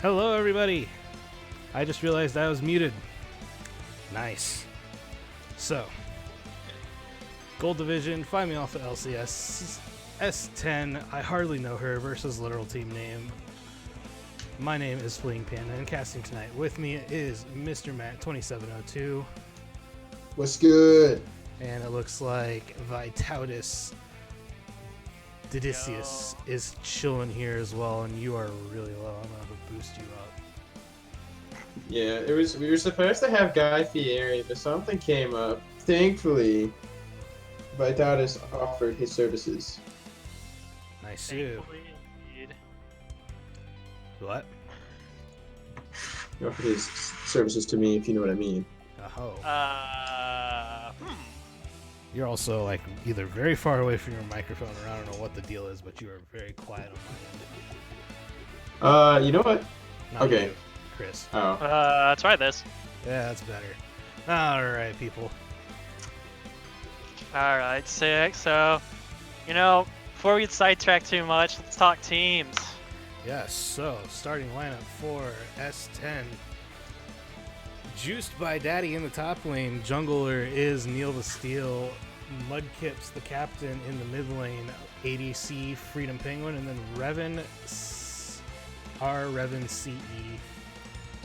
Hello, everybody. I just realized I was muted. Nice. So, Gold Division, find me off of LCS. S10, I hardly know her versus literal team name. My name is Fleeing Panda, and casting tonight with me is Mr. Matt 2702. What's good? And it looks like Vitautus Didicius is chilling here as well, and you are really low. I'm gonna boost you up. Yeah, we were supposed to have Guy Fieri, but something came up. Thankfully, Vitalis offered his services. Nice too. What? He offered his services to me, if you know what I mean. Oh. You're also like either very far away from your microphone, or I don't know what the deal is, but you are very quiet on my end. You know what? Not Okay. You, Chris. Oh. Try this. Yeah, that's better. Alright, people. Alright, sick. So, before we get sidetracked too much, let's talk teams. Yes, so starting lineup for S10. Juiced by Daddy in the top lane. Jungler is Neil the Steel. Mudkip's the captain in the mid lane. ADC Freedom Penguin, and then Revan CE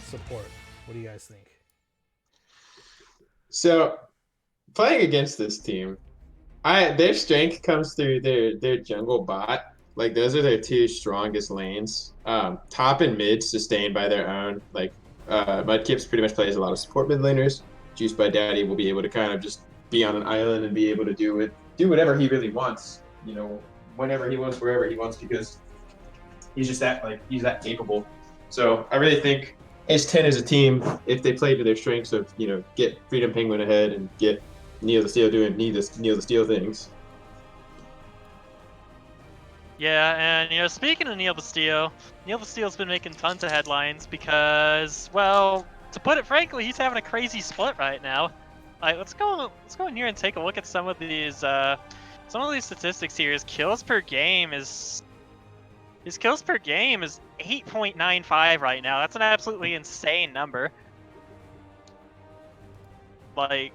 support. What do you guys think? So, playing against this team, their strength comes through their jungle bot. Like, those are their two strongest lanes. Top and mid sustained by their own. Like, Mudkips pretty much plays a lot of support mid laners. Juiced by Daddy will be able to kind of just be on an island and be able to do whatever he really wants. Whenever he wants, wherever he wants, because he's that capable. So I really think S10 as a team, if they play to their strengths of get Freedom Penguin ahead and get Neil the Steel doing Neil the Steel things. Yeah, and speaking of Neil the Steel's been making tons of headlines because, well, to put it frankly, he's having a crazy split right now. Let's go in here and take a look at some of these statistics here. His kills per game is 8.95 right now. That's an absolutely insane number. Like,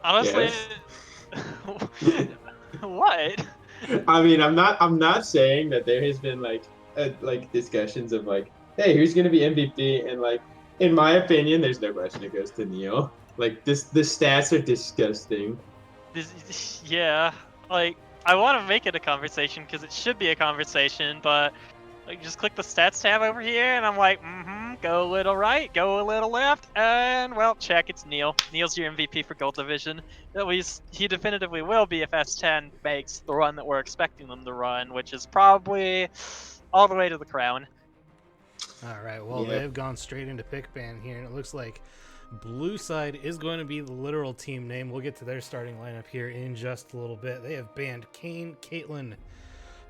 honestly, Yes. What? I mean, I'm not saying that there has been like discussions of like, hey, who's gonna be MVP, and like, in my opinion, there's no question it goes to Neil. Like, the stats are disgusting. Yeah, like, I want to make it a conversation because it should be a conversation, but like, just click the stats tab over here, and I'm like, go a little right, go a little left, and well, check, it's Neil. Neil's your MVP for Gold Division. At least he definitively will be if S10 makes the run that we're expecting them to run, which is probably all the way to the crown. All right, well, They've gone straight into pick ban here, and it looks like Blue Side is going to be the literal team name. We'll get to their starting lineup here in just a little bit. They have banned Kane, Caitlyn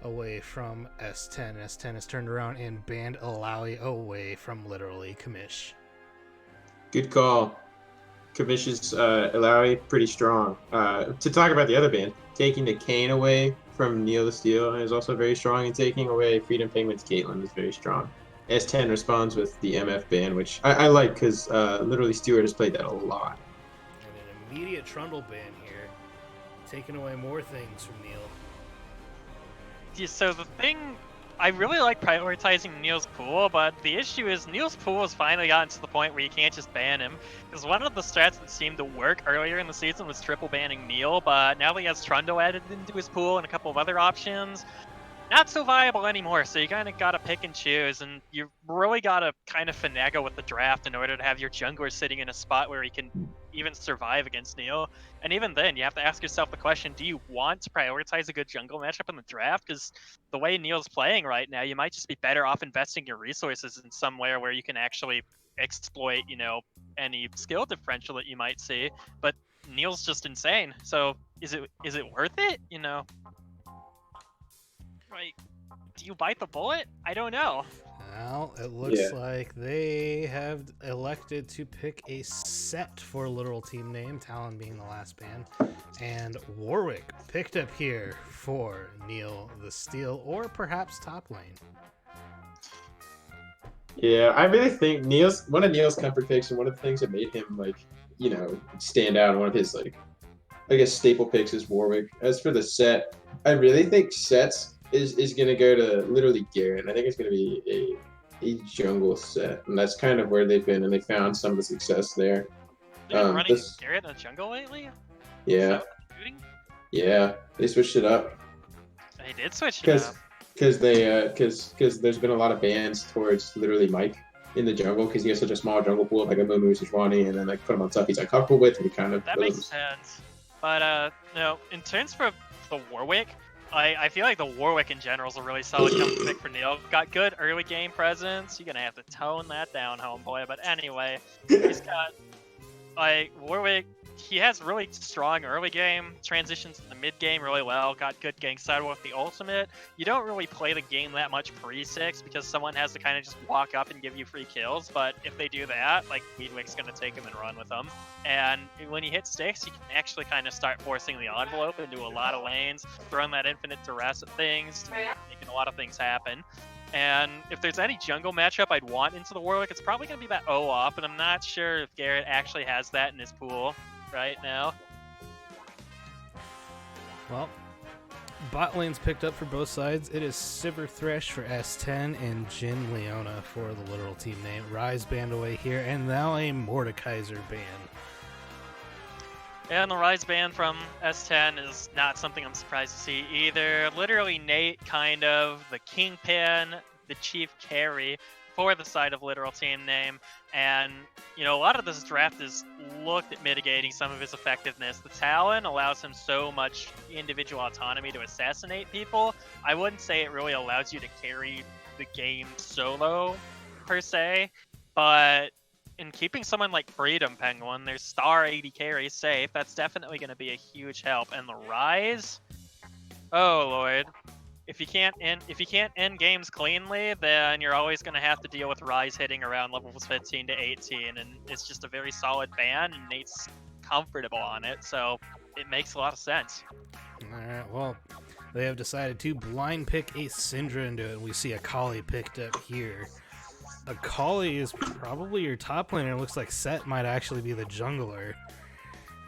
away from S10. S10 has turned around and banned Alawi away from literally Kamish. Good call. Kamish's Alawi pretty strong. To talk about the other ban, taking the Kane away from Neil the Steel is also very strong, and taking away Freedom Penguin's Caitlyn is very strong. S10 responds with the MF ban, which I like because literally Stewart has played that a lot. And an immediate Trundle ban here, taking away more things from Neil. Yeah, so the thing, I really like prioritizing Neil's pool, but the issue is Neil's pool has finally gotten to the point where you can't just ban him. Because one of the strats that seemed to work earlier in the season was triple banning Neil, but now that he has Trundle added into his pool and a couple of other options, not so viable anymore. So you kind of got to pick and choose, and you really got to kind of finagle with the draft in order to have your jungler sitting in a spot where he can even survive against Neil. And even then, you have to ask yourself the question, do you want to prioritize a good jungle matchup in the draft? Because the way Neil's playing right now, you might just be better off investing your resources in somewhere where you can actually exploit, any skill differential that you might see. But Neil's just insane. So is it worth it? Like, do you bite the bullet? I don't know. Well, it looks like they have elected to pick a set for literal team name, Talon being the last band, and Warwick picked up here for Neil the Steel, or perhaps top lane. Yeah, I really think one of Neil's comfort picks, and one of the things that made him stand out, and one of his I guess staple picks is Warwick. As for the set, I really think sets is gonna go to literally Garrett. I think it's gonna be a jungle set, and that's kind of where they've been, and they found some of the success there. They've been running Garrett in the jungle lately? Yeah. Yeah, they switched it up. They did switch it up. Because there's been a lot of bans towards literally Mike in the jungle because he has such a small jungle pool, like a Mumu, Sejuani, and then put him on stuff he's uncomfortable with, and he kind of makes sense. But in terms for the Warwick, I feel like the Warwick in general is a really solid comfort pick for Neil. Got good early game presence. You're gonna have to tone that down, homeboy. But anyway, he's got Warwick. He has really strong early game, transitions to the mid game really well, got good gank sidewall with the ultimate. You don't really play the game that much pre-6 because someone has to kind of just walk up and give you free kills, but if they do that, Weedwick's going to take him and run with them. And when you hit 6, you can actually kind of start forcing the envelope into a lot of lanes, throwing that infinite duress at things, making a lot of things happen. And if there's any jungle matchup I'd want into the Warwick, it's probably going to be that O-off, and I'm not sure if Garrett actually has that in his pool right now. Well, bot lane's picked up for both sides. It is Sivir Thresh for S10 and Jin Leona for the literal team name. Rise band away here, and now a Mordekaiser ban. And the Rise ban from S10 is not something I'm surprised to see either. Literally Nate kind of the kingpin, the chief carry for the side of literal team name, and a lot of this draft is looked at mitigating some of his effectiveness. The Talon allows him so much individual autonomy to assassinate people. I wouldn't say it really allows you to carry the game solo per se, but in keeping someone like Freedom Penguin, their star 80 carry safe, that's definitely going to be a huge help. And the Rise, oh lord. If you can't end games cleanly, then you're always going to have to deal with Rise hitting around levels 15 to 18, and it's just a very solid ban, and Nate's comfortable on it, so it makes a lot of sense. Alright, well, they have decided to blind pick a Syndra into it, and we see Akali picked up here. Akali is probably your top laner. It looks like Set might actually be the jungler,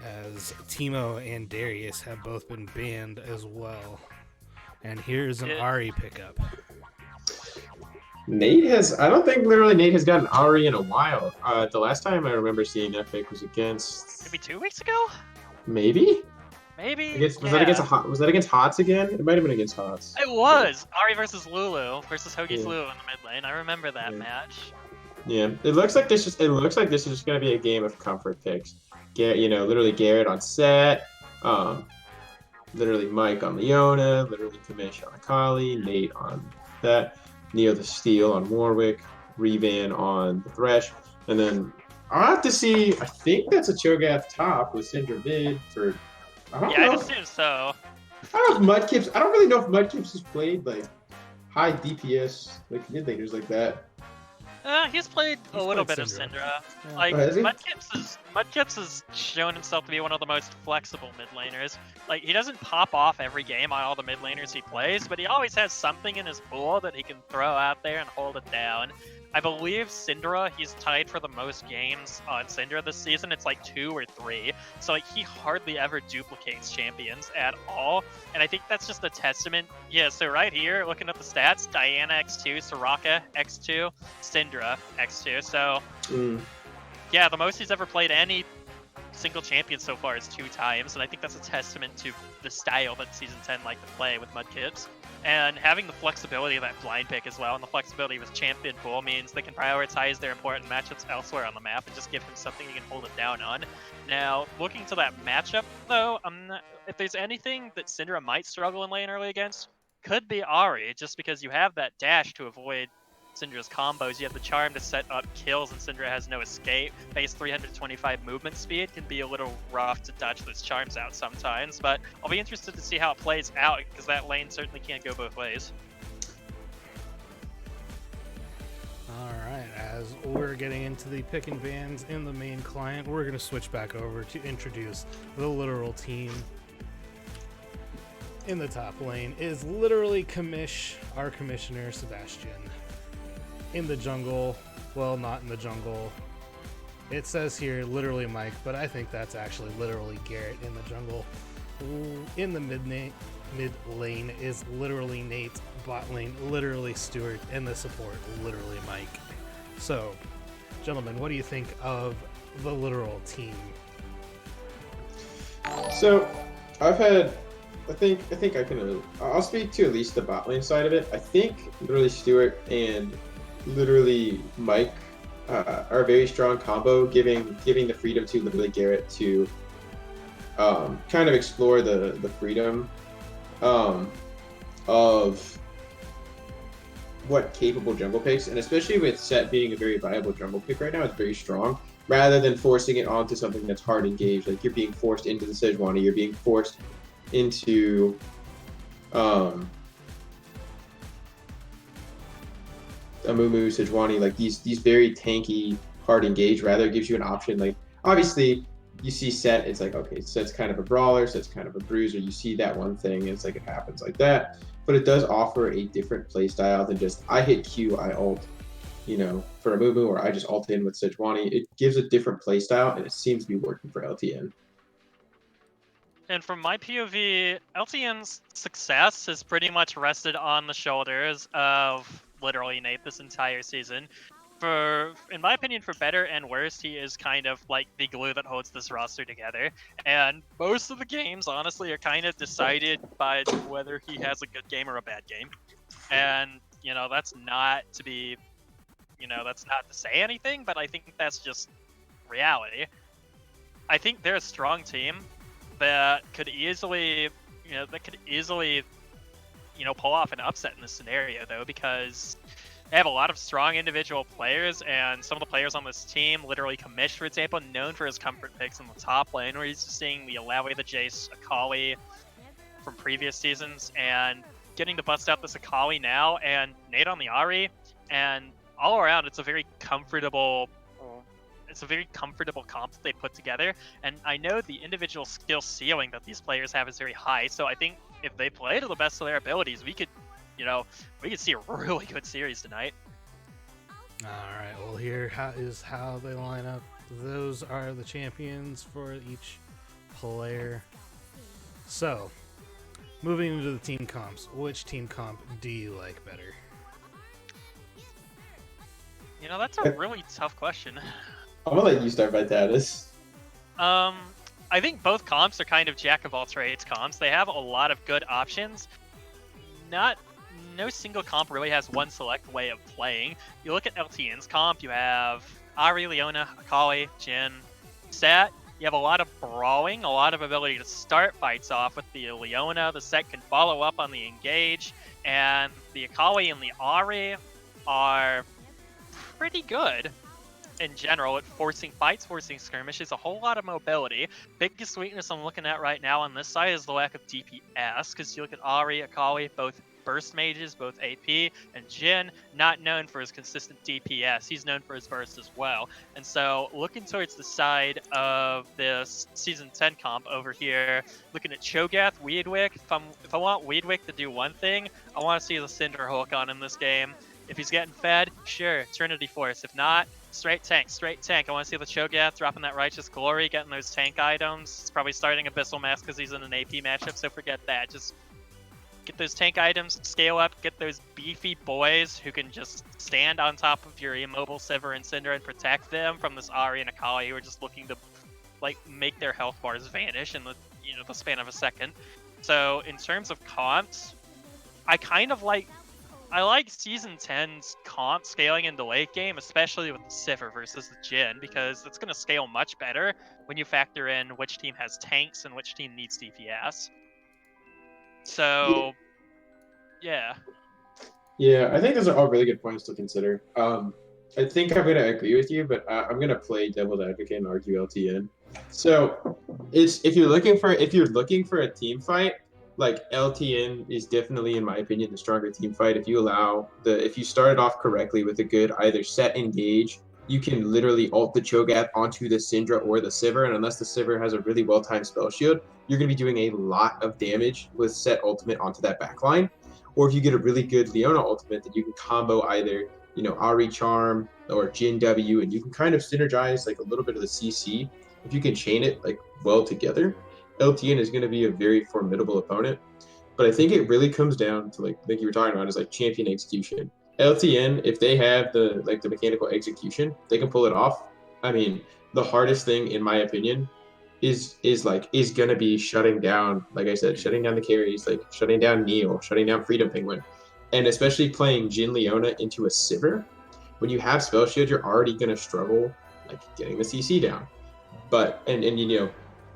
as Teemo and Darius have both been banned as well. And here's an Ahri pickup. I don't think literally Nate has gotten Ahri in a while. The last time I remember seeing that pick was against... Maybe 2 weeks ago? Maybe? Was that against HOTS again? It might have been against HOTS. It was! Ahri versus Lulu, versus Hoagie's Lulu in the mid lane. I remember that match. Yeah, it looks like this is just going to be a game of comfort picks. Literally Garrett on Set. Literally Mike on Leona, literally Kamish on Akali, Nate on that, Neil the Steel on Warwick, Revan on the Thresh, and then I'll have to see. I think that's a Cho'Gath top with Syndra mid for. I'd assume so. I don't know if Mudkips. I don't really know if Mudkips has played high DPS mid laners like that. He's played a little bit of Syndra. Mudkips has shown himself to be one of the most flexible mid laners. He doesn't pop off every game on all the mid laners he plays, but he always has something in his pool that he can throw out there and hold it down. I believe Syndra, he's tied for the most games on Syndra this season. It's 2 or 3. So he hardly ever duplicates champions at all. And I think that's just a testament. Yeah, so right here, looking at the stats, Diana X2, Soraka X2, Syndra X2. So yeah, the most he's ever played any single champion so far is 2 times. And I think that's a testament to the style that Season 10 like to play with Mudkips. And having the flexibility of that blind pick as well, and the flexibility of his champion pool means they can prioritize their important matchups elsewhere on the map and just give him something he can hold it down on. Now, looking to that matchup, though, if there's anything that Syndra might struggle in lane early against, could be Ahri, just because you have that dash to avoid Syndra's combos. You have the charm to set up kills, and Syndra has no escape. Base 325 movement speed can be a little rough to dodge those charms out sometimes, but I'll be interested to see how it plays out, because that lane certainly can't go both ways. as we're getting into the pick and bans in the main client, we're going to switch back over to introduce the literal team. In the top lane is literally our commissioner, Sebastian. In the jungle, well, not in the jungle. It says here literally Mike, but I think that's actually literally Garrett in the jungle. In the mid lane is literally Nate, bot lane literally Stuart, and the support literally Mike. So, gentlemen, what do you think of the literal team? So, I think I can. I'll speak to at least the bot lane side of it. I think literally Stuart and literally Mike are a very strong combo, giving the freedom to literally Garrett to kind of explore the freedom of what capable jungle picks, and especially with Set being a very viable jungle pick right now, it's very strong. Rather than forcing it onto something that's hard engaged, like you're being forced into the Sejuani, you're being forced into a Mumu, Sejuani, like these very tanky, hard engage. Rather, it gives you an option. Like obviously, you see Set, it's like okay, Set's kind of a brawler, Set's kind of a bruiser. You see that one thing, and it's like it happens like that. But it does offer a different play style than just I hit Q, I ult, for a Mumu, or I just ult in with Sejuani. It gives a different play style, and it seems to be working for LTN. And from my POV, LTN's success has pretty much rested on the shoulders of literally Nate this entire season. In my opinion, for better and worse, he is kind of like the glue that holds this roster together. And most of the games, honestly, are kind of decided by whether he has a good game or a bad game. And, that's not to be, that's not to say anything, but I think that's just reality. I think they're a strong team that could easily, pull off an upset in this scenario, though, because they have a lot of strong individual players, and some of the players on this team, literally Kamish, for example, known for his comfort picks in the top lane, where he's just seeing the Alawi, the Jace, Akali from previous seasons, and getting to bust out this Akali now, and Nate on the Ahri, and all around, it's a very comfortable comp that they put together, and I know the individual skill ceiling that these players have is very high, so I think if they play to the best of their abilities, we could see a really good series tonight. Alright, well here is how they line up. Those are the champions for each player. So, moving into the team comps, which team comp do you like better? That's a really tough question. I'm gonna let you start, Vitalis. I think both comps are kind of jack of all trades comps. They have a lot of good options. No single comp really has one select way of playing. You look at LTN's comp, you have Ahri, Leona, Akali, Jhin, Set. You have a lot of brawling, a lot of ability to start fights off with the Leona. The Set can follow up on the engage, and the Akali and the Ahri are pretty good in general at forcing fights, forcing skirmishes, a whole lot of mobility. Biggest weakness I'm looking at right now on this side is the lack of DPS, because you look at Ahri, Akali, both burst mages, both AP, and Jhin, not known for his consistent DPS. He's known for his burst as well. And so looking towards the side of this Season 10 comp over here, looking at Cho'Gath, Weedwick, if I want Weedwick to do one thing, I want to see the Cinder Hulk on in this game. If he's getting fed, sure, Trinity Force. If not, straight tank. I want to see the Cho'Gath dropping that Righteous Glory, getting those tank items. It's probably starting Abyssal Mask because he's in an AP matchup, so forget that. Just get those tank items, scale up, get those beefy boys who can just stand on top of your immobile Sivir and Cinder and protect them from this Ahri and Akali who are just looking to make their health bars vanish in the span of a second. So in terms of comps, I like Season 10's comp scaling into late game, especially with the Sivir versus the Jhin, because it's going to scale much better when you factor in which team has tanks and which team needs DPS. So, yeah. Yeah, I think those are all really good points to consider. I think I'm going to agree with you, but I'm going to play devil's advocate and argue LTN. So, if you're looking for a team fight, like LTN is definitely, in my opinion, the stronger team fight. If you start it off correctly with a good either set engage, you can literally ult the Cho'Gath onto the Syndra or the Sivir, and unless the Sivir has a really well-timed spell shield, you're going to be doing a lot of damage with set ultimate onto that backline. Or if you get a really good Leona ultimate, that you can combo either Ari Charm or Jin W, and you can kind of synergize like a little bit of the CC. If you can chain it like well together, LTN is going to be a very formidable opponent. But I think it really comes down to like you were talking about is like champion execution. LTN, if they have the mechanical execution, they can pull it off. I mean, the hardest thing in my opinion is gonna be shutting down, like I said, shutting down the carries, like shutting down Neil, shutting down Freedom Penguin, and especially playing Jin Leona into a Sivir. When you have spell shield, you're already gonna struggle like getting the CC down. But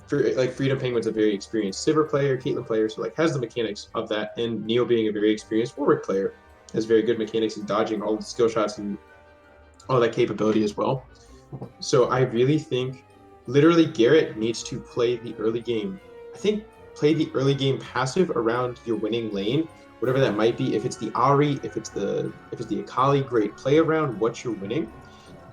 for like Freedom Penguin's a very experienced Sivir player, Caitlyn player, so like has the mechanics of that, and Neil being a very experienced Warwick player has very good mechanics in dodging all the skill shots and all that capability as well. So I really think literally Garrett needs to play the early game. I think play the early game passive around your winning lane, whatever that might be. If it's the Ari, if it's the Akali, great. Play around what you're winning.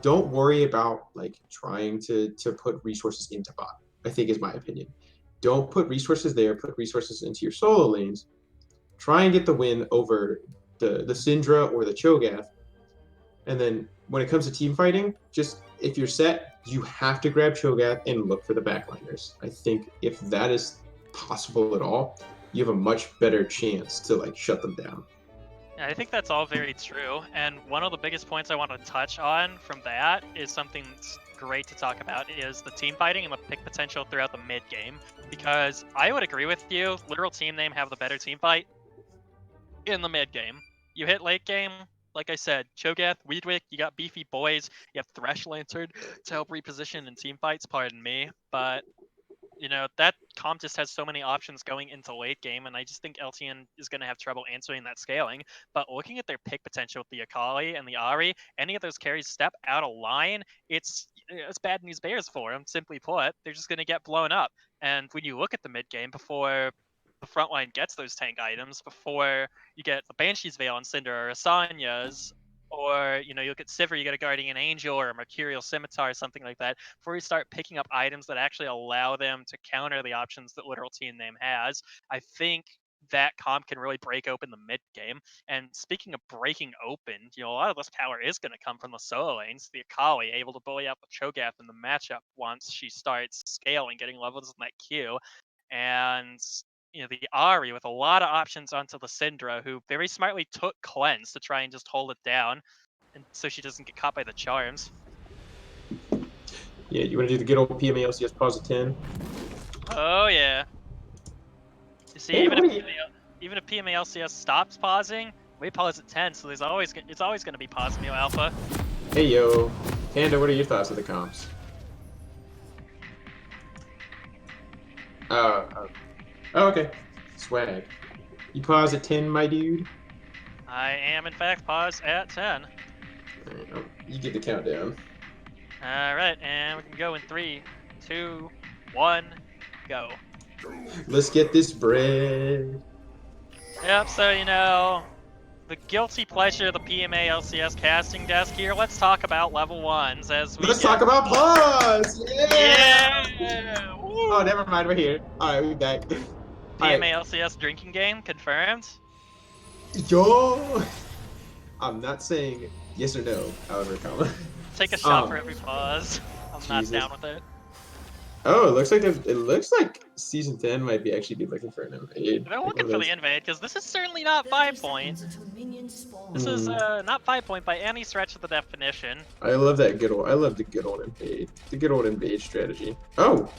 Don't worry about like trying to put resources into bot. I think is my opinion. Don't put resources there. Put resources into your solo lanes. Try and get the win over the Syndra or the Cho'Gath, and then when it comes to team fighting, just if you're set, you have to grab Cho'Gath and look for the backliners. I think if that is possible at all, you have a much better chance to like shut them down. Yeah, I think that's all very true. And one of the biggest points I want to touch on from that is something that's great to talk about is the team fighting and the pick potential throughout the mid game. Because I would agree with you, literal team name have the better team fight in the mid game. You hit late game, like I said, Cho'Gath, Weedwick, you got beefy boys, you have Thresh Lantern to help reposition in team fights, pardon me. But that comp just has so many options going into late game, and I just think LTN is going to have trouble answering that scaling. But looking at their pick potential with the Akali and the Ari, any of those carries step out of line, it's bad news bears for them, simply put. They're just going to get blown up. And when you look at the mid game before the front line gets those tank items, before you get the Banshee's Veil on Cinder or Asanya's, or you look at Sivir, you get a Guardian Angel or a Mercurial Scimitar or something like that, before you start picking up items that actually allow them to counter the options that literal team name has. I think that comp can really break open the mid game. And speaking of breaking open, a lot of this power is going to come from the solo lanes. The Akali able to bully out the Cho'Gath in the matchup once she starts scaling, getting levels in that queue, and the Ari with a lot of options onto the Syndra, who very smartly took Cleanse to try and just hold it down, and so she doesn't get caught by the charms. Yeah, you want to do the good old PMA LCS pause at 10? Oh yeah. You see, Hey, even if PMA LCS stops pausing, we pause at 10, so it's always going to be pause Neo Alpha. Hey yo, Panda, what are your thoughts of the comps? Oh, okay. Swag. You pause at 10, my dude? I am, in fact, pause at 10. Right, you get the countdown. Alright, and we can go in 3, 2, 1, go. Let's get this bread. Yep, so, the guilty pleasure of the PMA LCS casting desk here, let's talk about level 1s as we Let's talk about pause! Yeah! Oh, never mind, we're here. Alright, we're back. PMA LCS drinking game confirmed. Yo! I'm not saying yes or no, however, comma. Take a shot for every pause. I'm not down with it. Oh, it looks like season 10 might actually be looking for an invade. They're looking for the invade because this is certainly not 5 point. This is not 5 point by any stretch of the definition. I love that I love the good old invade. The good old invade strategy. Oh,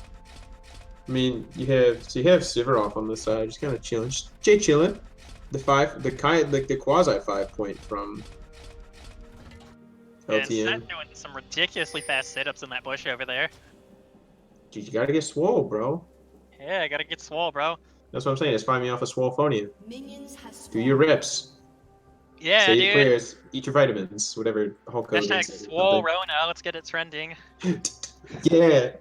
I mean you have Sivir off on the side, just kind of chilling, chilling. The quasi 5 point from LTN. And Seth doing some ridiculously fast sit-ups in that bush over there. Dude, you gotta get swole, bro. Yeah, I gotta get swole, bro. That's what I'm saying. Just find me off a Swolephonia. Do your reps. Yeah, say dude. your prayers. Eat your vitamins. Whatever whole code Hashtag swole Rona. Let's get it trending. Yeah.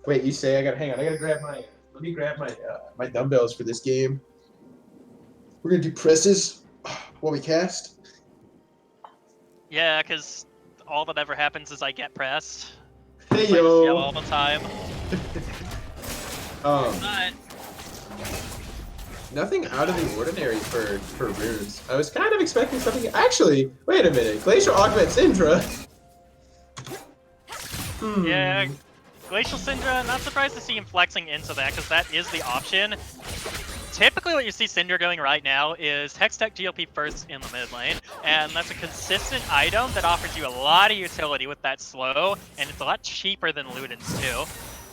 Wait, you say I gotta hang on. I gotta grab my Let me grab my dumbbells for this game. We're gonna do presses while we cast. Yeah, because all that ever happens is I get pressed. Hey I just yell all yo. the time. But Nothing out of the ordinary for runes. I was kind of expecting something. Actually, wait a minute. Glacial Augment Syndra. yeah, Glacial Syndra, not surprised to see him flexing into that, because that is the option. Typically what you see Syndra doing right now is Hextech GLP first in the mid lane, and that's a consistent item that offers you a lot of utility with that slow, and it's a lot cheaper than Luden's too.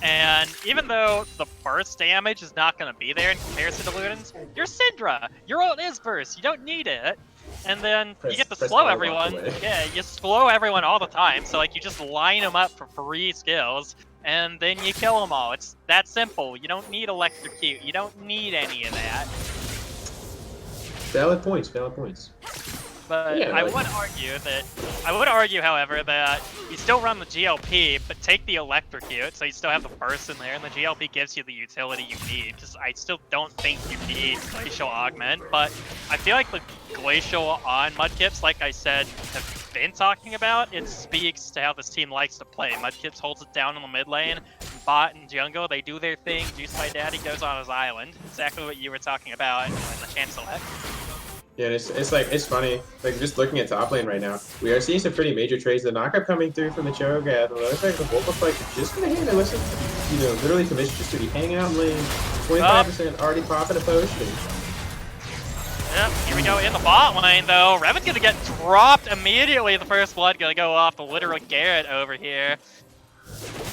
And even though the burst damage is not going to be there in comparison to Luden's, you're Syndra! Your ult is burst, you don't need it. And then you get to slow everyone. Yeah, you slow everyone all the time, so like you just line them up for free skills, and then you kill them all. It's that simple. You don't need electrocute. You don't need any of that. Valid points. Valid points. But yeah, I would argue, however, that you still run the GLP, but take the electrocute, so you still have the burst in there, and the GLP gives you the utility you need. Because I still don't think you need Glacial Augment, but I feel like the Glacial on Mudkips, like I said, have been talking about, it speaks to how this team likes to play. Mudkips holds it down in the mid lane, bot and jungle, they do their thing, Juice by Daddy goes on his island. Exactly what you were talking about in the Chancellor. Yeah, it's funny. Like just looking at top lane right now, we are seeing some pretty major trades. The knockup coming through from the Cho'Gath. It looks like the Vocal Spike is just gonna hit and listen. Literally commission just to be hanging out in lane. 25% already popping a potion. Yep, here we go in the bot lane though. Revan's gonna get dropped immediately. The first blood gonna go off the literal Garrett over here.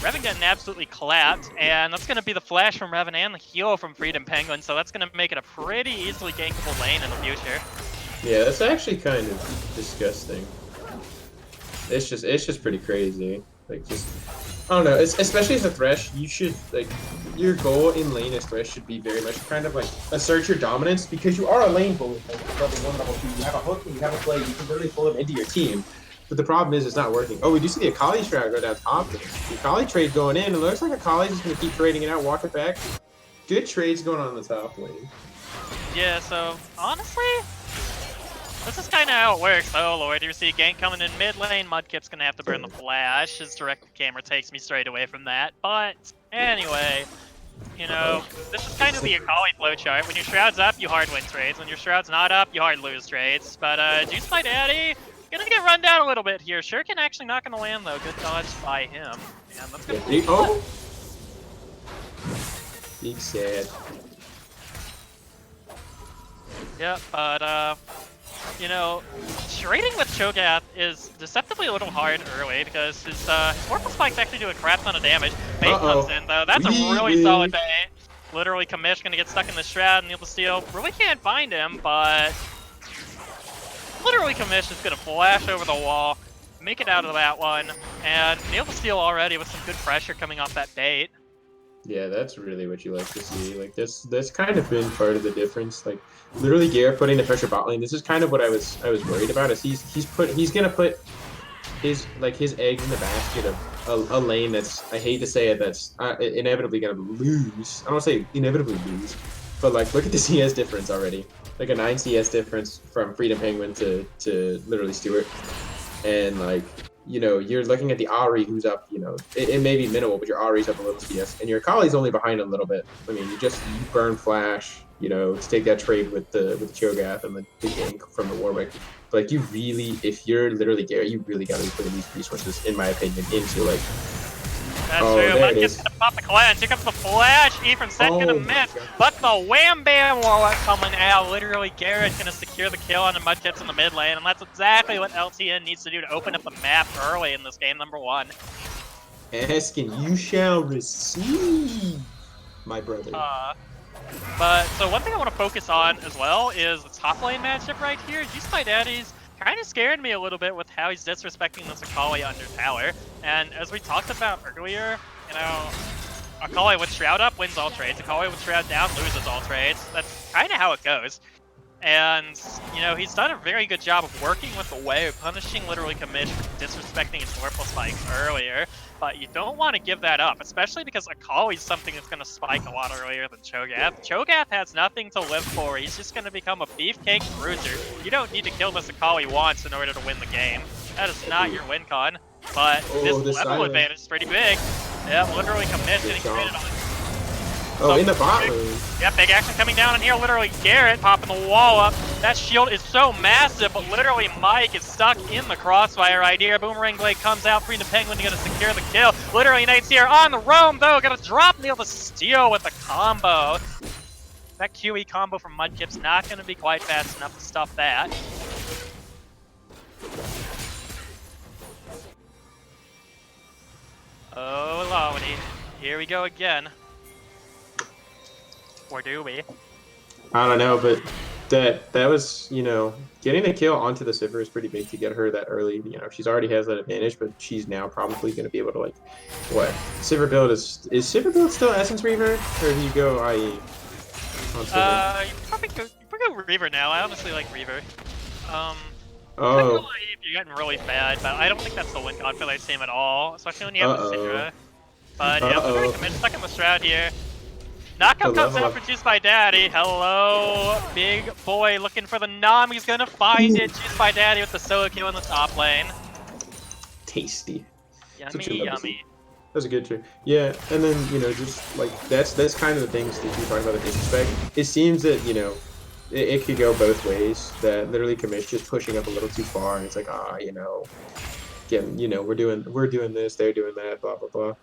Revan getting absolutely clapped, and that's going to be the flash from Revan and the heal from Freedom Penguin, so that's going to make it a pretty easily gankable lane in the future. Yeah, that's actually kind of disgusting. It's just pretty crazy. Like, just, I don't know, especially as a Thresh, you should, like, your goal in lane as Thresh should be very much kind of like assert your dominance, because you are a lane bully. Like, level 1, level 2, you have a hook and you have a play, you can literally pull them into your team. But the problem is, it's not working. Oh, we do see the Akali Shroud go down top. The Akali trade going in. It looks like Akali's just going to keep trading it out, walk it back. Good trades going on in the top lane. Yeah, so, honestly, this is kind of how it works. Oh, Lord, you see a gank coming in mid lane. Mudkip's going to have to burn the flash. His direct camera takes me straight away from that. But, anyway, this is kind of the Akali flowchart. When your Shroud's up, you hard win trades. When your Shroud's not up, you hard lose trades. But, Juice by Daddy gonna get run down a little bit here. Shuriken actually not gonna land though. Good dodge by him. And that's gonna be Big sad. Yep, but trading with Cho'Gath is deceptively a little hard early because his Vorpal Spikes actually do a crap ton of damage. Bait comes in though. That's a really solid bait. Literally, Kamish gonna get stuck in the Shroud and Kneel to Steel. Really can't find him, but literally, Kamish is going to flash over the wall, make it out of that one, and Kneel to Steel already with some good pressure coming off that bait. Yeah, that's really what you like to see. Like, that's kind of been part of the difference. Like, literally, Garrett putting the pressure bot lane. This is kind of what I was worried about. Is he's gonna put his eggs in the basket of a lane that's, I hate to say it, that's inevitably gonna lose. I don't want to say inevitably lose, but like, look at the CS difference already. Like a 9 CS difference from Freedom Penguin to literally Stewart. And like, you're looking at the Ahri who's up, it may be minimal, but your Ahri's up a little CS. And your Akali's only behind a little bit. I mean, you burn flash, to take that trade with the Cho'Gath and the gank from the Warwick. But like, if you're literally Gary, you really gotta be putting these resources, in my opinion, into like, that's true. Mudkip's gonna pop the cleanse. Here comes the flash. E from Set gonna miss. But the Wham Bam Warlock coming out. Literally, Garrett's gonna secure the kill on the Mudkips in the mid lane. And that's exactly what LTN needs to do to open up the map early in this game, number 1. Ask and you shall receive, my brother. But, so one thing I want to focus on as well is the top lane matchup right here. Juice by Daddy's kind of scared me a little bit with how he's disrespecting this Akali under tower. And as we talked about earlier, Akali with Shroud up wins all trades. Akali with Shroud down loses all trades. That's kind of how it goes. And, you know, he's done a very good job of working with the wave, punishing literally Kamish for disrespecting his Vorpal spikes earlier. But you don't want to give that up, especially because Akali's something that's going to spike a lot earlier than Cho'Gath. Cho'Gath has nothing to live for. He's just going to become a beefcake bruiser. You don't need to kill this Akali once in order to win the game. That is not your win con. But this level advantage is pretty big. Yeah, literally Kamish getting traded on. Oh, in the bot lane. Yeah, big action coming down in here. Literally Garrett popping the wall up. That shield is so massive, but literally Mike is stuck in the crossfire right here. Boomerang Blade comes out, freeing the Penguin to secure the kill. Literally Nate's here on the roam though. Gonna drop Neil to steal with the combo. That QE combo from Mudkip's not gonna be quite fast enough to stop that. Oh, Lawny. Here we go again. Or do we? I don't know, but that was, you know, getting the kill onto the Sivir is pretty big to get her that early. You know, she's already has that advantage, but she's now probably going to be able to, like, what? Sivir build is Sivir build still Essence Reaver? Or do you go IE on Sivir? You probably go Reaver now. I honestly like Reaver. Oh. If you're getting really bad, but I don't think that's the win con for this team at all, especially when you have the Syndra. But yeah, we're gonna commit stuck in the Shroud here. Knockout comes out for Juice by Daddy. Hello, big boy looking for the Nom. He's gonna find it. Juice by Daddy with the solo kill in the top lane. Tasty. Yummy, yummy. That was a good trick. Yeah, and then, you know, just like that's kind of the things that you're talking about, the disrespect. It seems that, you know, it could go both ways. That literally Kamish just pushing up a little too far, and it's like, you know, again, you know, we're doing this, they're doing that, blah blah blah.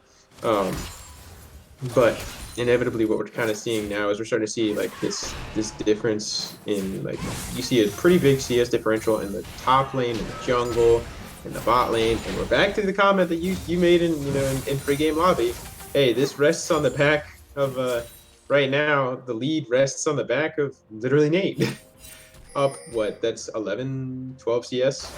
But inevitably, what we're kind of seeing now is we're starting to see like this difference in, like, you see a pretty big CS differential in the top lane, in the jungle, in the bot lane, and we're back to the comment that you made in, you know, in pre-game lobby. Hey, this rests on the back of right now. The lead rests on the back of literally Nate. Up what? That's 11, 12 CS.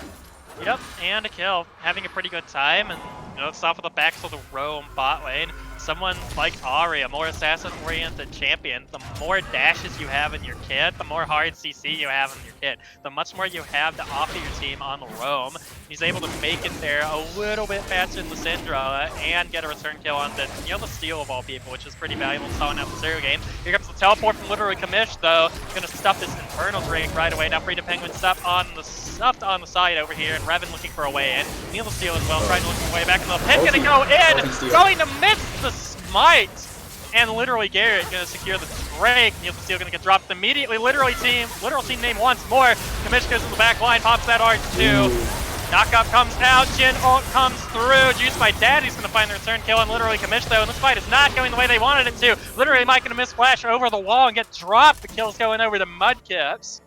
Yep, and a kill. Having a pretty good time, and you know, it's off of the backs of the roam bot lane. Someone like Ari, a more assassin-oriented champion, the more dashes you have in your kit, the more hard CC you have in your kit, the much more you have to offer your team on the roam. He's able to make it there a little bit faster than the Syndra and get a return kill on the, you know, the steal of all people, which is pretty valuable to out the zero game. Here comes the teleport from literally Kamish though. Gonna stuff this Infernal Drake right away. Now Freedom Penguin stuffed on the side over here, and Revan looking for a way in. Neil the steal as well, trying to look his way back in the pit, gonna go in, going to miss the smite, and literally Garrett gonna secure the Drake. Neil the steal gonna get dropped immediately. Literal team name once more. Kamish goes in the back line, pops that R2. Knockup comes out, Jin ult comes through. Juice by Daddy's gonna find the return kill on literally Kamish though, and this fight is not going the way they wanted it to. Literally Mike gonna miss flash over the wall and get dropped. The kill's going over to Mudkips.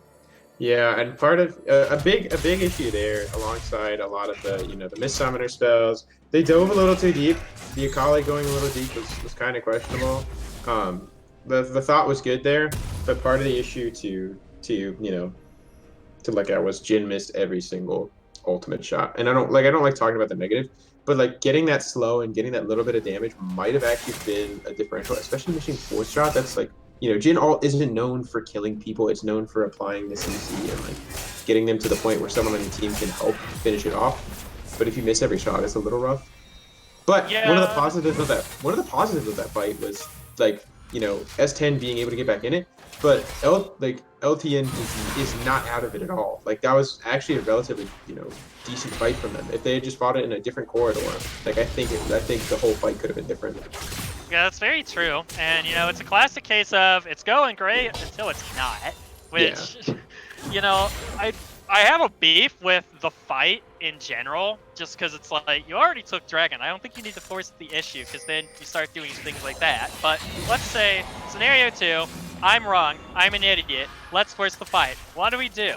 Yeah, and part of a big issue there, alongside a lot of the, you know, the miss summoner spells, they dove a little too deep. The Akali going a little deep was kind of questionable. The thought was good there, but part of the issue to you know, to look at was Jin missed every single ultimate shot, and I don't like talking about the negative, but like getting that slow and getting that little bit of damage might have actually been a differential, especially missing fourth shot. That's like, you know, Jin ult isn't known for killing people. It's known for applying the CC and like getting them to the point where someone on your team can help finish it off. But if you miss every shot, it's a little rough. But yeah. one of the positives of that fight was, like, you know, S10 being able to get back in it. But LTN is not out of it at all. Like, that was actually a relatively, you know, decent fight from them. If they had just fought it in a different corridor, like, I think the whole fight could have been different. Yeah, that's very true. And, you know, it's a classic case of it's going great until it's not. Which, yeah. You know, I have a beef with the fight in general, just because it's like, you already took Dragon. I don't think you need to force the issue, because then you start doing things like that. But let's say, scenario 2, I'm wrong, I'm an idiot, let's force the fight. What do we do?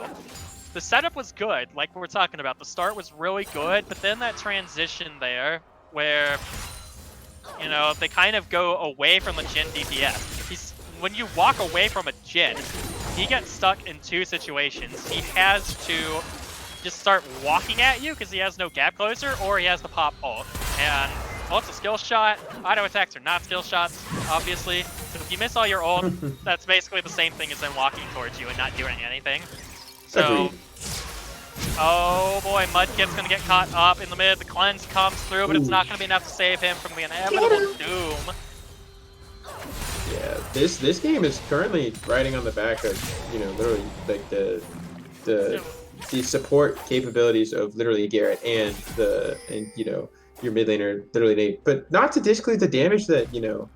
The setup was good, like we were talking about. The start was really good, but then that transition there, where, you know, they kind of go away from the Jin DPS. When you walk away from a Jin, he gets stuck in two situations. He has to just start walking at you because he has no gap closer, or he has the pop ult. And ult's a skill shot. Auto attacks are not skill shots, obviously. So if you miss all your ult, that's basically the same thing as them walking towards you and not doing anything. So, Agreed. oh boy, Mudkip's gonna get caught up in the mid. The cleanse comes through, but it's not gonna be enough to save him from the inevitable doom. Yeah, this game is currently riding on the back of, you know, literally like the support capabilities of literally Garrett and you know, your mid laner literally Nate. But not to disclude the damage that, you know,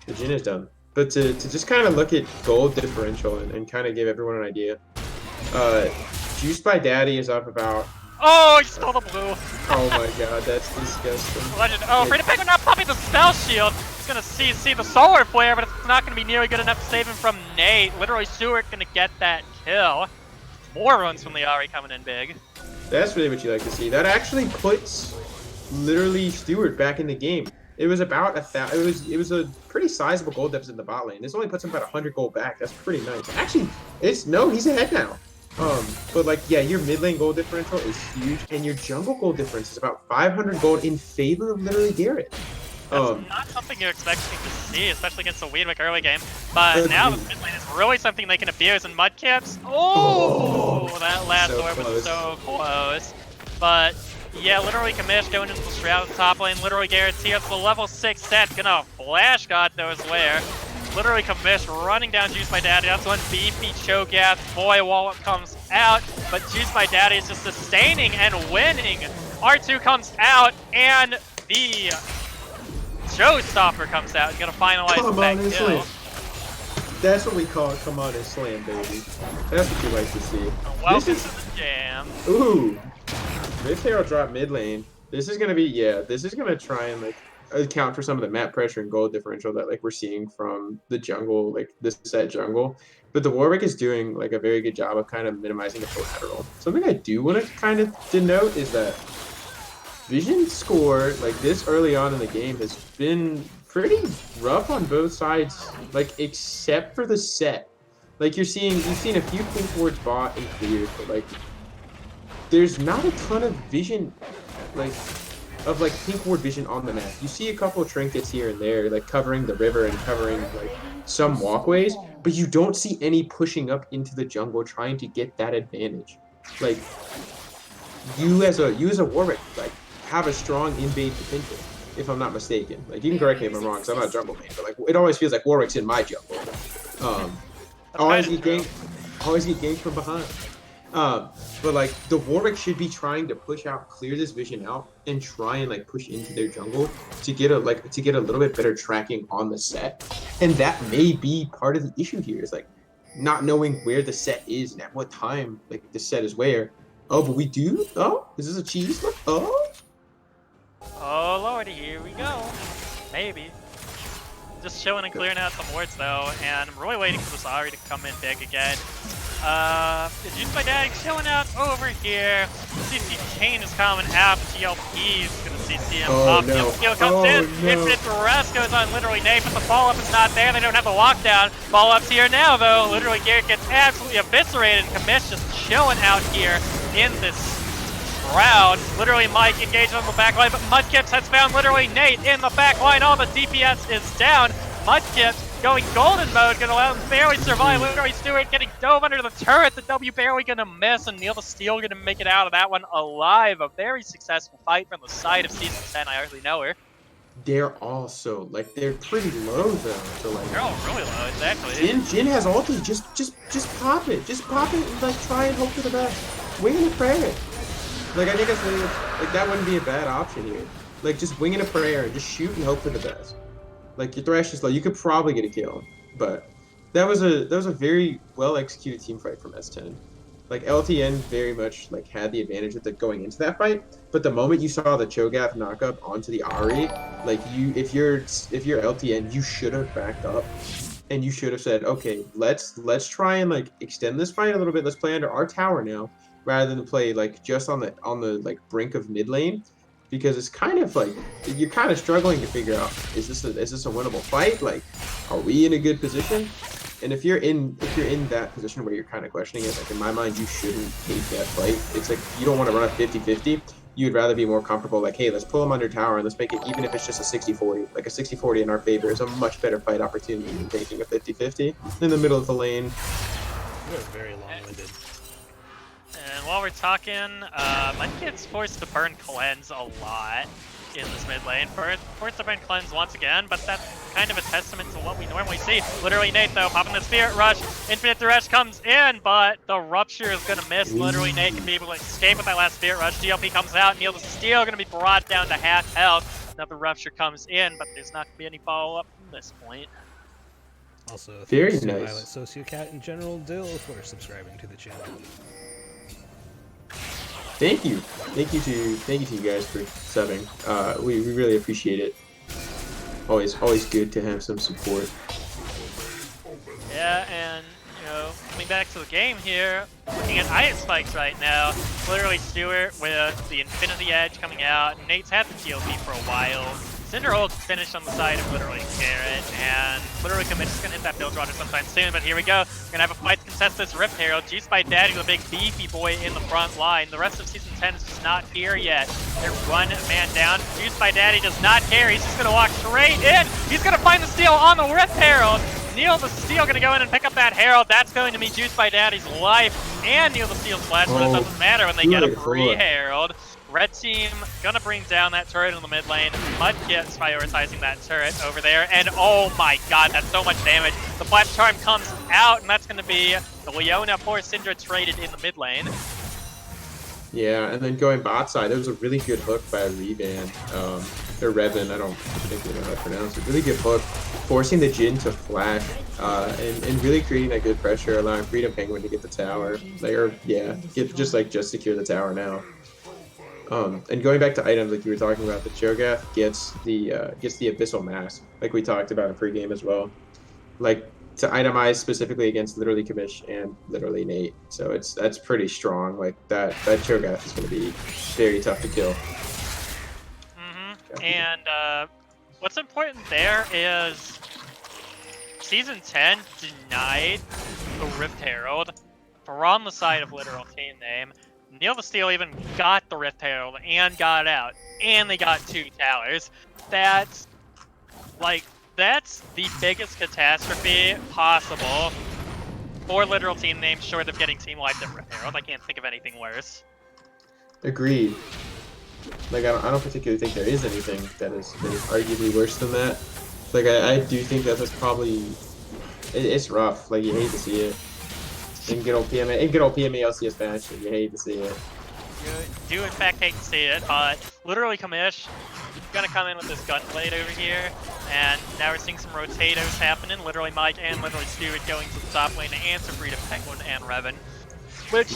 the Jhin has done, but to just kind of look at gold differential and kind of give everyone an idea. Juiced by Daddy is up about. Oh, he stole the blue. Oh my god, that's disgusting. Legend. Oh, Free to Penguin not popping the spell shield. He's gonna see the solar flare, but it's not gonna be nearly good enough to save him from Nate. Literally, Stewart gonna get that kill. More runs from the Ahri coming in big. That's really what you like to see. That actually puts literally Stewart back in the game. It was about it was a pretty sizable gold deficit in the bot lane. This only puts him about 100 gold back. That's pretty nice. Actually, he's ahead now. But like, yeah, your mid lane gold differential is huge, and your jungle gold difference is about 500 gold in favor of literally Garrett. That's not something you're expecting to see, especially against a Weedwick early game. But now the mid lane is really something they can abuse, and Mudkips, that last so orb was so close. But yeah, literally Kamish going into the Shroud of the top lane, literally Garrett's here for the level 6 set, gonna flash God knows where. Literally Kamish running down Juice by Daddy. That's one beefy Cho'Gath. Boy, Wallop comes out, but Juice by Daddy is just sustaining and winning. R2 comes out, and the Showstopper comes out. He's gonna finalize that kill. That's what we call it. Come on and slam, baby. That's what you like to see. Welcome to the jam. Ooh. Rift Herald drop mid lane. This is gonna be, this is gonna try and like account for some of the map pressure and gold differential that like we're seeing from the jungle, like this set jungle. But the Warwick is doing like a very good job of kind of minimizing the collateral. Something I do want to kind of denote is that Vision score like this early on in the game has been pretty rough on both sides, like except for the set. Like you've seen a few pink wards bought and cleared, but like there's not a ton of vision of pink ward vision on the map. You see a couple of trinkets here and there, like covering the river and covering like some walkways, but you don't see any pushing up into the jungle trying to get that advantage. Like you as a Warwick like have a strong in-bane potential, if I'm not mistaken. Like you can correct me if I'm wrong, because I'm not a jungle main, but like it always feels like Warwick's in my jungle. Always get ganked from behind. But like the Warwick should be trying to push out, clear this vision out, and try and like push into their jungle to get a little bit better tracking on the set. And that may be part of the issue here, is like not knowing where the set is and at what time like the set is where. Oh, but we do? Oh, is this a cheese? Oh lordy, here we go. Maybe. Just showing and clearing out some wards though, and I'm really waiting for this Ahri to come in big again. Juice by Daddy showing out over here. CC Chain is coming out, but GLP is gonna CC him up. No. Skill comes in. Infinite Duress goes on literally Nate, but the follow-up is not there. They don't have the lockdown. Follow-up's here now though. Literally Garrett gets absolutely eviscerated, and Kamish just chilling out here in this crowd. Literally Mike engaged on the back line, but Mudkips has found literally Nate in the back line. All the DPS is down. Mudkips going golden mode, gonna allow him barely survive. Literally Stewart getting dove under the turret. The W barely gonna miss, and Neil the Steel gonna make it out of that one alive. A very successful fight from the side of Season 10. I hardly know her. They're also like they're pretty low though. So like they're all really low, exactly. Jhin has ulti. Just pop it. Just pop it and like try and hope for the best. Wing and a prayer. Like I think that's really, like that wouldn't be a bad option here. Like just wing and a prayer and just shoot and hope for the best. Like your thrash is low, you could probably get a kill, but that was a very well executed team fight from S10. Like LTN very much like had the advantage of going into that fight, but the moment you saw the Cho'Gath knock up onto the Ahri, like if you're LTN, you should have backed up, and you should have said, okay, let's try and like extend this fight a little bit. Let's play under our tower now, rather than play like just on the like brink of mid lane. Because it's kind of like you're kind of struggling to figure out, is this a winnable fight? Like, are we in a good position? And if you're in that position where you're kind of questioning it, like in my mind, you shouldn't take that fight. It's like you don't want to run a 50-50. You'd rather be more comfortable, like, hey, let's pull him under tower and let's make it, even if it's just a 60-40. Like a 60-40 in our favor is a much better fight opportunity than taking a 50-50 in the middle of the lane. We're very long-winded. And while we're talking, Mike gets forced to burn cleanse a lot in this mid lane. Forced to burn cleanse once again, but that's kind of a testament to what we normally see. Literally Nate though, popping the Spirit Rush. Infinite Duress comes in, but the Rupture is gonna miss. Literally Nate can be able to escape with that last Spirit Rush. GLP comes out, Neil the Steel gonna be brought down to half health. Another Rupture comes in, but there's not gonna be any follow-up from this point. Also, Very thanks to nice. Violet Sociocat and General Dill for subscribing to the channel. Thank you to you guys for subbing. We really appreciate it. Always good to have some support. Yeah, and coming back to the game here, looking at Iron Spikes right now. Literally Stewart with the Infinity Edge coming out. Nate's had the GLP for a while. Cinderhold's finished on the side of literally Garrett, and literally Commit's just gonna hit that build runner sometime soon, but here we go. We're gonna have a fight to contest this Rift Herald. Juiced by Daddy, the big beefy boy in the front line. The rest of Season 10 is just not here yet. They're one man down. Juiced by Daddy does not care. He's just gonna walk straight in. He's gonna find the steal on the Rift Herald. Neil the Steel gonna go in and pick up that Herald. That's going to be Juiced by Daddy's life and Neil the Steel's flash, but it doesn't matter when they get a free Herald. Red team gonna bring down that turret in the mid lane. Mudkip's prioritizing that turret over there, and oh my god, that's so much damage. The Flash Charm comes out, and that's gonna be the Leona for Syndra traded in the mid lane. Yeah, and then going bot side, there was a really good hook by Revan, or Revan, I don't particularly know how to pronounce it. Really good hook, forcing the Jhin to flash, and really creating that good pressure, allowing Freedom Penguin to get the tower. Just secure the tower now. And going back to items like you were talking about, the Cho'Gath gets the Abyssal Mask, like we talked about in pregame as well. Like to itemize specifically against literally Kamish and literally Nate. So that's pretty strong. Like that Cho'Gath is going to be very tough to kill. And what's important there is Season 10 denied the Rift Herald from the side of literal team name. Neil the Steel even got the Rift Herald and got out, and they got 2 towers. That's the biggest catastrophe possible for literal team names, short of getting team wiped at Rift Herald. I can't think of anything worse. Agreed. Like I don't particularly think there is anything that is arguably worse than that. Like I do think that that's probably it's rough. Like you hate to see it. In good old PMA LCS match, you hate to see it. You do in fact hate to see it, but literally Kamish gonna come in with this Gunblade over here, and now we're seeing some rotatos happening. Literally Mike and literally Stewart going to the top lane to answer Freedom Penguin and Revan. Which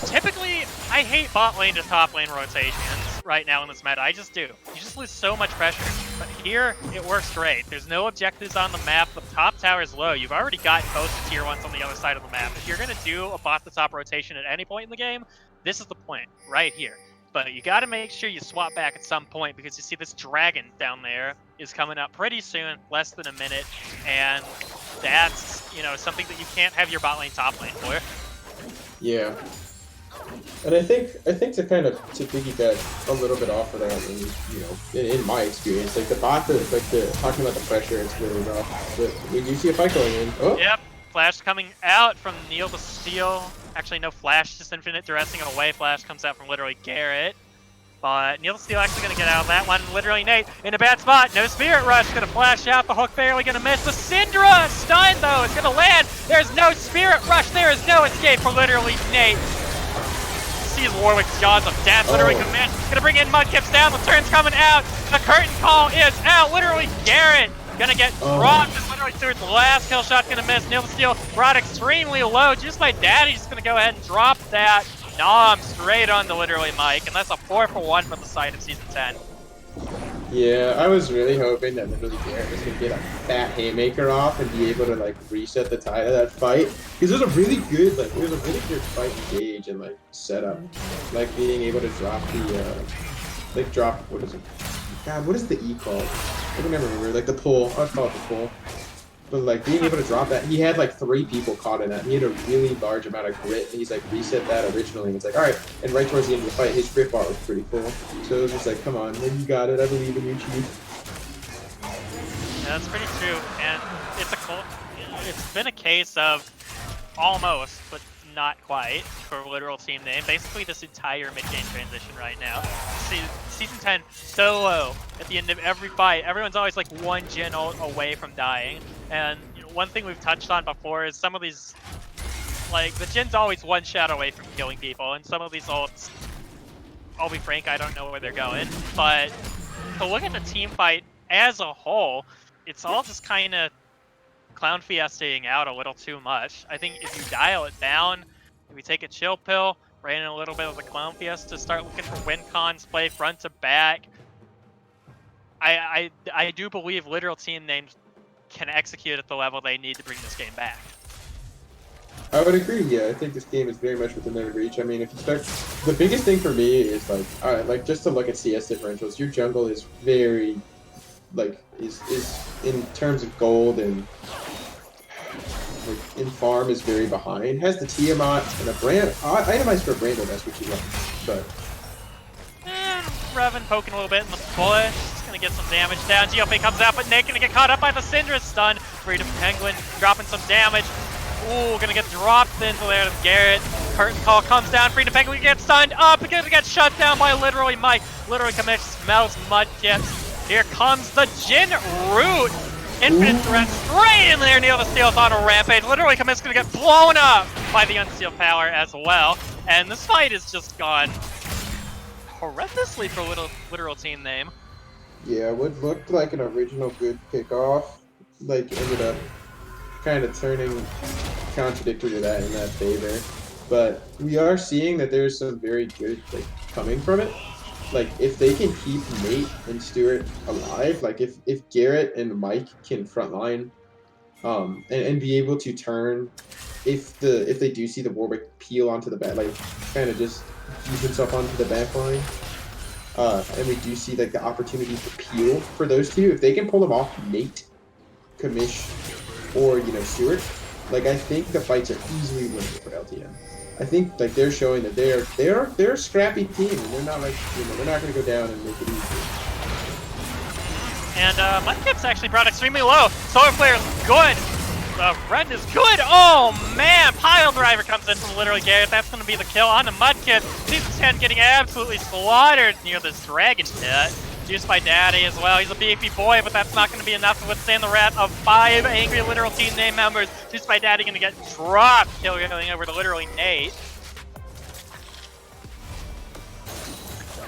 typically I hate bot lane to top lane rotations right now in this meta. I just do. You just lose so much pressure. But here, it works great. There's no objectives on the map. The top tower is low. You've already got both the tier 1s on the other side of the map. If you're going to do a bot to top rotation at any point in the game, this is the point, right here. But you got to make sure you swap back at some point, because you see this dragon down there is coming up pretty soon, less than a minute, and that's, something that you can't have your bot lane top lane for. Yeah. And I think to kind of piggyback a little bit off of that, in my experience, like the bot, talking about the pressure, it's really rough. But when you see a fight going in, Yep, Flash coming out from Neil the Steel. Actually, no Flash, just Infinite Duressing away. Flash comes out from literally Garrett. But Neil the Steel actually going to get out of that one. Literally Nate in a bad spot. No Spirit Rush. Going to flash out. The hook barely going to miss. The Syndra stun, though, is going to land. There's no Spirit Rush. There is no escape for literally Nate. Sees Warwick's Jaws of Death. Literally commit. Going to bring in Mudkip's down. The turn's coming out. The curtain call is out. Literally Garrett going to get dropped. As literally Stewart's last kill shot going to miss. Neil the Steel brought extremely low. Just by Daddy just going to go ahead and drop that. Nom straight on to literally Mike, and that's a 4-for-1 from the side of Season 10. Yeah, I was really hoping that literally Garrett was going to get a fat haymaker off and be able to reset the tide of that fight. Because it was a really good, fight engage and setup. Like being able to drop the, what is it? God, what is the E called? I can never remember. Like the pull. I'll call it the pull. But like being able to drop that, he had like 3 people caught in that. And he had a really large amount of grit. And he's like reset that originally. And it's like, all right. And right towards the end of the fight, his grit bar was pretty full. So it was just like, come on, man, you got it. I believe in you, Chief. Yeah, that's pretty true. And it's been a case of almost, but not quite, for literal team name. Basically this entire mid-game transition right now. Season 10, so low at the end of every fight. Everyone's always like one gen ult away from dying. And you know, one thing we've touched on before is some of these, like, the gen's always one shot away from killing people, and some of these ults, I'll be frank, I don't know where they're going. But to look at the team fight as a whole, it's all just kind of clown fiestaing out a little too much. I think if you dial it down, if we take a chill pill, ran in a little bit of the clown fiesta, start looking for win cons, play front to back, I do believe literal team names can execute at the level they need to bring this game back. I would agree. Yeah, I think this game is very much within their reach. I mean, if you start, the biggest thing for me is like, all right, like just to look at CS differentials, your jungle is very, like, is in terms of gold and like in farm is very behind. Has the Tiamat and a brand itemized for a Brando. That's what you want, but. And Revan poking a little bit in the bush. Just gonna get some damage down. GLP comes out, but Nick gonna get caught up by the Syndra stun. Freedom Penguin dropping some damage. Ooh, gonna get dropped into there to Garrett. Curtain call comes down. Freedom Penguin gets stunned up. Gonna get shut down by literally Mike. Literally commits, smells mudkits. Here comes the Jin Root. Infinite threat straight in there. Neil the Steel's on a rampage. Literally commits, gonna get blown up by the Unsealed Power as well. And this fight has just gone horrendously for literal team name. Yeah, what looked like an original good pickoff, like ended up kind of turning contradictory to that in that favor. But we are seeing that there's some very good like coming from it. Like if they can keep Nate and Stuart alive, like if Garrett and Mike can frontline and be able to turn if they do see the Warwick peel onto the back, like kind of just use himself onto the back line. And we do see like the opportunity for peel for those two. If they can pull them off, Nate, Kamish, or Stewart, like I think the fights are easily winnable for LTN. I think like they're showing that they're a scrappy team and they're not like they're not going to go down and make it easy. And Mudkip's actually brought extremely low. Solar Flare's good. Red is good. Oh man, Pile Driver comes in from literally Garrett. That's going to be the kill on the Mudkip. Season 10 getting absolutely slaughtered near this Dragon Pit. Juiced by Daddy as well. He's a beefy boy, but that's not going to be enough to withstand the wrath of 5 angry literal team name members. Juiced by Daddy going to get dropped. Kill going over to literally Nate.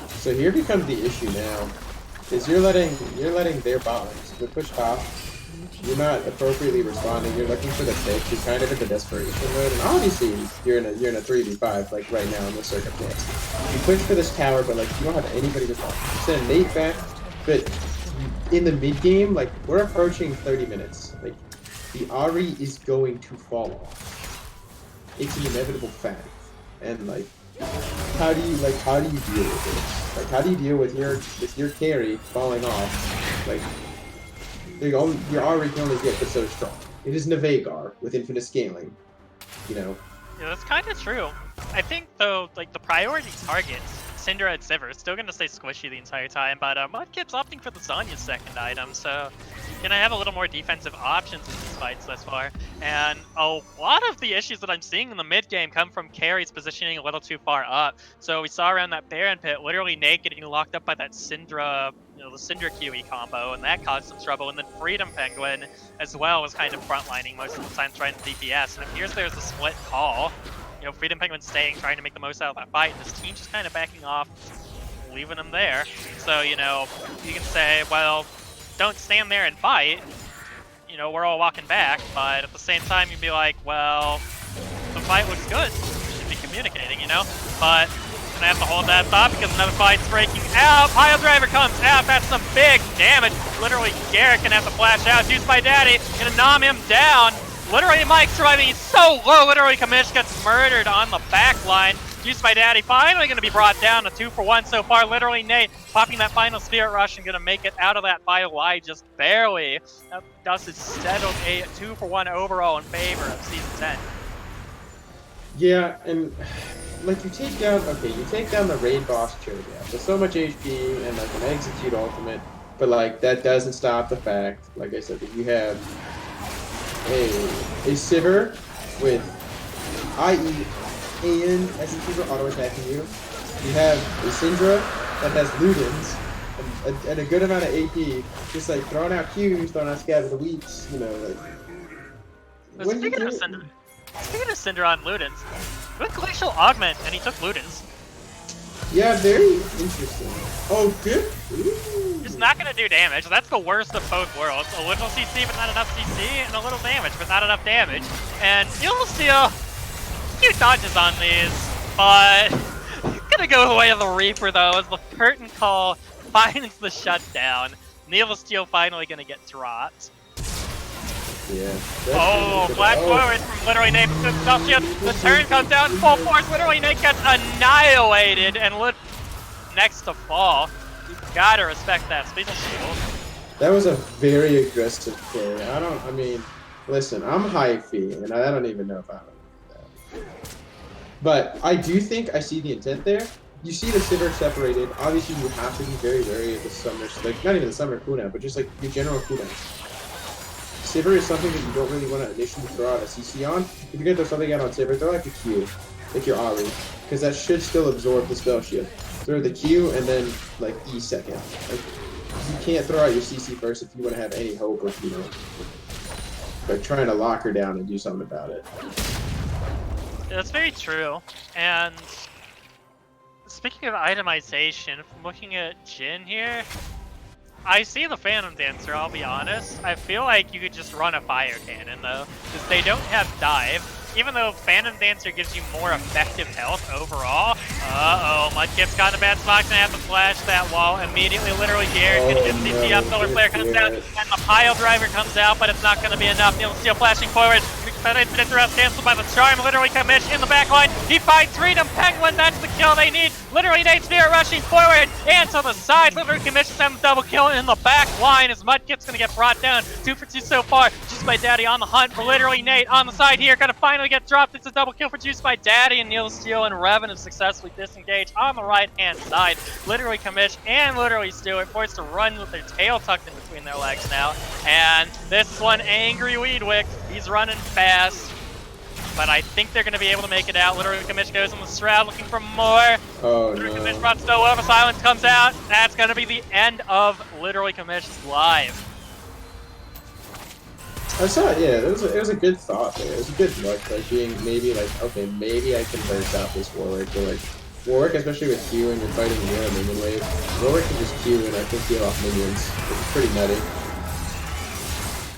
So here becomes the issue now, is you're letting their bombs get pushed off. You're not appropriately responding. You're looking for the pick. You're kind of in the desperation mode, and obviously you're in a 3v5 like right now in this circumstance. You push for this tower, but like you don't have anybody to respond. You send Nate back, but in the mid game, like we're approaching 30 minutes. Like the Ahri is going to fall off. It's an inevitable fact, and like how do you deal with this? Like how do you deal with your carry falling off? Like your Ahri can only get but so strong. It is Navegar with infinite scaling, Yeah, that's kind of true. I think though, like the priority targets, Syndra and Sivir, is still going to stay squishy the entire time, but Mudkip's opting for the Zonya's second item, so gonna have a little more defensive options in these fights thus far. And a lot of the issues that I'm seeing in the mid game come from carries positioning a little too far up. So we saw around that Baron pit, literally Nate getting locked up by that Syndra, the Syndra QE combo, and that caused some trouble. And then Freedom Penguin as well was kind of frontlining most of the time trying to DPS. And it appears there's a split call. Freedom Penguin staying, trying to make the most out of that fight, and this team just kind of backing off, leaving them there. So, you can say, well, don't stand there and fight. We're all walking back, but at the same time, you'd be like, well, the fight looks good. You should be communicating, But gonna have to hold that thought because another fight's breaking out. Pile Driver comes out. That's some big damage. Literally, Garrett can have to flash out. Juiced by Daddy, gonna nom him down. Literally, Mike surviving. He's so low. Literally, Kamish gets murdered on the back line. Juice by Daddy finally going to be brought down. A 2-for-1 so far. Literally Nate popping that final Spirit Rush and going to make it out of that final line just barely. Thus it's settled a 2-for-1 overall in favor of Season 10. Yeah, and like you take down the raid boss Cho'Gath with so much HP and like an execute ultimate, but like that doesn't stop the fact, like I said, that you have a Sivir with IE and as a Sivir auto attacking you. You have a Syndra that has Ludens and a good amount of AP, just like throwing out Qs, throwing out Scab of the Weeks, you know, like. Speaking of Syndra on Ludens, with Glacial Augment, and he took Ludens. Yeah, very interesting. Oh, good. Ooh. It's not going to do damage. That's the worst of both worlds. A little CC, but not enough CC, and a little damage, but not enough damage. And you'll see a few dodges on these, but gonna go away with the Reaper though, as the curtain call finds the shutdown. Neil of Steel finally gonna get dropped. Yeah. Oh, Black forward from literally Nate himself. The turn comes down full force. Literally Nate gets annihilated and next to fall. You gotta respect that Spatial Shield. That was a very aggressive play. I mean, listen, I'm hyphy, and I don't even know if I would do that. But I do think I see the intent there. You see the Sivir separated. Obviously, you have to be very wary of the summer, like not even the summer cooldown, but just like your general cooldowns. Sivir is something that you don't really want to initially throw out a CC on. If you're gonna throw something out on Sivir, throw like a Q, like your Ali, because that should still absorb the spell shield. Throw the Q and then like E second. Like, you can't throw out your CC first if you want to have any hope of, you know, like trying to lock her down and do something about it. That's very true. And speaking of itemization, from looking at Jhin here, I see the Phantom Dancer, I'll be honest. I feel like you could just run a Fire Cannon though, because they don't have dive. Even though Phantom Dancer gives you more effective health overall. Uh-oh, Mudkip's got in a bad spot, gonna have to flash that wall immediately. Literally Garrett's gonna get CC up, Solar Flare comes down, and the Pile Driver comes out, but it's not gonna be enough. Neil Steel flashing forward. Interrupt canceled by the Charm. Literally Kamish in the back line. He finds Freedom Penguin. That's the kill they need. Literally Nate Spear rushing forward and to the side. Literally Kamish has the double kill in the back line as Mudkip's gonna get brought down. 2 for 2 so far. Juice by Daddy on the hunt for literally Nate on the side here. Gonna finally get dropped. It's a double kill for Juice by Daddy, and Neil Steel and Revan have successfully disengaged on the right hand side. Literally Kamish and literally Stewart forced to run with their tail tucked in between their legs now. And this is one angry Weedwick. He's running fast, but I think they're going to be able to make it out. Literally Kamish goes on the Shroud looking for more. Oh, Literally no. Kamish brought Stow over. Silence comes out. That's going to be the end of Literally Kamish's live. I saw it, yeah, it was a good thought there. It was a good look, like being maybe like, okay, maybe I can burst out this Warwick, but like, Warwick, especially with Q and you're fighting near a minion wave, Warwick can just Q and I think deal off minions, which is pretty nutty.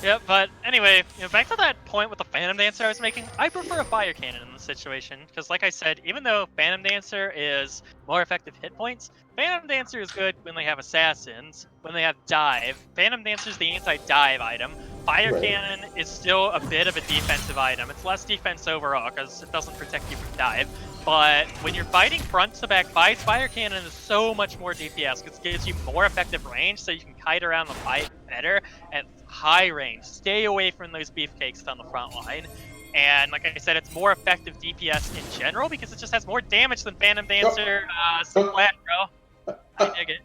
Yep, but anyway, you know, back to that point with the Phantom Dancer I was making, I prefer a Fire Cannon in this situation, because like I said, even though Phantom Dancer is more effective hit points, Phantom Dancer is good when they have Assassins, when they have Dive. Phantom Dancer is the anti-dive item. Fire Cannon is still a bit of a defensive item. It's less defense overall, because it doesn't protect you from dive. But when you're fighting front-to-back fights, Fire Cannon is so much more DPS, because it gives you more effective range, so you can kite around the fight better at high range. Stay away from those beefcakes on the front line. And like I said, it's more effective DPS in general, because it just has more damage than Phantom Dancer. So flat, bro. I dig it.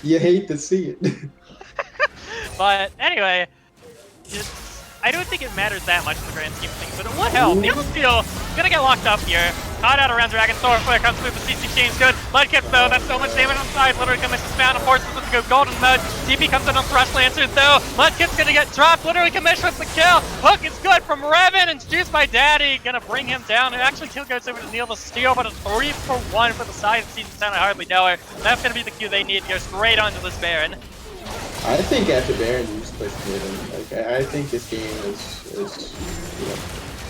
You hate to see it. But anyway, I don't think it matters that much in the grand scheme of things, but it would help. Neil Steel gonna get locked up here. Caught out around Dragon. Solar Flare comes through. The CC chain's good. Mudkip though, that's so much damage on the side. Literally Kamish is found and forces them to go golden mode. DP comes in on Thrush Lancers though. Mudkip's gonna get dropped. Literally Kamish with the kill. Hook is good from Revan, and Juice by Daddy gonna bring him down. And actually kill goes over to Neil the Steel, but a 3 for 1 for the side of Season 10. I hardly know her. That's gonna be the Q they need to go straight onto this Baron. I think after Baron, you just push mid, and like I think this game is you know,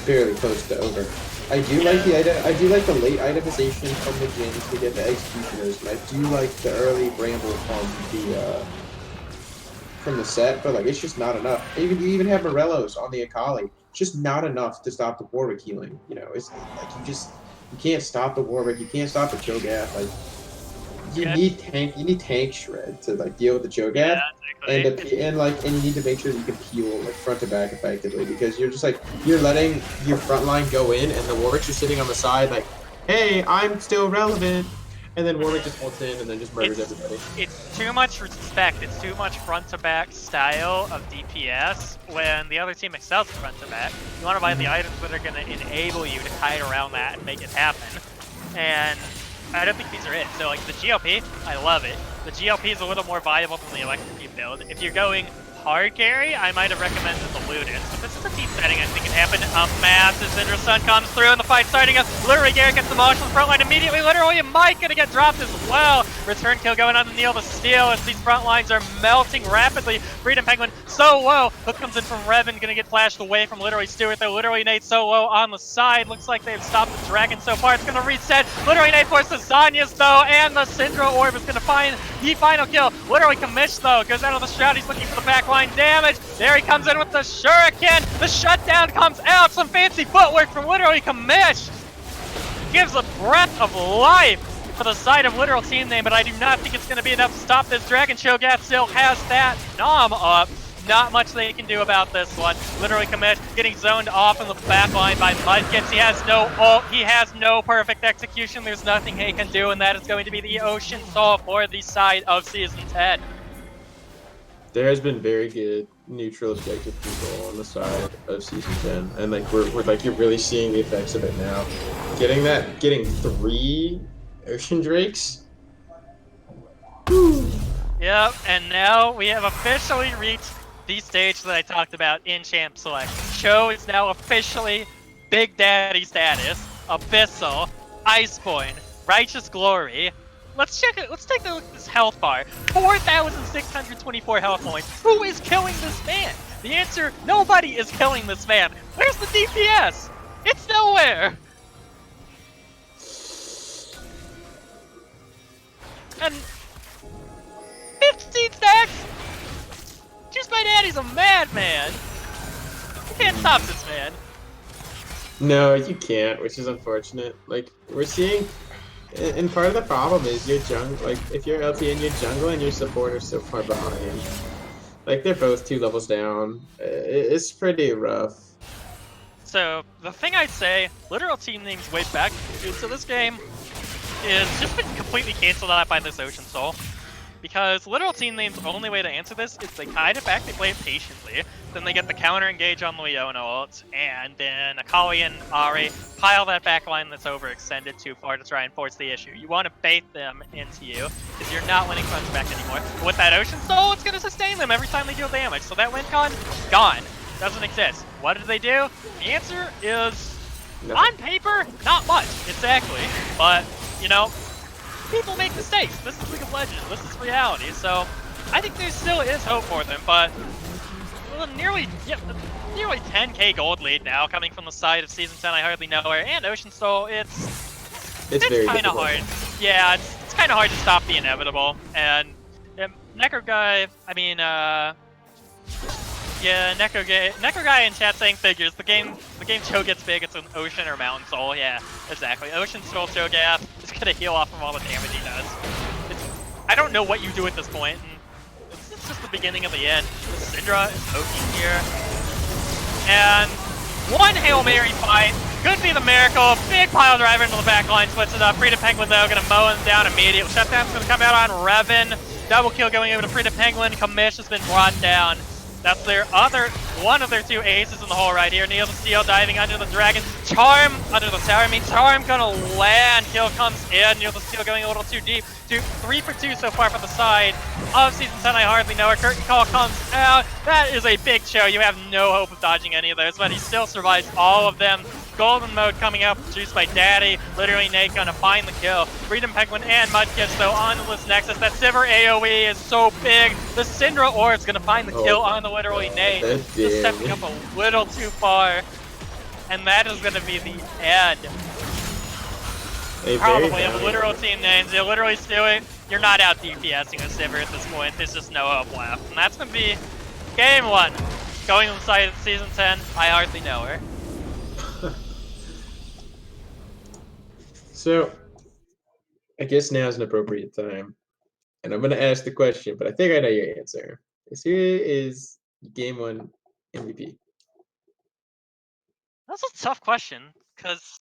fairly close to over. I do like the item. I do like the late itemization from the Jins to get the executioners, and I do like the early Bramble from the set. But like, it's just not enough. You even have Morellos on the Akali. It's just not enough to stop the Warwick healing. You know, it's like You can't stop the Warwick. You can't stop the Cho'Gath. Like you need tank shred to like deal with the Cho'Gath. Yeah, exactly. And you need to make sure that you can peel like front to back effectively because you're just like you're letting your front line go in and the Warwicks are sitting on the side like, hey, I'm still relevant. And then Warwick just holds in and then just murders everybody. It's too much respect. It's too much front-to-back style of DPS when the other team excels front-to-back. You want to buy the items that are going to enable you to kite around that and make it happen. And I don't think these are it. So like the GLP, I love it. The GLP is a little more viable than the electric build. If you're going hard carry, I might have recommended the Ludens, but this is a team setting I think it happened. A massive Cinder Sun comes through and the fight starting up. Literally Garrett gets demolished on the front line immediately. Literally Mike gonna get dropped as well. Return kill going on to Neil the Steel as these front lines are melting rapidly. Freedom Penguin so low. Hook comes in from Revan, gonna get flashed away from literally Stewart. They're literally Nate so low on the side. Looks like they've stopped the dragon so far. It's gonna reset. Literally Nate forces Zanya's though, and the Syndra Orb is gonna find the final kill. Literally Kamish though goes out of the shroud. He's looking for the backline damage. There he comes in with the shuriken. The shutdown comes out. Some fancy footwork from literally Kamish. Gives a breath of life for the side of literal team name, but I do not think it's going to be enough to stop this. Dragon Cho'Gath still has that Nom up. Not much they can do about this one. Literally Kamish getting zoned off in the backline by Mudkits. He has no ult. He has no perfect execution. There's nothing he can do, and that is going to be the Ocean Soul for the side of Season 10. There has been very good neutral objective control on the side of Season 10, and like we're like you're really seeing the effects of it now. Getting 3 Ocean Drakes. Yep, and now we have officially reached the stage that I talked about in Champ Select. Cho is now officially Big Daddy status, Abyssal, Iceborne, Righteous Glory. Let's check it. Let's take a look at this health bar. 4,624 health points. Who is killing this man? The answer, nobody is killing this man. Where's the DPS? It's nowhere. And 15 stacks? Just my daddy's a madman. You can't stop this man. No, you can't, which is unfortunate. Like we're seeing. And part of the problem is your jungle, like if you're LTN, your jungle and your support are so far behind. Like they're both 2 levels down. It's pretty rough. So the thing I'd say, literal team names way back, dude. So this game is just been completely canceled out by this Ocean Soul. Because literal team name's only way to answer this is they kite it back, they play it patiently, then they get the counter engage on Leona ult, and then Akali and Ari pile that back line that's overextended too far to try and force the issue. You want to bait them into you, because you're not winning front to back anymore. But with that Ocean Soul, it's going to sustain them every time they deal damage. So that win con, gone. Doesn't exist. What did they do? The answer is, on paper, not much, exactly. But, you know, people make mistakes. This is League of Legends. This is reality. So I think there still is hope for them, but nearly 10k gold lead now coming from the side of Season 10. I hardly know her, and Ocean Soul. It's kind of hard. Yeah, it's kind of hard to stop the inevitable. And Necro Guy, I mean, yeah, Necro Guy in chat saying figures. The game Cho gets big, it's an Ocean or Mountain Soul. Yeah, exactly. Ocean Soul Cho'Gath is gonna heal off of all the damage he does. I don't know what you do at this point. And it's just the beginning of the end. Syndra is poking here, and one Hail Mary fight could be the miracle. Big pile driver into the back line, splits it up. Freedom Penguin though gonna mow him down immediately. Shutdown's gonna come out on Revan. Double kill going over to Freedom Penguin. Kamish has been brought down. That's one of their 2 aces in the hole right here. Neil the Steel diving under the dragon. Charm under the tower. I mean, Charm gonna land. Kill comes in. Neil the Steel going a little too deep. 3 for 2 so far for the side of Season 10. I hardly know. A curtain call comes out. That is a big show. You have no hope of dodging any of those, but he still survives all of them. Golden mode coming out, produced by Daddy. Literally Nate gonna find the kill. Freedom Penguin and Mudkits though onto this Nexus. That Sivir AoE is so big. The Syndra Orb's gonna find the kill on the literally Nate. Just stepping up a little too far. And that is gonna be the end. Probably of literal team names. You're literally Stewie. You're not out DPSing with Sivir at this point. There's just no hope left. And that's gonna be game 1. Going on the side of Season 10, I hardly know her. So I guess now is an appropriate time, and I'm gonna ask the question, but I think I know your answer. Here is Game 1 MVP. That's a tough question because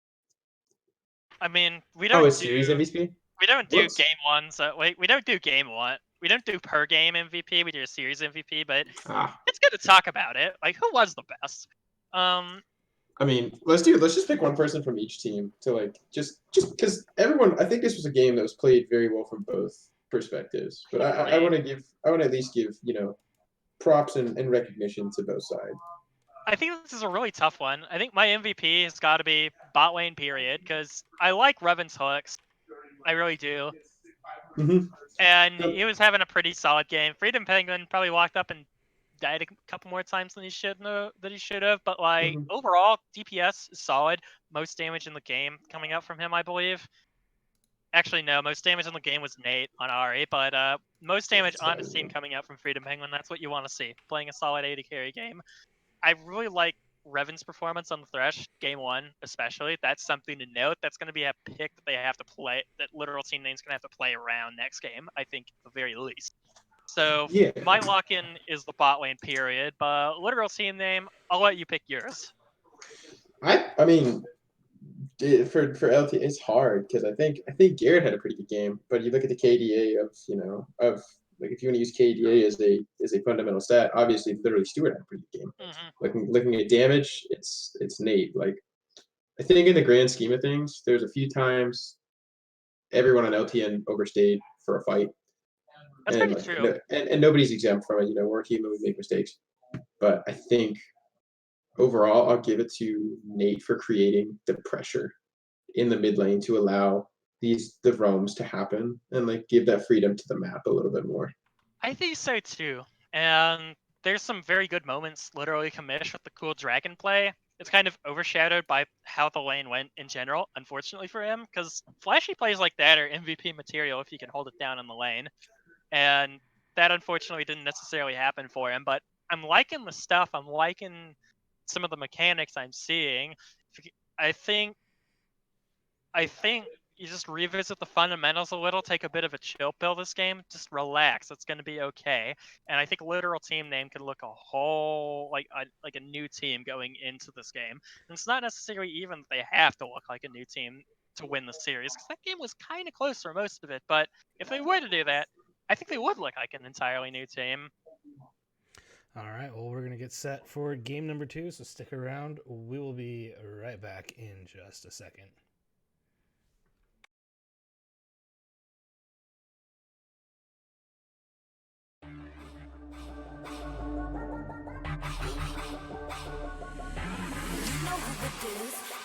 I mean Oh, it's series MVP. we don't do Whoops. game one, so we don't do game one. We don't do per game MVP. We do a series MVP, but Ah, it's good to talk about it. Like, who was the best? I mean, let's just pick one person from each team to like just because everyone. I think this was a game that was played very well from both perspectives. But I want to at least give props and recognition to both sides. I think this is a really tough one. I think my MVP has got to be bot lane period because I like Revan's hooks. I really do. Mm-hmm. And he was having a pretty solid game. Freedom Penguin probably walked up and died a couple more times than he should have. But like Mm-hmm. overall, DPS is solid. Most damage in the game coming out from him, I believe. Actually, no. Most damage in the game was Nate on Ari, but most damage on his team coming out from Freedom Penguin. That's what you want to see. Playing a solid AD carry game. I really like Revan's performance on the Thresh game one, especially. That's something to note. That's going to be a pick that they have to play. That literal team name's going to have to play around next game. I think at the very least. So Yeah. my lock-in is the bot lane period, but literal team name, I'll let you pick yours. I mean, for LT, it's hard because I think Garrett had a pretty good game, but you look at the KDA of like if you want to use KDA as a fundamental stat, obviously literally Stewart had a pretty good game. Mm-hmm. Looking at damage, it's Nate. Like I think in the grand scheme of things, there's a few times everyone on LTN overstayed for a fight. That's And pretty true. And nobody's exempt from it. We're human, we make mistakes. But I think overall, I'll give it to Nate for creating the pressure in the mid lane to allow the roams to happen and like give that freedom to the map a little bit more. I think so too. And there's some very good moments, literally commish with the cool dragon play. It's kind of overshadowed by how the lane went in general, unfortunately for him, because flashy plays like that are MVP material if you can hold it down in the lane. And that unfortunately didn't necessarily happen for him, but I'm liking the stuff. I'm liking some of the mechanics I'm seeing. I think you just revisit the fundamentals a little, take a bit of a chill pill this game, just relax. It's going to be okay. And I think literal team name can look a whole like a new team going into this game. And it's not necessarily even that they have to look like a new team to win the series, because that game was kind of close for most of it. But if they were to do that, I think they would look like an entirely new team. All right, well, we're going to get set for game number 2, so stick around. We will be right back in just a second.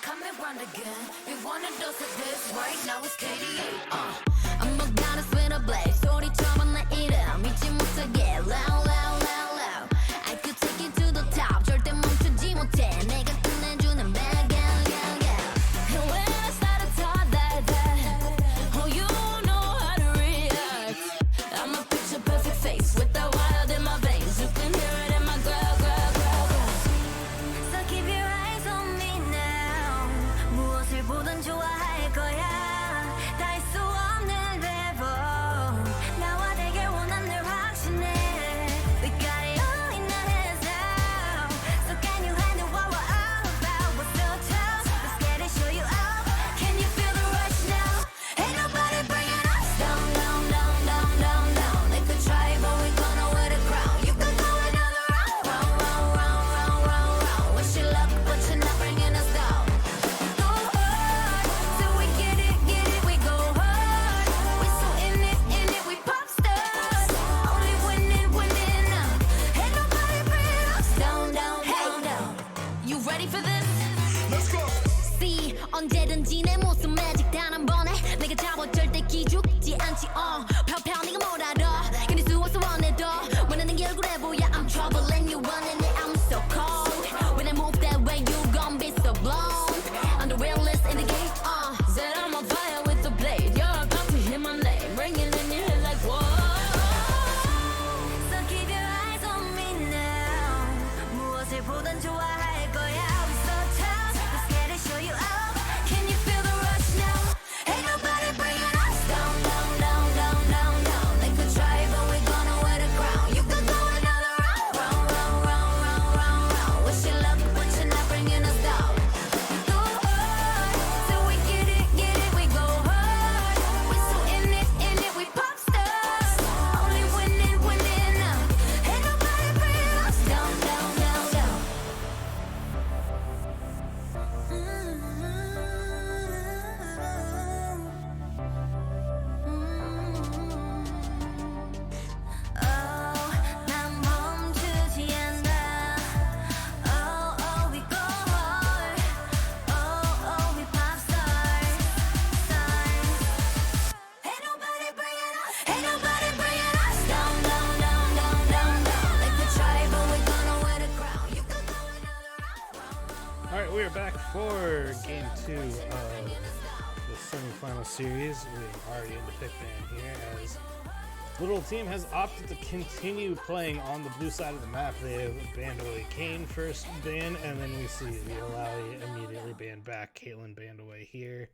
Come around again. We want a dose of this right now. It's KDA. I'm a goddess with a blade. 소리처럼 내 이름 잊지 못하게 loud, loud, loud, loud. I could take you to the top. 절대 멈추지 못해. 내가 끝내주는 bad girl, girl, girl. And when I start to talk like that, oh, you know how to react. I'm a picture perfect face with the wild in my veins. You can hear it in my growl, growl, growl, growl. So keep your eyes on me now. 무엇을 보든 좋아할 거야. 다 할 수 없는 레벨. 나와 되길 원한 늘 확신해. We got it all in our hands now. So can you handle what we're all about? What's so tough? Let's get it, show you out. Can you feel the rush now? Ain't nobody bringing us down, down, down, down, down, down. They could try, but we gonna win the crown. You can go another round, round, round, round, round, round, round. Wish you luck, but you're not bringing us down. Go hard, till we get it, we go hard. We so in it, we pop stars. Only winning, winning now. Ain't nobody bringing us down, down, down, down. You ready for this? Let's go. See, 언제든지 내 모습 매직 단 한 번에 내가 잡아 절대 기죽지 않지. 펴펴 네가 뭘 알아? 견딜 수 없어 원해도 원하는 게 얼굴에 보여. I'm troubling you running it. I'm so cold. When I move that way, you gon' be so blown. I'm the realest in the game. Said I'm on fire with the blade. You're about to hit my name, ringing in your head like whoa. So keep your eyes on me now. 무엇을 보든 좋아할 거야. We so tough. Let's get it, show you out. Can you feel the rush? For Game 2 of the semifinal series, we're already in the pick ban here as Little Team has opted to continue playing on the blue side of the map. They have banned away Kane first ban, and then we see the Alawi immediately banned back. Caitlyn banned away here.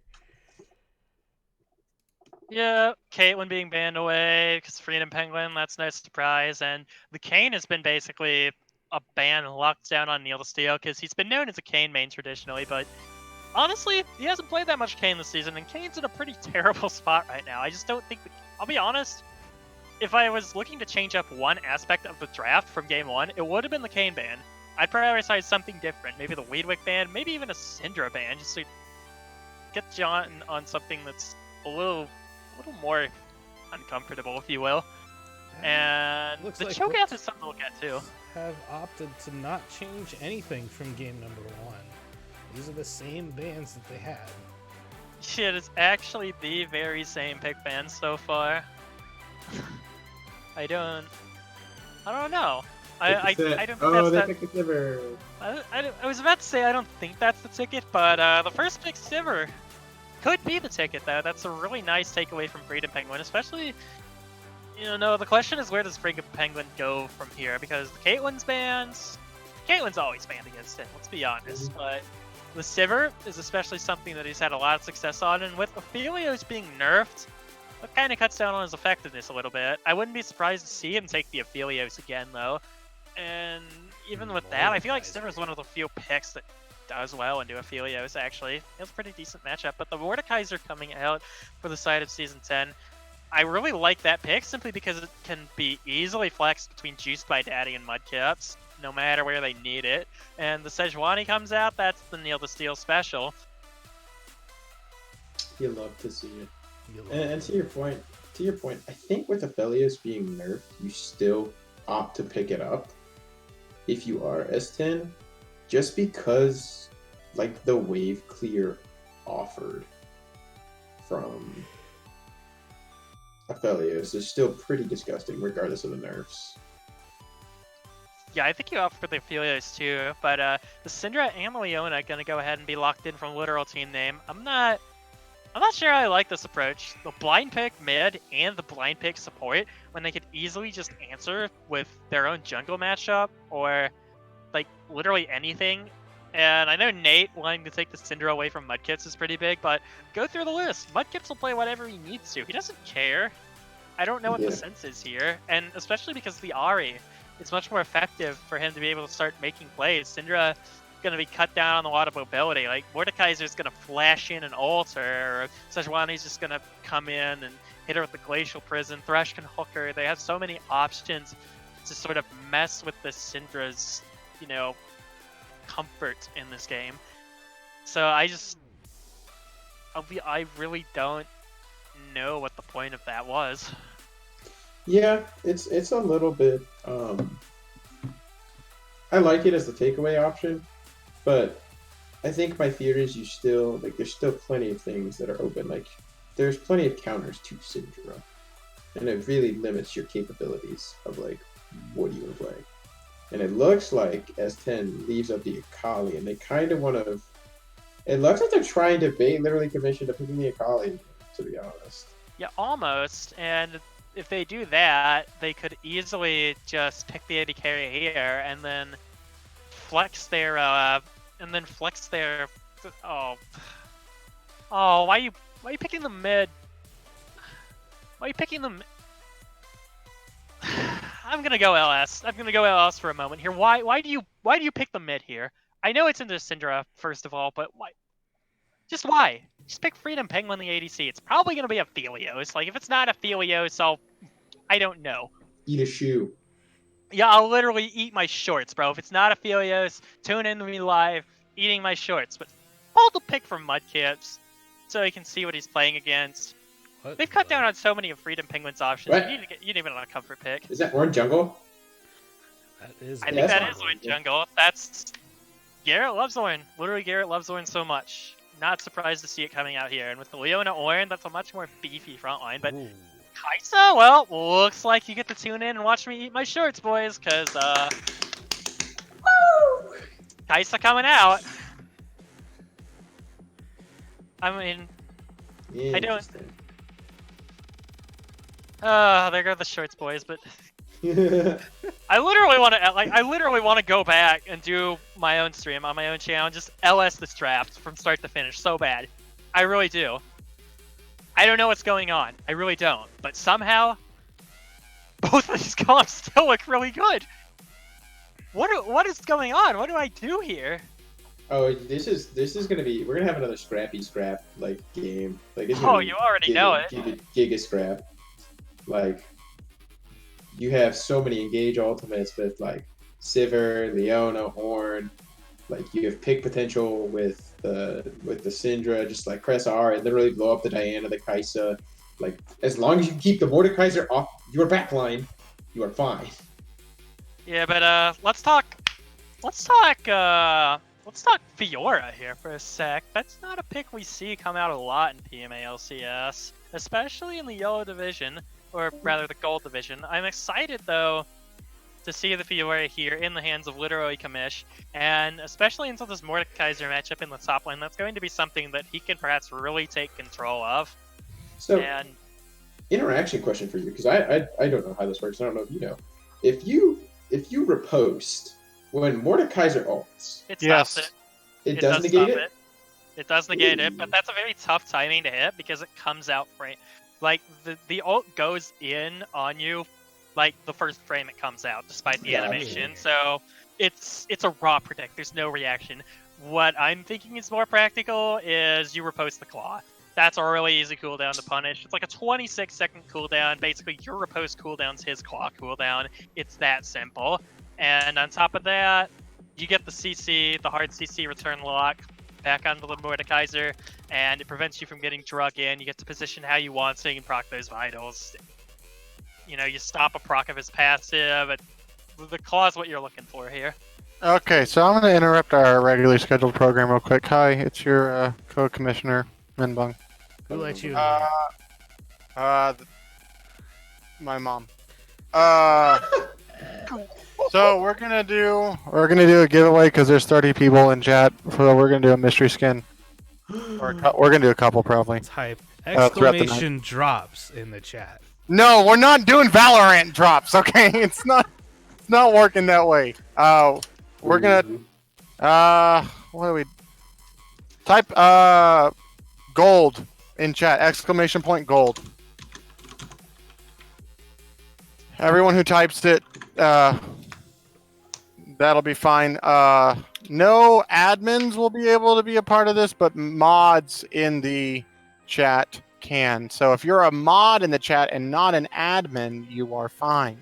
Yeah, Caitlyn being banned away because Freedom Penguin, that's no surprise. And the Kane has been basically a ban locked down on Neil the Steel because he's been known as a Kane main traditionally, but honestly, he hasn't played that much Kane this season, and Kane's in a pretty terrible spot right now. I just don't think, I'll be honest, if I was looking to change up one aspect of the draft from Game 1, it would have been the Kane ban. I'd prioritize something different, maybe the Weedwick ban, maybe even a Syndra ban, just to get John on something that's a little more uncomfortable, if you will. And Looks the like chokeout is something to look at too. Have opted to not change anything from game number 1. These are the same bans that they had. Shit, it's actually the very same pick ban so far. I don't know. I don't think Oh, they that's picked the Sivir. I was about to say I don't think that's the ticket, but the first pick Sivir could be the ticket though. That's a really nice takeaway from Freedom Penguin, especially. The question is where does Freedom Penguin go from here? Because the Caitlyn's always banned against it, let's be honest. But the Sivir is especially something that he's had a lot of success on, and with Aphelios being nerfed, that kind of cuts down on his effectiveness a little bit. I wouldn't be surprised to see him take the Aphelios again though. And even with that, I feel like Sivir is one of the few picks that does well into Aphelios, actually. It was a pretty decent matchup, but the Mordekaiser coming out for the side of Season 10, I really like that pick simply because it can be easily flexed between Juiced by Daddy and Mudcaps, no matter where they need it. And the Sejuani comes out, that's the Neil the Steel special. You love to see it. And to your point, I think with Aphelios being nerfed, you still opt to pick it up if you are S10, just because like the wave clear offered from Aphelios is still pretty disgusting regardless of the nerfs. Yeah, I think you opt for the Aphelios too, but the Syndra and the Leona are going to go ahead and be locked in from literal team name. I'm not sure I like this approach. The blind pick mid and the blind pick support, when they could easily just answer with their own jungle matchup or like literally anything. And I know Nate wanting to take the Syndra away from Mudkits is pretty big, but go through the list. Mudkits will play whatever he needs to. He doesn't care. I don't know what the sense is here, and especially because the Ahri, it's much more effective for him to be able to start making plays. Syndra going to be cut down on a lot of mobility. Like Mordekaiser's going to flash in and alter, or Sejuani's just going to come in and hit her with the Glacial Prison. Thresh can hook her. They have so many options to sort of mess with the Syndra's, comfort in this game. So I really don't know what the point of that was. Yeah, it's a little bit. I like it as the takeaway option, but I think my fear is there's still plenty of things that are open. Like there's plenty of counters to Syndra, and it really limits your capabilities of like what you can play. And it looks like S10 leaves up the Akali, and they kind of want to. It looks like they're trying to bait literally commission to picking the Akali, to be honest. Yeah, almost. And if they do that, they could easily just pick the AD carry here and then flex their oh, why are you picking the mid? Why are you picking the I'm gonna go LS. I'm gonna go LS for a moment here. Why do you pick the mid here? I know it's into Syndra, first of all, but why? Just why? Just pick Freedom Penguin the ADC. It's probably gonna be Aphelios. Like if it's not Aphelios, I don't know. Eat a shoe. Yeah, I'll literally eat my shorts, bro. If it's not Aphelios, tune in to me live, eating my shorts. But hold the pick from Mudkips so he can see what he's playing against. They've cut down on so many of Freedom Penguin's options. What? You need even on a comfort pick. Is that Orange Jungle? That is. I think that is Orange Jungle. That's Garrett loves Orin. Literally, Garrett loves Orin so much. Not surprised to see it coming out here. And with the Leona Orin, that's a much more beefy front line. But Kaisa, well, looks like you get to tune in and watch me eat my shorts, boys, because Kaisa coming out. I mean, don't- Interesting. there go the shorts boys, but I literally want to go back and do my own stream on my own channel and just LS this draft from start to finish so bad. I really do. I don't know what's going on. I really don't. But somehow, both of these comps still look really good. What is going on? What do I do here? Oh, this is gonna be. We're gonna have another scrappy scrap like game. Like it's Oh, gonna be you already know it. Giga scrap. Like you have so many engage ultimates with like Sivir, Leona, Horn. Like you have pick potential with the Syndra, just like press R and literally blow up the Diana, the Kaisa. Like as long as you keep the Mordekaiser off your backline, you are fine. Yeah, but let's talk Fiora here for a sec. That's not a pick we see come out a lot in PMA LCS, especially in the yellow division, or rather the gold division. I'm excited though to see the Fiora here in the hands of literally Kamish, and especially until this Mordekaiser matchup in the top lane, that's going to be something that he can perhaps really take control of. So And interaction question for you, because I don't know how this works. I don't know if you know. If you riposte when Mordekaiser ults, it stops it. it does negate stop it? It does negate it, but that's a very tough timing to hit because it comes out frame. Like the ult goes in on you like the first frame it comes out, despite the animation. So it's a raw predict. There's no reaction. What I'm thinking is more practical is you riposte the claw. That's a really easy cooldown to punish. It's like a 26-second cooldown. Basically, your riposte cooldown's his claw cooldown. It's that simple. And on top of that, you get the CC, the hard CC return lock, back onto the Mordekaiser, and it prevents you from getting drug in. You get to position how you want so you can proc those vitals. You know, you stop a proc of his passive. The claw's what you're looking for here. Okay, so I'm going to interrupt our regularly scheduled program real quick. Hi, it's your co-commissioner, Minbung. Who let you? My mom. So we're gonna do a giveaway because there's 30 people in chat. So we're gonna do a mystery skin. We're gonna do a couple probably. Type throughout the night. exclamation drops in the chat. No, we're not doing Valorant drops. Okay, it's not working that way. We're gonna what do we type gold in chat, exclamation point gold. Everyone who types it, that'll be fine. No admins will be able to be a part of this, but mods in the chat can. So if you're a mod in the chat and not an admin, you are fine.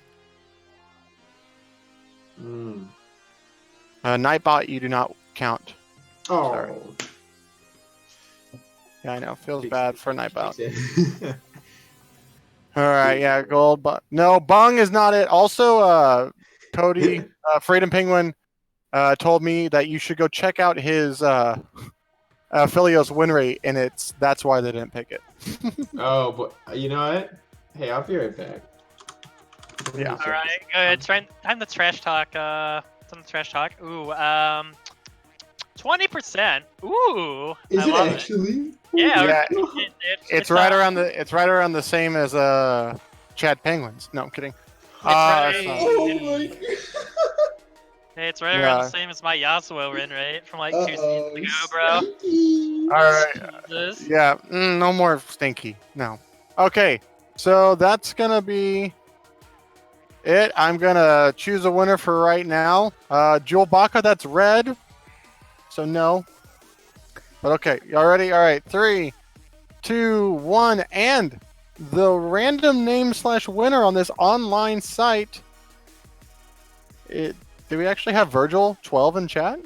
Nightbot, you do not count. Oh. Sorry. Yeah, I know. Feels bad for Nightbot. All right, yeah, gold. But no, Bung is not it. Also, Cody, Freedom Penguin, told me that you should go check out his Philios win rate, and that's why they didn't pick it. Oh, but you know what? Hey, I'll be right back. Yeah. All right, good. Time to trash talk. Ooh, 20%. Ooh. Is I it love actually? Yeah. It's right around the same as Chad Penguins. No, I'm kidding. Oh my god. It's right around the same as my Yasuo win rate from like 2 seasons ago, bro. All right. Jesus. Yeah, no more stinky. No. Okay, so that's gonna be it. I'm gonna choose a winner for right now. Jewel Baka, that's red. So no. But okay, y'all ready? All right, 3, 2, 1, and the random name / winner on this online site. Do we actually have Virgil 12 in chat?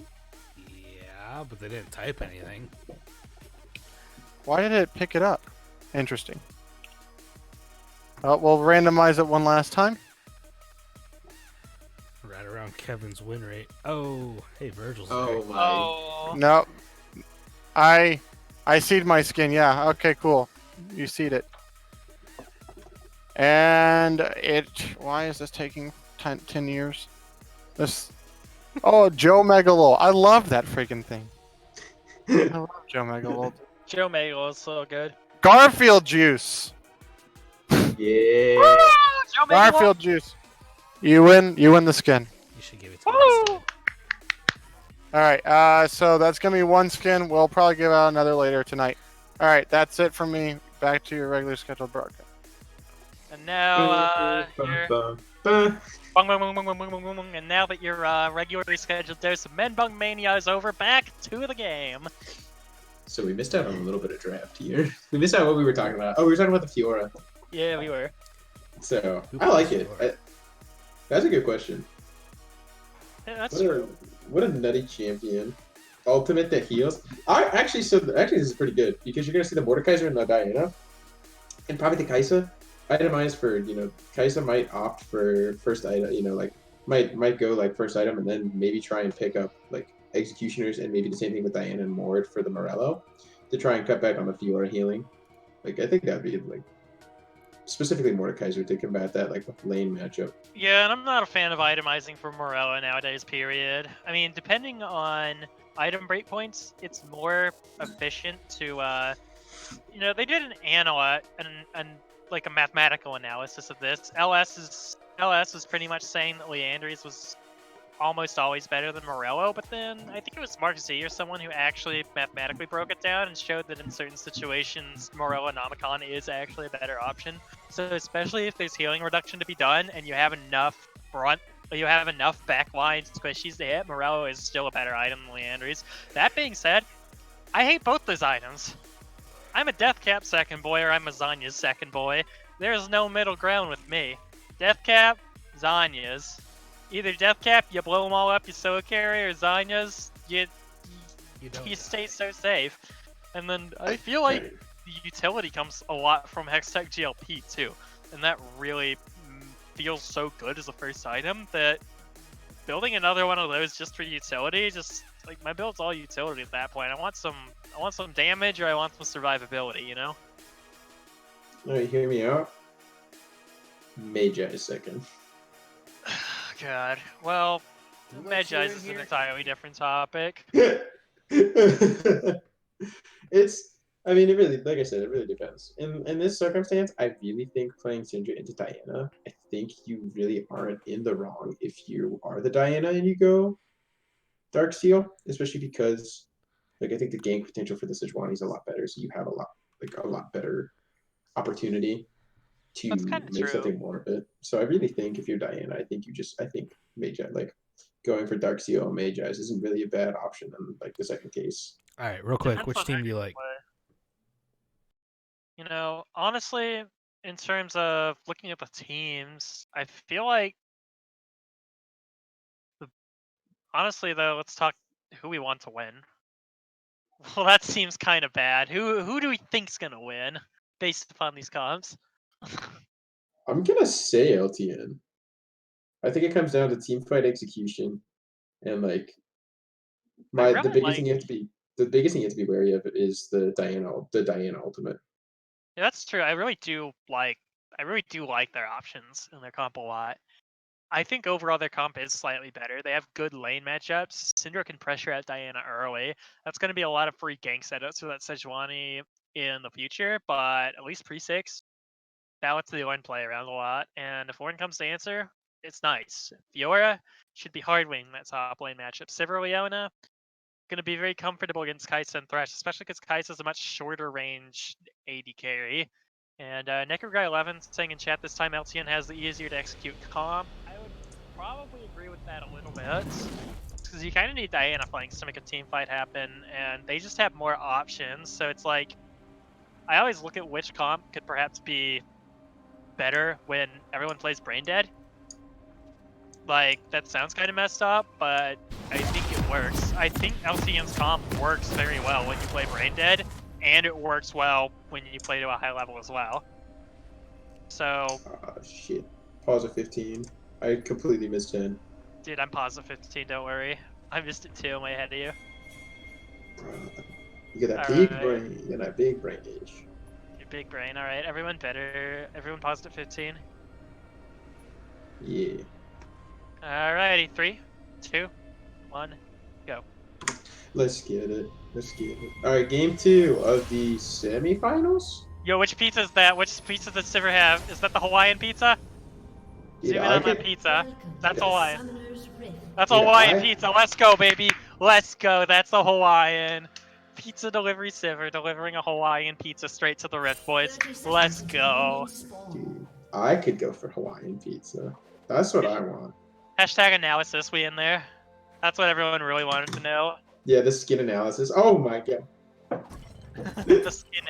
Yeah, but they didn't type anything. Why did it pick it up? Interesting. We'll randomize it one last time. Right around Kevin's win rate. Oh, hey, Virgil's there. Oh my. Oh. No. I seed my skin. Yeah. Okay, cool. You seed it. And why is this taking 10 years? Oh, Joe Megalol. I love that freaking thing. I love Joe Megalol. Joe Magel is so good. Garfield juice. Yeah. Joe Magel. Garfield juice. You win the skin. You should give it to me. Woo! All right. So that's gonna be one skin. We'll probably give out another later tonight. All right. That's it from me. Back to your regular scheduled broadcast. And now, Bum, bum, bum. bung, bung, bung, bung, bung, bung, bung, bung. And now that your regularly scheduled dose of Men Bung Mania is over, back to the game. So we missed out on a little bit of draft here. We missed out on what we were talking about. Oh, we were talking about the Fiora. Yeah, we were. So Who I like plays it. Fiora? That's a good question. Yeah, that's What true. what a nutty champion. Ultimate that heals. Actually, this is pretty good because you're gonna see the Mordekaiser and the Diana, and probably the Kaisa. Itemized for Kaisa might opt for first item. Like might go like first item and then maybe try and pick up like executioners and maybe the same thing with Diana and Mord for the Morello to try and cut back on the Fiora healing. Like I think that'd be like specifically Mordekaiser to combat that like lane matchup. Yeah, and I'm not a fan of itemizing for Morello nowadays, period. I mean, depending on item breakpoints, it's more efficient to, they did an like a mathematical analysis of this. LS is pretty much saying that Leandri's was almost always better than Morello, but then I think it was Mark Z or someone who actually mathematically broke it down and showed that in certain situations, Morello Nomicon is actually a better option. So especially if there's healing reduction to be done and you have enough back lines squishies to hit, Morello is still a better item than Leandri's. That being said, I hate both those items. I'm a Deathcap second boy or I'm a Zanya's second boy. There's no middle ground with me. Deathcap, Zanya's. Either Deathcap, you blow them all up, you solo carry, or Zanya's, you stay so safe. And then I feel like the utility comes a lot from Hextech GLP too, and that really feels so good as a first item that building another one of those just for utility, just like my build's all utility at that point. I want some damage or I want some survivability, you know? Alright, hear me out. Magi is second. God. Well, Magi is an entirely different topic. I mean, it really, like I said, it really depends. In this circumstance, I really think playing Syndra into Diana, I think you really aren't in the wrong if you are the Diana and you go Darksteel, especially because, like, I think the gank potential for the Sejuani is a lot better, so you have a lot better opportunity to make something more of it. So I really think if you're Diana, I think Magi, like, going for Darksteel and Magi's isn't really a bad option in, like, the second case. All right, real quick, which team do you like? You know, honestly, in terms of looking at the teams, I feel like honestly though, let's talk who we want to win. Well, that seems kind of bad. Who do we think's gonna win based upon these comps? I'm gonna say LTN. I think it comes down to team fight execution, and like the biggest thing you have to be wary of is the Diana ultimate. Yeah, that's true. I really do like their options in their comp a lot. I think overall their comp is slightly better. They have good lane matchups. Syndra can pressure out Diana early. That's going to be a lot of free gank setups for that Sejuani in the future, but at least pre-6, that lets the Ornn play around a lot. And if Ornn comes to answer, it's nice. Fiora should be hard winning that top lane matchup. Sivir Leona, going to be very comfortable against Kaisa and Thresh, especially because Kaisa is a much shorter range AD carry. And Necroguy11 saying in chat this time LTN has the easier to execute comp. I would probably agree with that a little bit. Because you kind of need Diana flanks to make a team fight happen, and they just have more options. So it's like, I always look at which comp could perhaps be better when everyone plays Brain Dead. Like, that sounds kind of messed up, but I think it works. I think LTN's comp works very well when you play Brain Dead, and it works well when you play to a high level as well. So... shit. Pause at 15. I completely missed 10. Dude, I'm positive 15, don't worry. I missed it too, I'm way ahead of you. You got that big brain. You got that big brain age. Your big brain, alright. Everyone better. Everyone positive 15. Yeah. Alrighty, 3, 2, 1, go. Let's get it. Let's get it. All right, game 2 of the semifinals. Yo, which pizza is that? Which pizza does Sivir have? Is that the Hawaiian pizza? Dude, Zoom in I on that could. pizza. That's Hawaiian. That's a Dude, Hawaiian pizza. Let's go, baby. Let's go. That's the Hawaiian. Pizza delivery Sivir delivering a Hawaiian pizza straight to the Red Boys. Let's go. Dude, I could go for Hawaiian pizza. That's what I want. Hashtag analysis, we in there. That's what everyone really wanted to know. Yeah, the skin analysis. Oh my god. the skin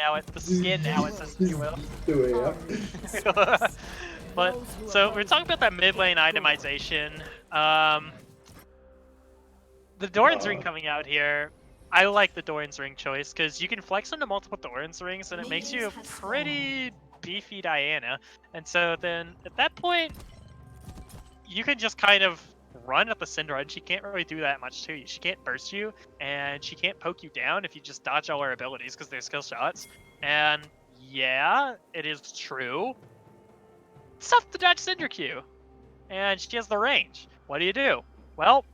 analysis, if you will. The way up. But so we're talking about that mid lane itemization. The Doran's ring coming out here. I like the Doran's ring choice because you can flex into multiple Doran's rings and it makes you a pretty beefy Diana. And so then at that point, you can just kind of run at the Syndra, and she can't really do that much to you. She can't burst you, and she can't poke you down if you just dodge all her abilities because they're skill shots. And yeah, it is true. It's tough to dodge Syndra Q, and she has the range. What do? Well,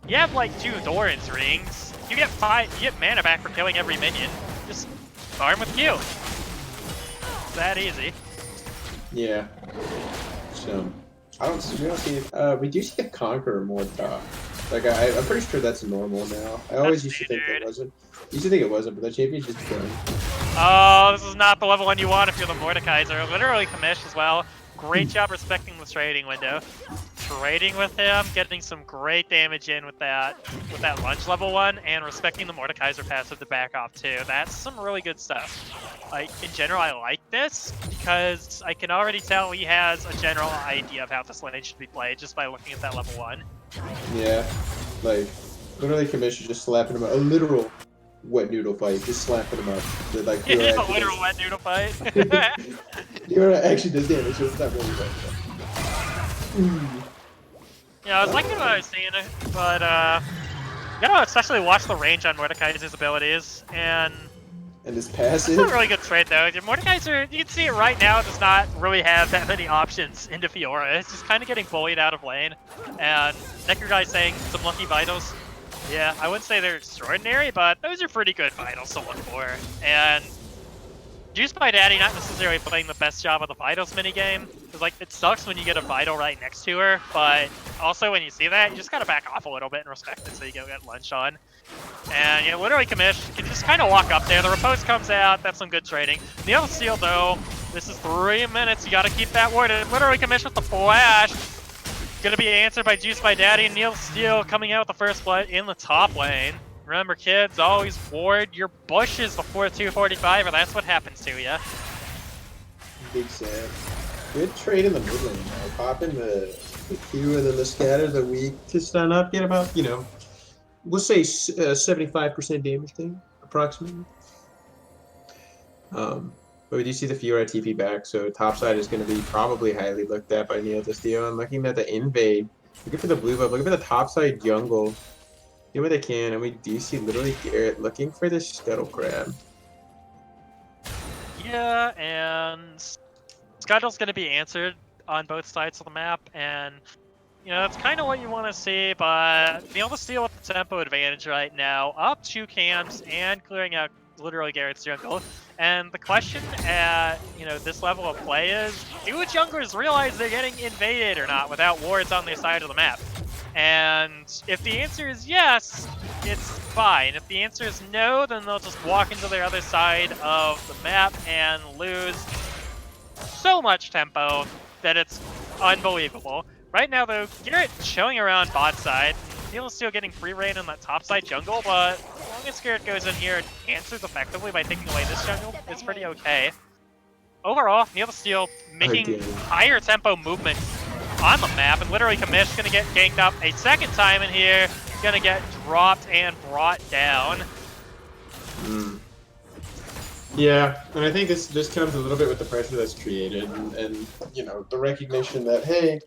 you have like 2 Doran's rings. You get mana back for killing every minion. Just farm with Q. It's that easy. Yeah. So. We don't see it. We do see the Conqueror more top. Like I'm pretty sure that's normal now. I always used to think it wasn't. But the champion's just done. Oh, this is not the level 1 you want if you're the Mordekaiser. Literally commish as well. Great job respecting the trading window. Trading with him, getting some great damage in with that lunge level 1, and respecting the Mordekaiser passive to back off too. That's some really good stuff. Like, in general, I like this because I can already tell he has a general idea of how this lane should be played just by looking at that level 1. Yeah, like, literally Commission just slapping him up. A literal wet noodle fight, just slapping him up. Like, It is a literal wet noodle fight. Hero actually does damage, so it's not really bad. Yeah, I was liking what I was seeing, but you gotta especially watch the range on Mordekaiser's abilities, and his passive. That's a really good trade though. Mordekaiser, you can see it right now, does not really have that many options into Fiora. It's just kind of getting bullied out of lane, and Necker Guy's saying some lucky vitals. Yeah, I wouldn't say they're extraordinary, but those are pretty good vitals to look for. And Juiced by Daddy not necessarily playing the best job of the vitals minigame, because like it sucks when you get a vital right next to her, but also when you see that, you just gotta back off a little bit and respect it so you don't get lunched on. And yeah, literally Commish can just kind of walk up there. The Repose comes out, that's some good trading. The other Seal though, this is 3 minutes, you gotta keep that worded. Literally Commish with the flash. Gonna be answered by Juiced by Daddy. Neil Steele coming out with the first blood in the top lane. Remember, kids, always ward your bushes before 245, or that's what happens to you. Big sad. Good trade in the mid lane now. Popping the Q and then the scatter the weak to stun up. Get about, we'll say 75% damage thing, approximately. But we do see the Fiora TP back, so top side is going to be probably highly looked at by Neil Steele. And looking at the invade, looking for the blue buff, looking for the top side jungle. Do what they can, and we do see literally Garrett looking for this Scuttle Crab. Yeah, and Scuttle's going to be answered on both sides of the map, and that's kind of what you want to see, but being able to steal with the tempo advantage right now, up 2 camps and clearing out literally Garrett's jungle. And the question at this level of play is, do junglers realize they're getting invaded or not without wards on their side of the map? And if the answer is yes, it's fine. If the answer is no, then they'll just walk into their other side of the map and lose so much tempo that it's unbelievable. Right now, though, Garrett chilling around bot side. Neil is still getting free reign in that top side jungle, but as long as Garrett goes in here and answers effectively by taking away this jungle, it's pretty okay. Overall, Neil Steel making higher tempo movement on the map, and literally Commish gonna get ganked up a second time in here, gonna get dropped and brought down. Yeah, and I think this comes a little bit with the pressure that's created, and the recognition that, hey,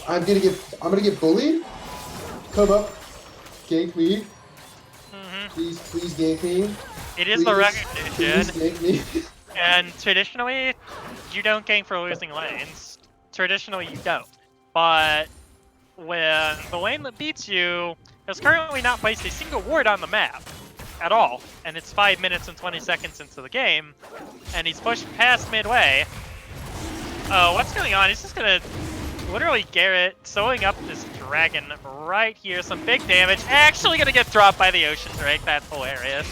I'm gonna get bullied. Come up, gank me. Please gank me. It is the recognition. Please gank me. And traditionally, you don't gank for losing lanes. Traditionally, you don't. But when the lane that beats you has currently not placed a single ward on the map at all, and it's 5 minutes and 20 seconds into the game, and he's pushed past midway. Oh, what's going on? He's just gonna literally Garrett sewing up this dragon right here. Some big damage. Actually gonna get dropped by the Ocean Drake. That's hilarious.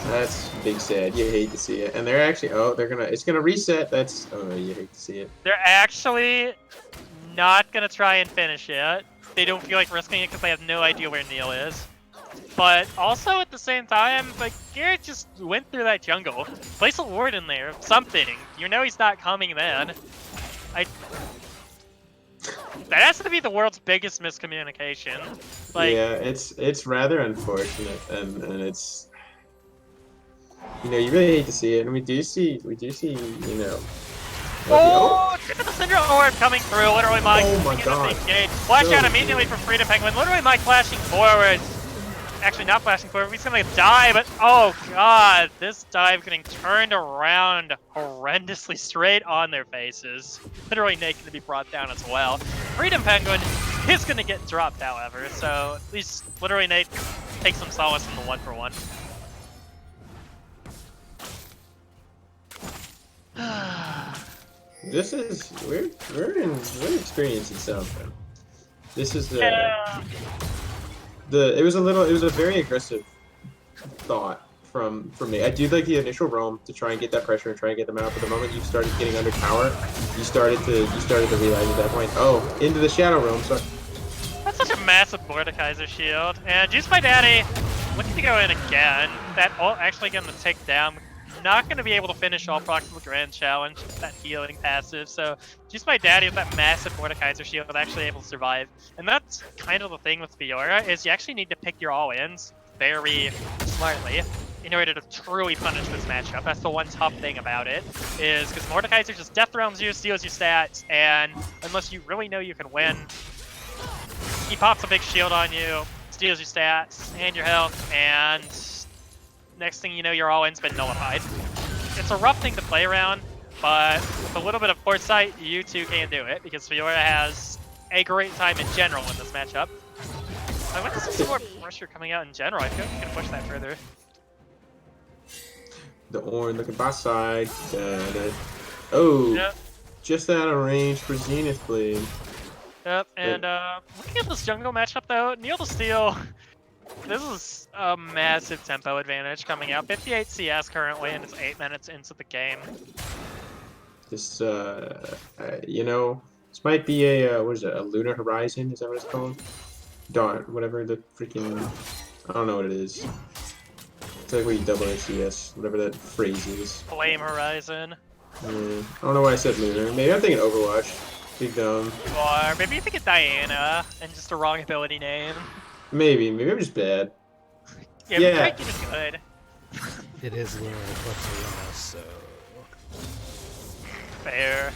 That's big sad. You hate to see it. And they're actually, oh, it's gonna reset. That's, oh, you hate to see it. They're actually not gonna try and finish it. They don't feel like risking it because they have no idea where Neil is. But also at the same time, like, Garrett just went through that jungle. Place a ward in there, something. You know he's not coming then. That has to be the world's biggest miscommunication. Like, yeah, it's rather unfortunate, and it's, you know, you really hate to see it, and we do see, you know. oh, tip of the Syndrome Orb coming through. Literally, Mike. Oh my God. Flash out immediately from Freedom Penguin. Literally, Mike flashing forward. Actually, not flashing forward. He's gonna die, but oh god, this dive getting turned around horrendously straight on their faces. Literally, Nate gonna be brought down as well. Freedom Penguin is gonna get dropped, however, so at least literally Nate takes some solace in the 1-for-1. This is, we're experiencing something. This is the. Yeah. It was a very aggressive thought from me. I do like the initial roam to try and get that pressure and try and get them out, but the moment you started getting under tower, you started to realize at that point, oh, into the shadow roam. So That's such a massive Mordekaiser shield. And Juice by Daddy looking to go in again. That ult actually getting the takedown. Not going to be able to finish all proximal grand challenge, that healing passive. So Juice by Daddy with that massive Mordekaiser shield actually able to survive. And that's kind of the thing with Fiora, is you actually need to pick your all-ins very smartly in order to truly punish this matchup. That's the one tough thing about it, is because Mordekaiser just death realms you, steals your stats, and unless you really know you can win, he pops a big shield on you, steals your stats and your health, and next thing you know, your all-in's been nullified. It's a rough thing to play around, but with a little bit of foresight, you too can do it, because Fiora has a great time in general in this matchup. I want to see some more pressure coming out in general. I feel like you can push that further. the Ornn looking by side. Oh, Yep. just out of range for Zenith Blade. Yep, and looking at this jungle matchup though, Neil to Steel, this is a massive tempo advantage coming out. 58 CS currently, and it's 8 minutes into the game. This, you know, this might be a, what is it, a Lunar Horizon? Is that what it's called? Dawn, whatever the freaking, I don't know what it is. It's like where you double CS, whatever that phrase is. Flame Horizon. Yeah. I don't know why I said Lunar. Maybe I'm thinking Overwatch. Big dumb. Or maybe you think of Diana, and just a wrong ability name. Maybe I'm just bad. Yeah, Yeah. we tried getting good. It is Lunar Eclipse, so Fair.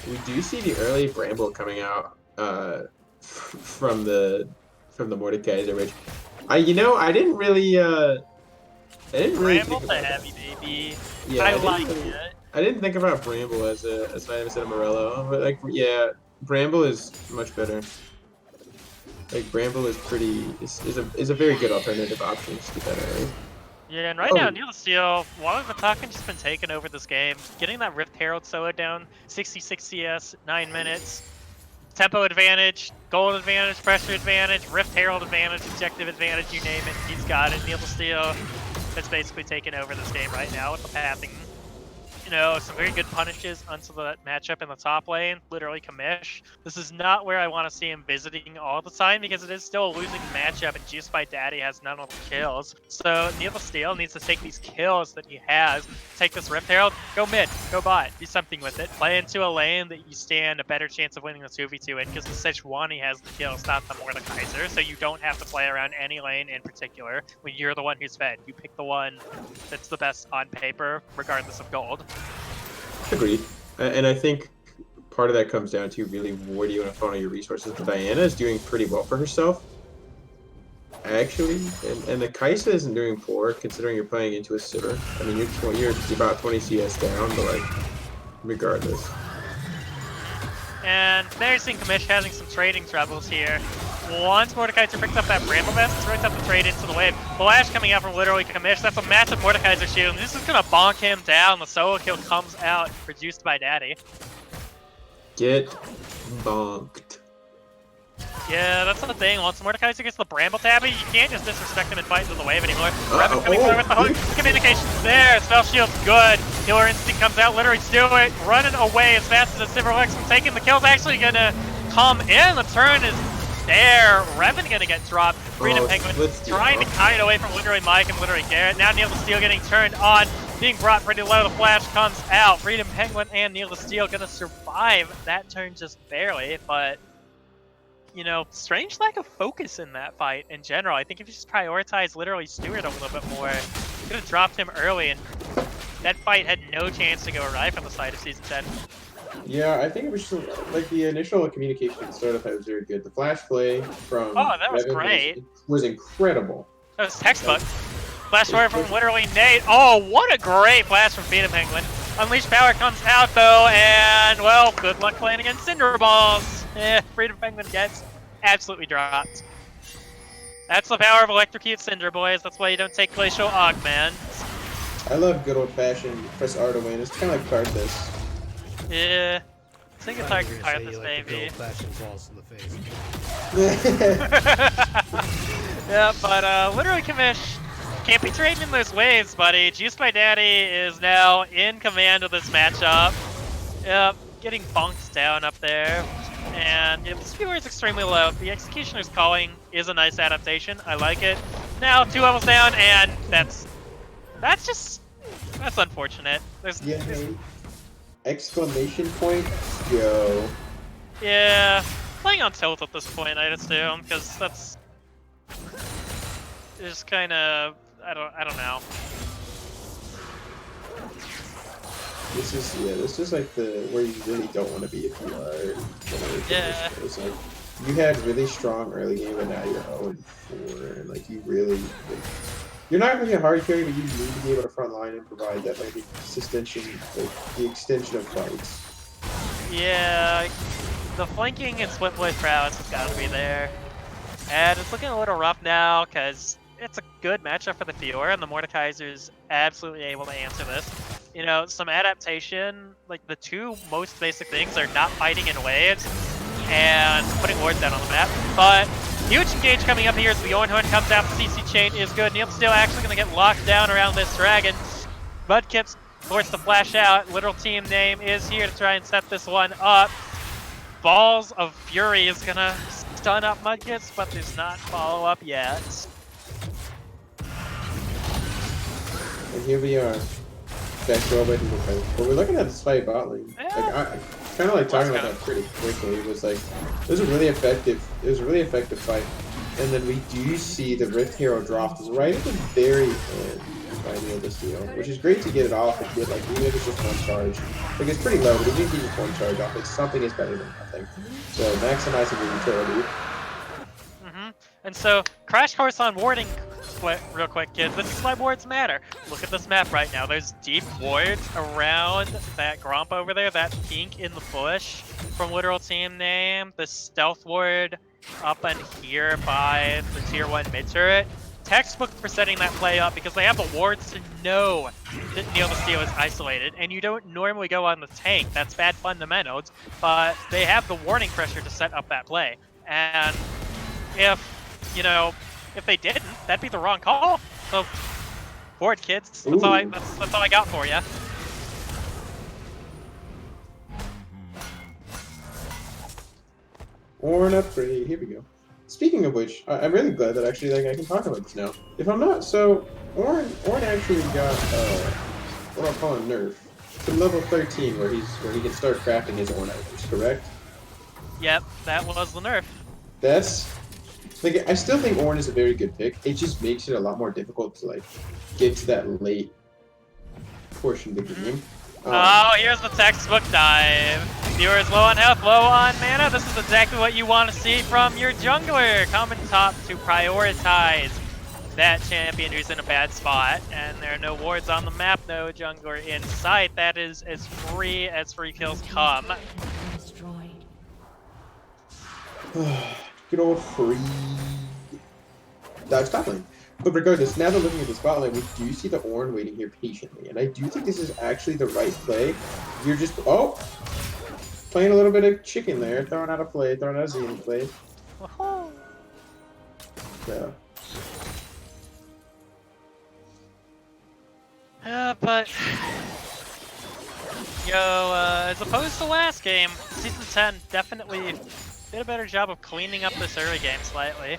We do see the early Bramble coming out from the Mordekaiser, which I didn't really Bramble think the about heavy baby. Yeah, I didn't like really- it. I didn't think about Bramble as an item instead of Morello, but like yeah, Bramble is much better. Like Bramble is is a very good alternative option to that early. Yeah, and right now, Neil Steel, while the talking just been taking over this game, getting that Rift Herald solo down, 66 CS, 9 minutes. Tempo advantage, gold advantage, pressure advantage, Rift Herald advantage, objective advantage, you name it, he's got it. Neil Steel has basically taken over this game right now with the pathing. You know, some very good punishes onto the matchup in the top lane, literally commish. This is not where I want to see him visiting all the time because it is still a losing matchup and Juice by Daddy has none of the kills. So Neil Steel needs to take these kills that he has, take this Rift Herald, go mid, go bot, do something with it. Play into a lane that you stand a better chance of winning the 2v2 in because the Sejuani has the kills, not the Mordekaiser, so you don't have to play around any lane in particular when you're the one who's fed. You pick the one that's the best on paper, regardless of gold. Agreed. And I think part of that comes down to really where do you want to funnel your resources. But Diana is doing pretty well for herself, actually, and the Kaisa isn't doing poor considering you're playing into a Sivir. I mean, you're about 20 CS down, but like, regardless. And now you're seeing Kamish having some trading troubles here. Once Mordekaiser picks up that Bramble Vest, it's right up the trade into the wave. Flash coming out from literally Kamish. That's a massive Mordekaiser shield. And this is gonna bonk him down. The solo kill comes out, produced by Daddy. Get bonked. Yeah, that's the thing. Once Mordekaiser gets the Bramble Tabby, you can't just disrespect him and fight into the wave anymore. Revan coming through with the hook. Communications there. Spell shield's good. Healer Instinct comes out. Literally still it. Running away as fast as Silverlex from taking the kill's actually gonna come in. The turn is there. Revan gonna get dropped. Freedom Penguin trying to kite away from literally Mike and literally Garrett. Now Neil the Steel getting turned on. Being brought pretty low. The flash comes out. Freedom Penguin and Neil the Steel gonna survive that turn just barely, but you know, strange lack of focus in that fight in general. I think if you just prioritize literally Stewart a little bit more, you could have dropped him early, and that fight had no chance to go right from the side of Season 10. Yeah, I think it was just, like the initial communication at the start of it was very good. The flash play from That was Revan great. was incredible. That was textbook. Flash forward from literally Nate. Oh, what a great flash from Freedom Penguin. Unleashed Power comes out though, and well, good luck playing against Cinder Balls. Freedom Penguin gets absolutely dropped. That's the power of Electrocute Cinder, boys. That's why you don't take Glacial Augment. I love good old-fashioned press R to win. It's kind of like Karthus. Yeah. I think it's hard to Say card you this, like the baby. old-fashioned balls to the face. Yeah, but literally Kamish can't be trading in those waves, buddy. Juiced by Daddy is now in command of this matchup. Yep, getting bonked down up there. And yeah, the skewer is extremely low. The Executioner's Calling is a nice adaptation. I like it. Now 2 levels down, and that's unfortunate. Yeah. Exclamation point, yo. Yeah, playing on tilt at this point, I'd assume, because that's just kind of I don't know. This is like the where you really don't want to be if you are. Yeah. It's like you had really strong early game, and now you're 0-4, and like you really. You're not going to be a hard carry, but you need to be able to front line and provide that like extension, the extension of fights. Yeah, the flanking and split voice prowess has got to be there. And it's looking a little rough now because it's a good matchup for the Fiora, and the Mordekaiser's absolutely able to answer this. You know, some adaptation, like the two most basic things are not fighting in waves and putting wards down on the map. But huge engage coming up here as the Ornhorn comes out. The CC chain is good. Neil's still actually going to get locked down around this dragon. Mudkip's forced to flash out. Literal team name is here to try and set this one up. Balls of Fury is going to stun up Mudkips, but there's not follow-up yet. And here we are. Back to all but we're looking at this fight bot lane. Yeah. Like, kind of like talking about that pretty quickly. It was like it was a really effective fight, and then we do see the Rift Hero dropped right at the very end by Neil the Steel, which is great to get it off and get like even if it's just one charge. Like it's pretty low, but if you can get just one charge off, it's something is better than nothing. So maximizing the utility. And so, crash course on warding real quick, kids. This is why wards matter. Look at this map right now. There's deep wards around that Gromp over there, that pink in the bush from literal team name. The stealth ward up in here by the tier 1 mid turret. Textbook for setting that play up because they have the wards to know that Neil the Steel is isolated, and you don't normally go on the tank. That's bad fundamentals, but they have the warning pressure to set up that play. And if they didn't, that'd be the wrong call. So, board kids. That's all I got for you. Ornn upgrade. Here we go. Speaking of which, I'm really glad that actually like I can talk about this now. If I'm not, so Ornn actually got what I'll call a nerf to level 13, where he can start crafting his Ornn items. Correct? Yep, that was the nerf. That's like I still think Ornn is a very good pick. It just makes it a lot more difficult to like get to that late portion of the game. Oh, here's the textbook dive. Viewers low on health, low on mana. This is exactly what you want to see from your jungler. Coming top to prioritize that champion who's in a bad spot. And there are no wards on the map, no jungler in sight. That is as free kills come. Good old free dodge top lane. But regardless, now that looking at the spot lane, we do see the Ornn waiting here patiently. And I do think this is actually the right play. You're just, oh, playing a little bit of chicken there, throwing out a play, throwing out a Xeno play. So. But as opposed to last game, Season 10 definitely did a better job of cleaning up this early game slightly.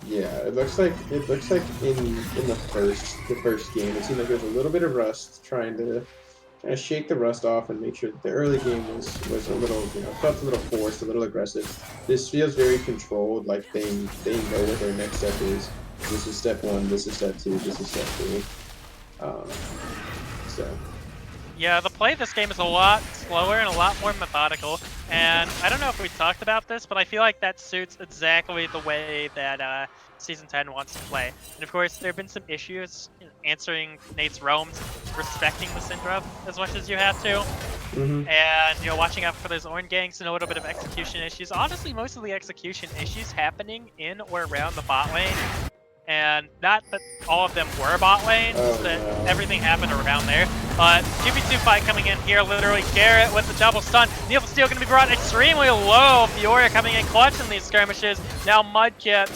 Yeah, it looks like in the first game, it seemed like there was a little bit of rust, trying to kind of shake the rust off and make sure that the early game was a little, felt a little forced, a little aggressive. This feels very controlled, like they know what their next step is. This is step 1, this is step 2, this is step 3. So. Yeah, the play of this game is a lot slower and a lot more methodical, and I don't know if we talked about this, but I feel like that suits exactly the way that Season 10 wants to play. And of course, there have been some issues answering Nate's roams, respecting the Syndra as much as you have to, and watching out for those Ornn ganks and a little bit of execution issues. Honestly, most of the execution issues happening in or around the bot lane. And not that all of them were bot lane, just that everything happened around there. But 2v2 fight coming in here, literally Garrett with the double stun. Neil Steel going to be brought extremely low. Fiora coming in clutch in these skirmishes. Now Mudkip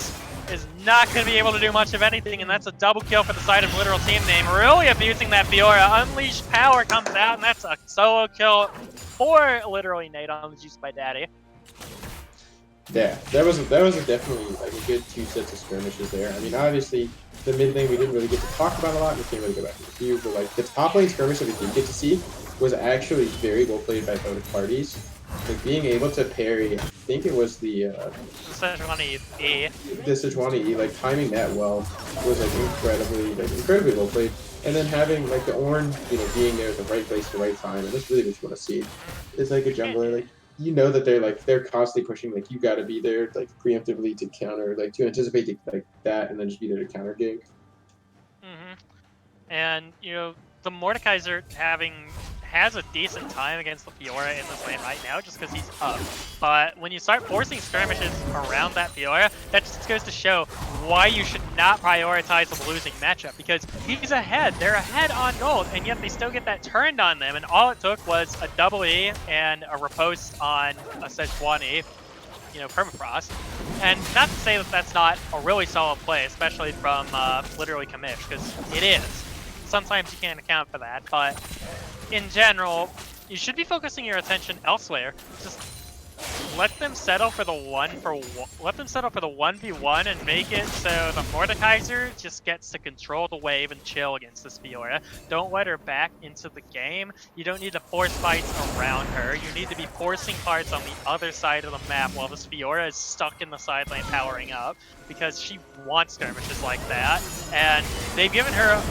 is not going to be able to do much of anything, and that's a double kill for the side of Literal Team Name. Really abusing that Fiora. Unleashed Power comes out, and that's a solo kill for literally Nate on the Juice by Daddy. Yeah, that was definitely like a good 2 sets of skirmishes there. I mean, obviously the mid lane we didn't really get to talk about a lot, and we can't really go back and review, but like the top lane skirmish that we did get to see was actually very well played by both parties. Like being able to parry, I think it was the Sejuani E. The Sejuani E, like timing that well was like incredibly well played. And then having like the Ornn, being there at the right place at the right time, and that's really what you want to see. It's like a jungler, like that they're constantly pushing, like you got to be there like preemptively to counter, like to anticipate like that, and then just be there to counter gank. And the Mordekaiser has a decent time against the Fiora in this lane right now, just because he's up. But when you start forcing skirmishes around that Fiora, that just goes to show why you should not prioritize a losing matchup, because he's ahead. They're ahead on gold, and yet they still get that turned on them. And all it took was a double E and a riposte on a Sejuani, permafrost. And not to say that that's not a really solid play, especially from literally Kamish, because it is. Sometimes you can't account for that, but in general, you should be focusing your attention elsewhere. Just let them settle for the 1v1 and make it so the Mordekaiser just gets to control the wave and chill against this Fiora. Don't let her back into the game. You don't need to force fights around her. You need to be forcing fights on the other side of the map while this Fiora is stuck in the side lane powering up, because she wants skirmishes like that, and they've given her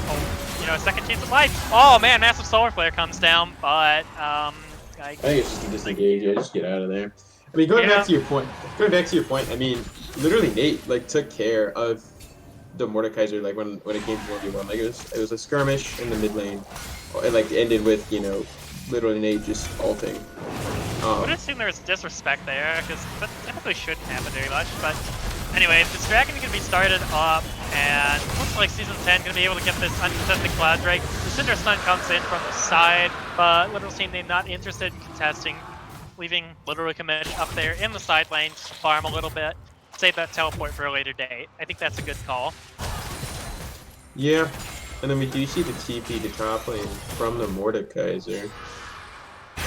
a second chance at life. Oh man, massive solar flare comes down, but I think it's just a disengage. Yeah, just get out of there. I mean, going back to your point. I mean, literally Nate took care of the Mordekaiser when it came to 1v1. Like it was a skirmish in the mid lane. It ended with literally Nate just ulting. I would assume there was disrespect there, because that typically shouldn't happen very much. But anyway, this dragon is going to be started up, and looks like Season 10 going to be able to get this uncontested Cloud Drake. The Cinder Stun comes in from the side, but Literal Team Name not interested in contesting, leaving literally Kamish up there in the side lane to farm a little bit, save that teleport for a later date. I think that's a good call. Yeah, and then we do see the TP to top lane from the Mordekaiser.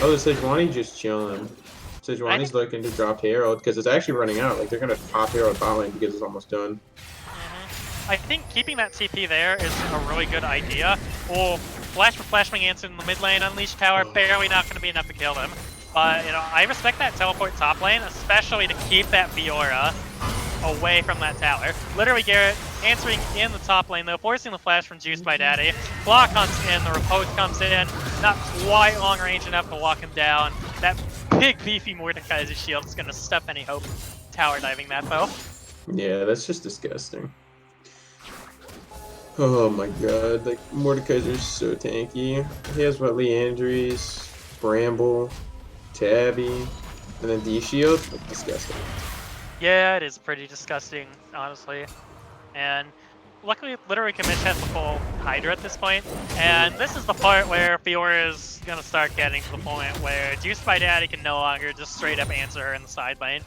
Oh, the Sejuani just chilling. Sejuani's looking to drop Herald because it's actually running out. Like they're gonna pop Herald bot lane because it's almost done. I think keeping that TP there is a really good idea. Well, flash for flashbang answer in the mid lane, unleash power, barely not going to be enough to kill them. But I respect that teleport top lane, especially to keep that Fiora away from that tower. Literally Garrett answering in the top lane though, forcing the flash from Juice by Daddy. Claw comes in, the riposte comes in, not quite long range enough to lock him down. That big beefy Mordekaiser shield is going to step any hope tower diving that though. Yeah, that's just disgusting. Oh my god, Mordekaiser's so tanky. He has Leandries, Bramble, Tabby, and then D-Shield. Disgusting. Yeah, it is pretty disgusting, honestly. And luckily, literally Commish has the full Hydra at this point. And this is the part where Fiora is gonna start getting to the point where Juiced by Daddy can no longer just straight up answer her in the side lane.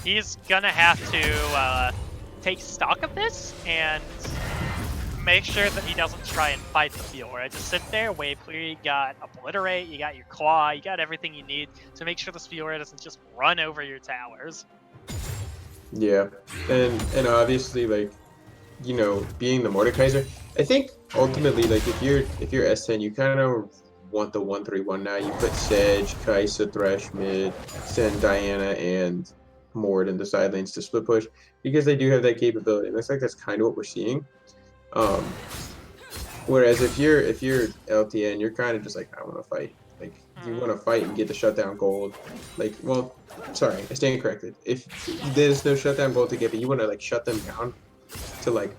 He's gonna have to take stock of this and make sure that he doesn't try and fight the Fiora. Just sit there, wave clear, you got Obliterate, you got your Claw, you got everything you need to make sure this Fiora doesn't just run over your towers. Yeah, and obviously, like, you know, being the Mordekaiser, I think ultimately, like, if you're S10, you kind of want the 1-3-1 now. You put Sedge, Kai'Sa, Thresh mid, send Diana and Mord in the side lanes to split push because they do have that capability. And looks like that's kind of what we're seeing. Whereas if you're LTN, you're kind of just like, I want to fight. Like, you want to fight and get the shutdown gold. Like, well, sorry, I stand corrected. If there's no shutdown gold to get, but you want to like shut them down to like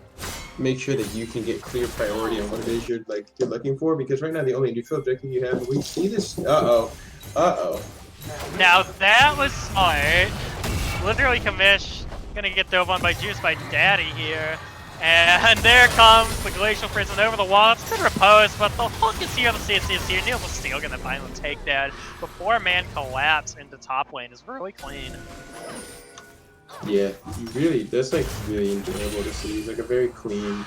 make sure that you can get clear priority on what it is you're looking for. Because right now the only neutral objective you have, we see this. Uh oh. Now that was smart. Literally, Commish gonna get dove on by Juice by Daddy here. And there comes the Glacial Prison over the wall. It's been reposed, but the hook is here, the CC is here. Neil's still gonna finally take that. The 4-man collapse into top lane is really clean. Yeah, that's like really enjoyable to see. It's like a very clean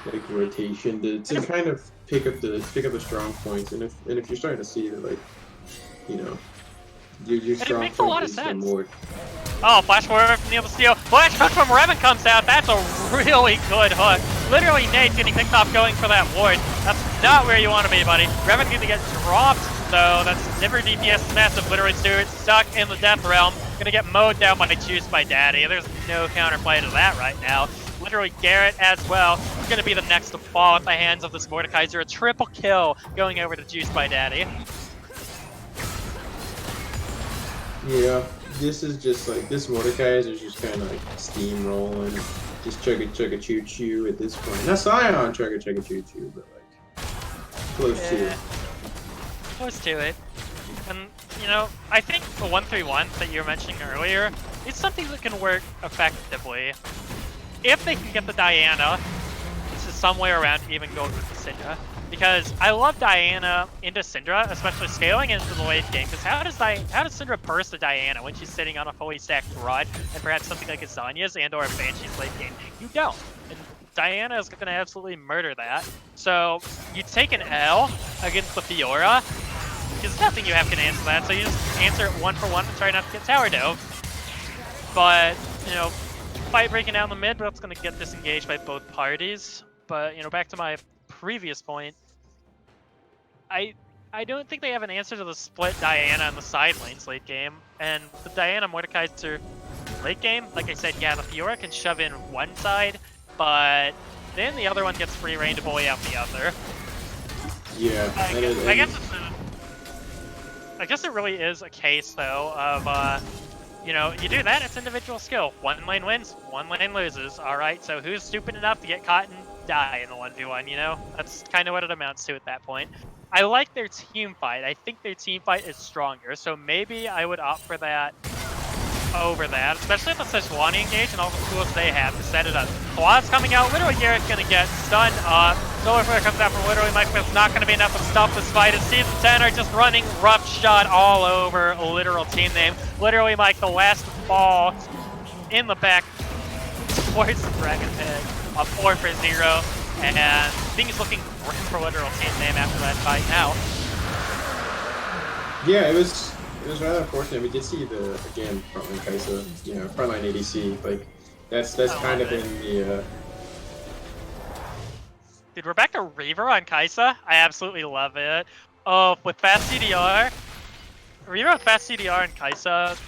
like rotation to kind of pick up the strong points, and if you're starting to see that, like, you know, your strong makes a lot point of is the sense. Mord. Oh, flash forward from Neil the Steel. Flash hook from Revan comes out. That's a really good hook. Literally, Nate's getting picked off going for that ward. That's not where you want to be, buddy. Revan's gonna get dropped, though. That's never DPS is massive. Literally, Stewart stuck in the Death Realm. Gonna get mowed down by Juice by Daddy. There's no counterplay to that right now. Literally, Garrett as well is gonna be the next to fall at the hands of this Mordekaiser. A triple kill going over to Juice by Daddy. Yeah, this is just like this Mordekaiser is just kind of like steamrolling, just chugga choo choo at this point. Not Scion chugga choo choo, but like close to it. Close to it. And, you know, I think the 1-3-1 that you were mentioning earlier is something that can work effectively. If they can get the Diana to somewhere around even gold with the Syndra. Because I love Diana into Syndra, especially scaling into the late game. Because how does Syndra burst a Diana when she's sitting on a fully stacked rod and perhaps something like a Zanya's and or a Banshee's late game? You don't. And Diana is going to absolutely murder that. So you take an L against the Fiora. Because nothing you have can answer that, so you just answer it 1-for-1 and try not to get tower dove. But, you know, fight breaking down the mid, but that's going to get disengaged by both parties. But, you know, back to my previous point, I don't think they have an answer to the split Diana in the side lanes late game. And the Diana Mordekaiser late game, like I said, yeah, the Fiora can shove in one side, but then the other one gets free reign to bully out the other. Yeah, I guess it really is a case, though, of, you know, you do that, it's individual skill. One lane wins, one lane loses. Alright, so who's stupid enough to get caught and die in the 1v1, you know? That's kind of what it amounts to at that point. I like their team fight. I think their team fight is stronger, so maybe I would opt for that over that, especially with the Sejuani engage and all the tools they have to set it up. Claw's coming out, literally Garrett's gonna get stunned up. Solar Flare comes out from literally Mike, but it's not gonna be enough to stop this fight. As Season 10 are just running rough shot all over a literal team name. Literally Mike, the last ball in the back towards the Dragon Pig. A 4-for-0, and things looking grim for literal team name after that fight now. Yeah, it was rather unfortunate. We did see again frontline Kai'Sa, you know, frontline ADC. Like that's kind of been the. Dude, we're back to Reaver on Kai'Sa. I absolutely love it. Oh, with fast CDR, Reaver with fast CDR and Kai'Sa.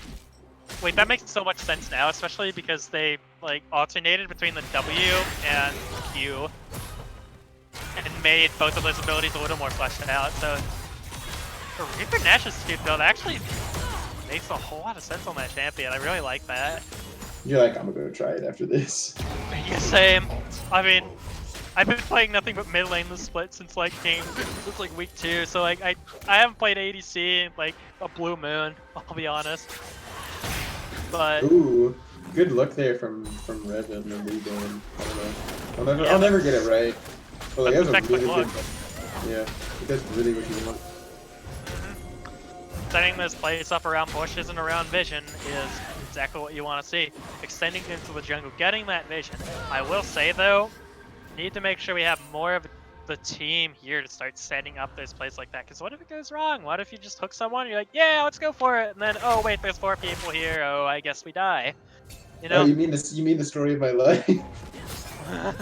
Wait, that makes so much sense now, especially because they like alternated between the W and Q, and made both of those abilities a little more fleshed out. So. For Reaper Nash's scoop though, that actually makes a whole lot of sense on that champion. I really like that. You're like, I'm gonna go try it after this. Yeah, same. I mean, I've been playing nothing but mid lane this split since like week 2, so like I haven't played ADC in like a blue moon, I'll be honest. But Ooh. Good look there from Red and the lead in. I don't know. I'll never get it right. But like, that was a really good. Yeah, that's really what you want. Setting this place up around bushes and around vision is exactly what you want to see. Extending into the jungle, getting that vision. I will say though, need to make sure we have more of the team here to start setting up this place like that. Because what if it goes wrong? What if you just hook someone? You're like, yeah, let's go for it, and then oh wait, there's 4 people here. Oh, I guess we die. You know? Oh, you mean this? You mean the story of my life? Yeah,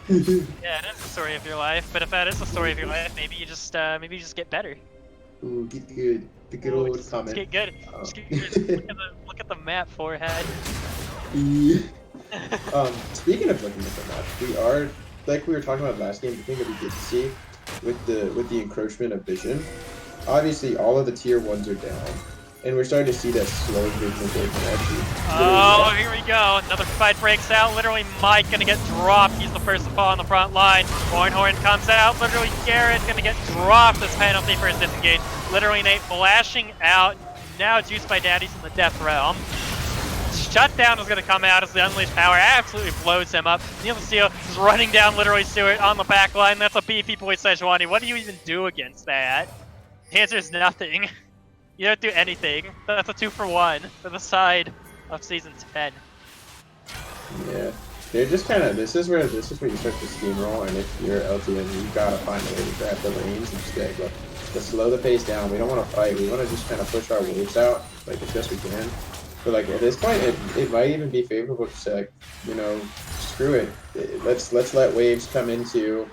it is the story of your life. But if that is the story of your life, maybe you just get better. Ooh, get good. The good old comment. Just get good. Just get good. Look at the map, forehead. Yeah. Speaking of looking at the map, we are, like we were talking about last game, the thing that we did see with the encroachment of vision. Obviously, all of the tier 1s are down, and we're starting to see that slow vision actually. Oh, here we go. Another fight breaks out. Literally, Mike gonna get dropped. He's the first to fall on the front line. Horn comes out. Literally, Garrett gonna get dropped as penalty for his disengage. Literally, Nate flashing out. Now, Juiced by Daddy's in the death realm. Shutdown is going to come out as the Unleashed Power absolutely blows him up. Neil Steel is running down literally Stewart on the back line. That's a beefy boy Sejuani. What do you even do against that? The answer is nothing. You don't do anything. That's a 2-for-1 for the side of Season 10. Yeah, they're just kind of. This is where you start to steamroll, and if you're LTN, you gotta find a way to grab the lanes and just like, look, to slow the pace down. We don't want to fight. We want to just kind of push our waves out like as best we can. But like at this point, it might even be favorable to say, like, you know, screw it. Let's let waves come into.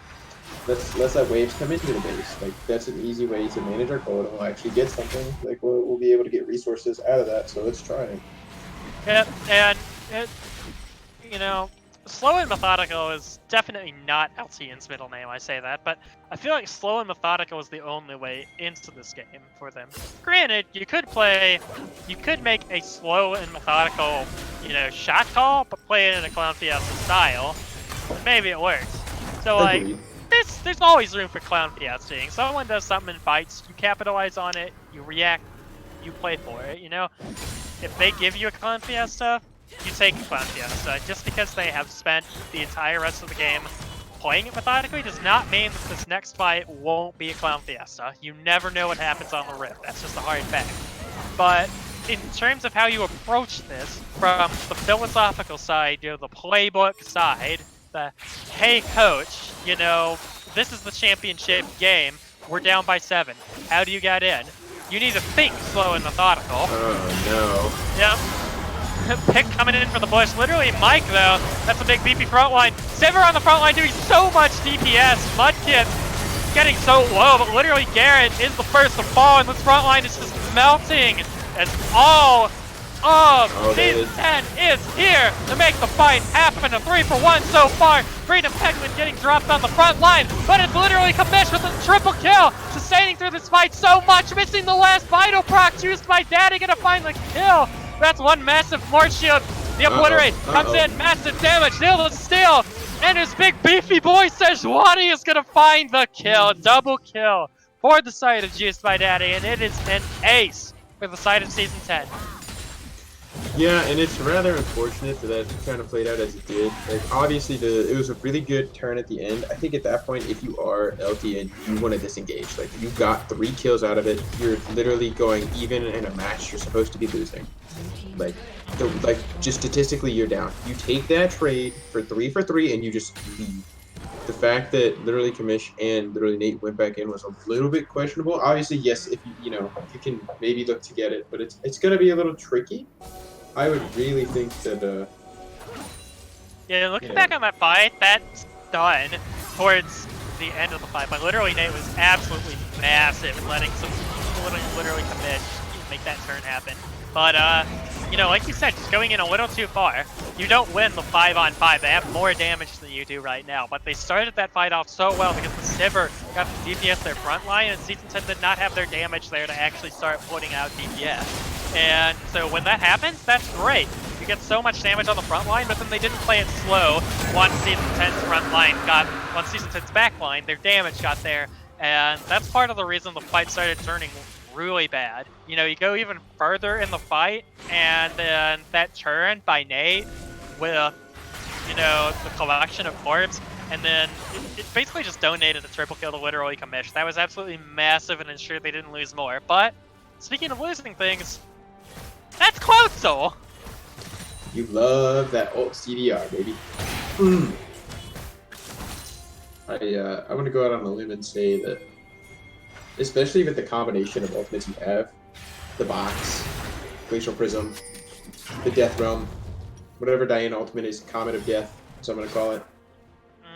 Let's let waves come into the base. Like that's an easy way to manage our gold, and we'll actually get something. Like we'll be able to get resources out of that. So let's try it. Yep, and it, you know, slow and methodical is definitely not LTN's middle name. I say that, but I feel like slow and methodical is the only way into this game for them. Granted, you could make a slow and methodical, you know, shot call, but play it in a Clown Fiesta style, and maybe it works. So like, there's always room for Clown Fiestaing. Someone does something in fights, you capitalize on it, you react, you play for it. You know, if they give you a Clown Fiesta, you take a Clown Fiesta. Just because they have spent the entire rest of the game playing it methodically does not mean that this next fight won't be a Clown Fiesta. You never know what happens on the Rift. That's just a hard fact. But in terms of how you approach this, from the philosophical side, you know, the playbook side, the hey coach, you know, this is the championship game. We're down by 7. How do you get in? You need to think slow and methodical. Oh no. Yep. Pick coming in for the bush. Literally Mike though. That's a big beefy front line. Siver on the front line doing so much DPS. Mudkip getting so low, but literally Garrett is the first to fall, and this front line is just melting as all of Season 10 is here to make the fight happen. A 3-for-1 so far. Freedom Penguin getting dropped on the front line, but it's literally Kamish with a triple kill, sustaining through this fight so much, missing the last vital proc. Juiced by Daddy, gonna find the kill. That's one massive Morse Shield. The Obliterate comes in, massive damage. Neil the Steel, and his big beefy boy Sejuani is gonna find the kill. Double kill for the side of Juiced by Daddy, and it is an ace for the side of Season 10. Yeah, and it's rather unfortunate that kind of played out as it did. Like, obviously, it was a really good turn at the end. I think at that point, if you are LTN, you want to disengage. Like, you got 3 kills out of it. You're literally going even in a match you're supposed to be losing. Like, just statistically, you're down. You take that trade for 3-for-3, and you just leave. The fact that literally Kamish and literally Nate went back in was a little bit questionable. Obviously, yes, if you can maybe look to get it, but it's going to be a little tricky. I would really think that, Yeah, looking back on that fight, that's done towards the end of the fight, but literally Nate was absolutely massive in letting some literally commit, make that turn happen. But, you know, like you said, just going in a little too far. You don't win the 5-on-5. They have more damage than you do right now, but they started that fight off so well because the Sivir got the DPS their front line, and Season 10 did not have their damage there to actually start putting out DPS. And so when that happens, that's great. You get so much damage on the front line, but then they didn't play it slow. Once Season 10's back line, their damage got there, and that's part of the reason the fight started turning really bad. You know, you go even further in the fight, and then that turn by Nate with, you know, the collection of orbs, and then it basically just donated a triple kill to literally commish. That was absolutely massive and ensured they didn't lose more. But speaking of losing things, that's Cloud Soul. You love that ult CDR, baby. I want to go out on a limb and say that, especially with the combination of ultimates you have, the box, Glacial Prism, the Death Realm, whatever Diana ultimate is, Comet of Death, so I'm gonna call it.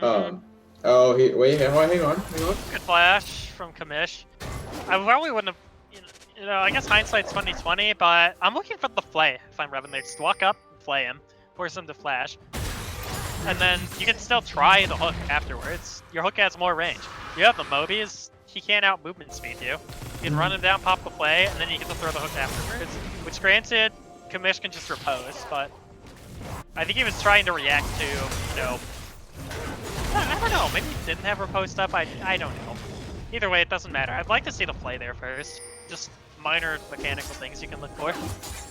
Oh, hang on. Good flash from Kamish. I probably wouldn't have, you know, I guess hindsight's 2020, but I'm looking for the flay if I'm Revan there. Just walk up and flay him, force him to flash. And then you can still try the hook afterwards. Your hook has more range. You have the Mobies, he can't out movement speed you. You can run him down, pop the play, and then you get to throw the hook afterwards. Which granted, Kamish can just repose, but I think he was trying to react to, you know, I don't know, maybe he didn't have repose up, I don't know. Either way, it doesn't matter. I'd like to see the play there first. Just minor mechanical things you can look for.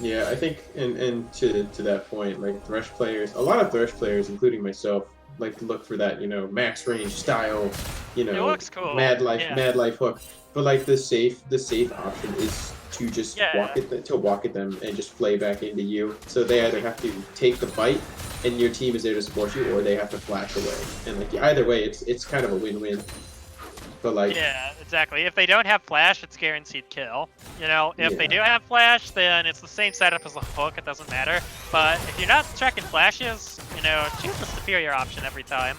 Yeah, I think, and to that point, like Thresh players, a lot of Thresh players, including myself, like to look for that, you know, max range style, you know, It looks cool. mad life hook. But like the safe option is to just walk at them and just play back into you. So they either have to take the fight and your team is there to support you, or they have to flash away. And like either way, it's kind of a win-win. But like, yeah, exactly. If they don't have flash, it's guaranteed kill. You know, if they do have flash, then it's the same setup as the hook. It doesn't matter. But if you're not checking flashes, you know, choose the superior option every time.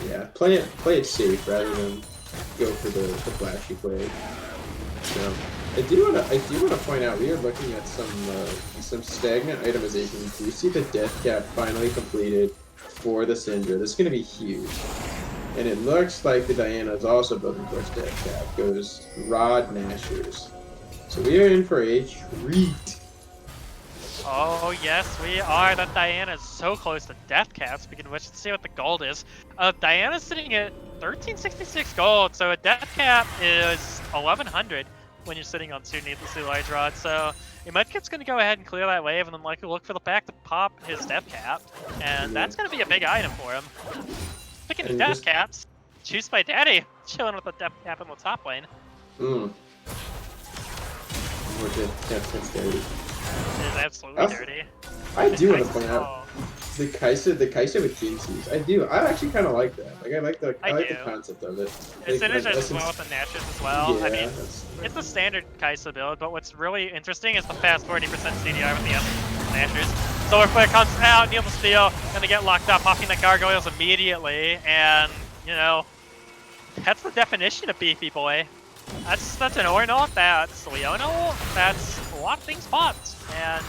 Yeah, play it safe rather than go for the flashy play. So I do want to point out we are looking at some stagnant itemization. You see the death cap finally completed for the Syndra. This is going to be huge. And it looks like the Diana is also building towards death cap. Goes Rod Nashers. So we are in for a treat. Oh yes, we are. That Diana is so close to death cap. Speaking of which, let's see what the gold is. Diana's sitting at 1366 gold, so a death cap is 1100 when you're sitting on two needlessly large rods. So Medkit's going to go ahead and clear that wave, and then likely look for the back to pop his death cap, and that's going to be a big item for him. Speaking of death caps, Choose by Daddy chilling with the death cap in the top lane. More that's dirty. It is absolutely dirty. I do want to point out the Kai'Sa with Jinxes. I actually kind of like that. Like I like the concept of it. It synergizes well with the Nashers as well. Yeah, I mean, it's a standard Kai'Sa build, but what's really interesting is the fast 40% CDR with the Nashers. Solar Flare comes out, Kneel to Steel, gonna get locked up, popping the gargoyles immediately, and, you know, that's the definition of beefy boy. That's an Ornal, that's Leona, that's a lot of things popped, and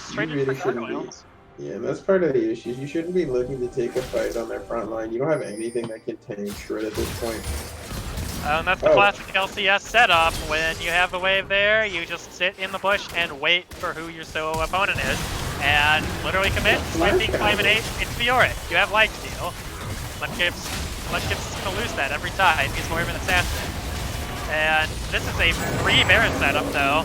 straight into the gargoyles. Yeah, and that's part of the issues. You shouldn't be looking to take a fight on their front line. You don't have anything that can tank Shred at this point. And that's the classic LCS setup. When you have the wave there, you just sit in the bush and wait for who your solo opponent is. And literally commit, sweeping 5 and 8, it's Fiora. You have life steal. Mudkip's is going to lose that every time. He's more of an assassin. And this is a free Baron setup though.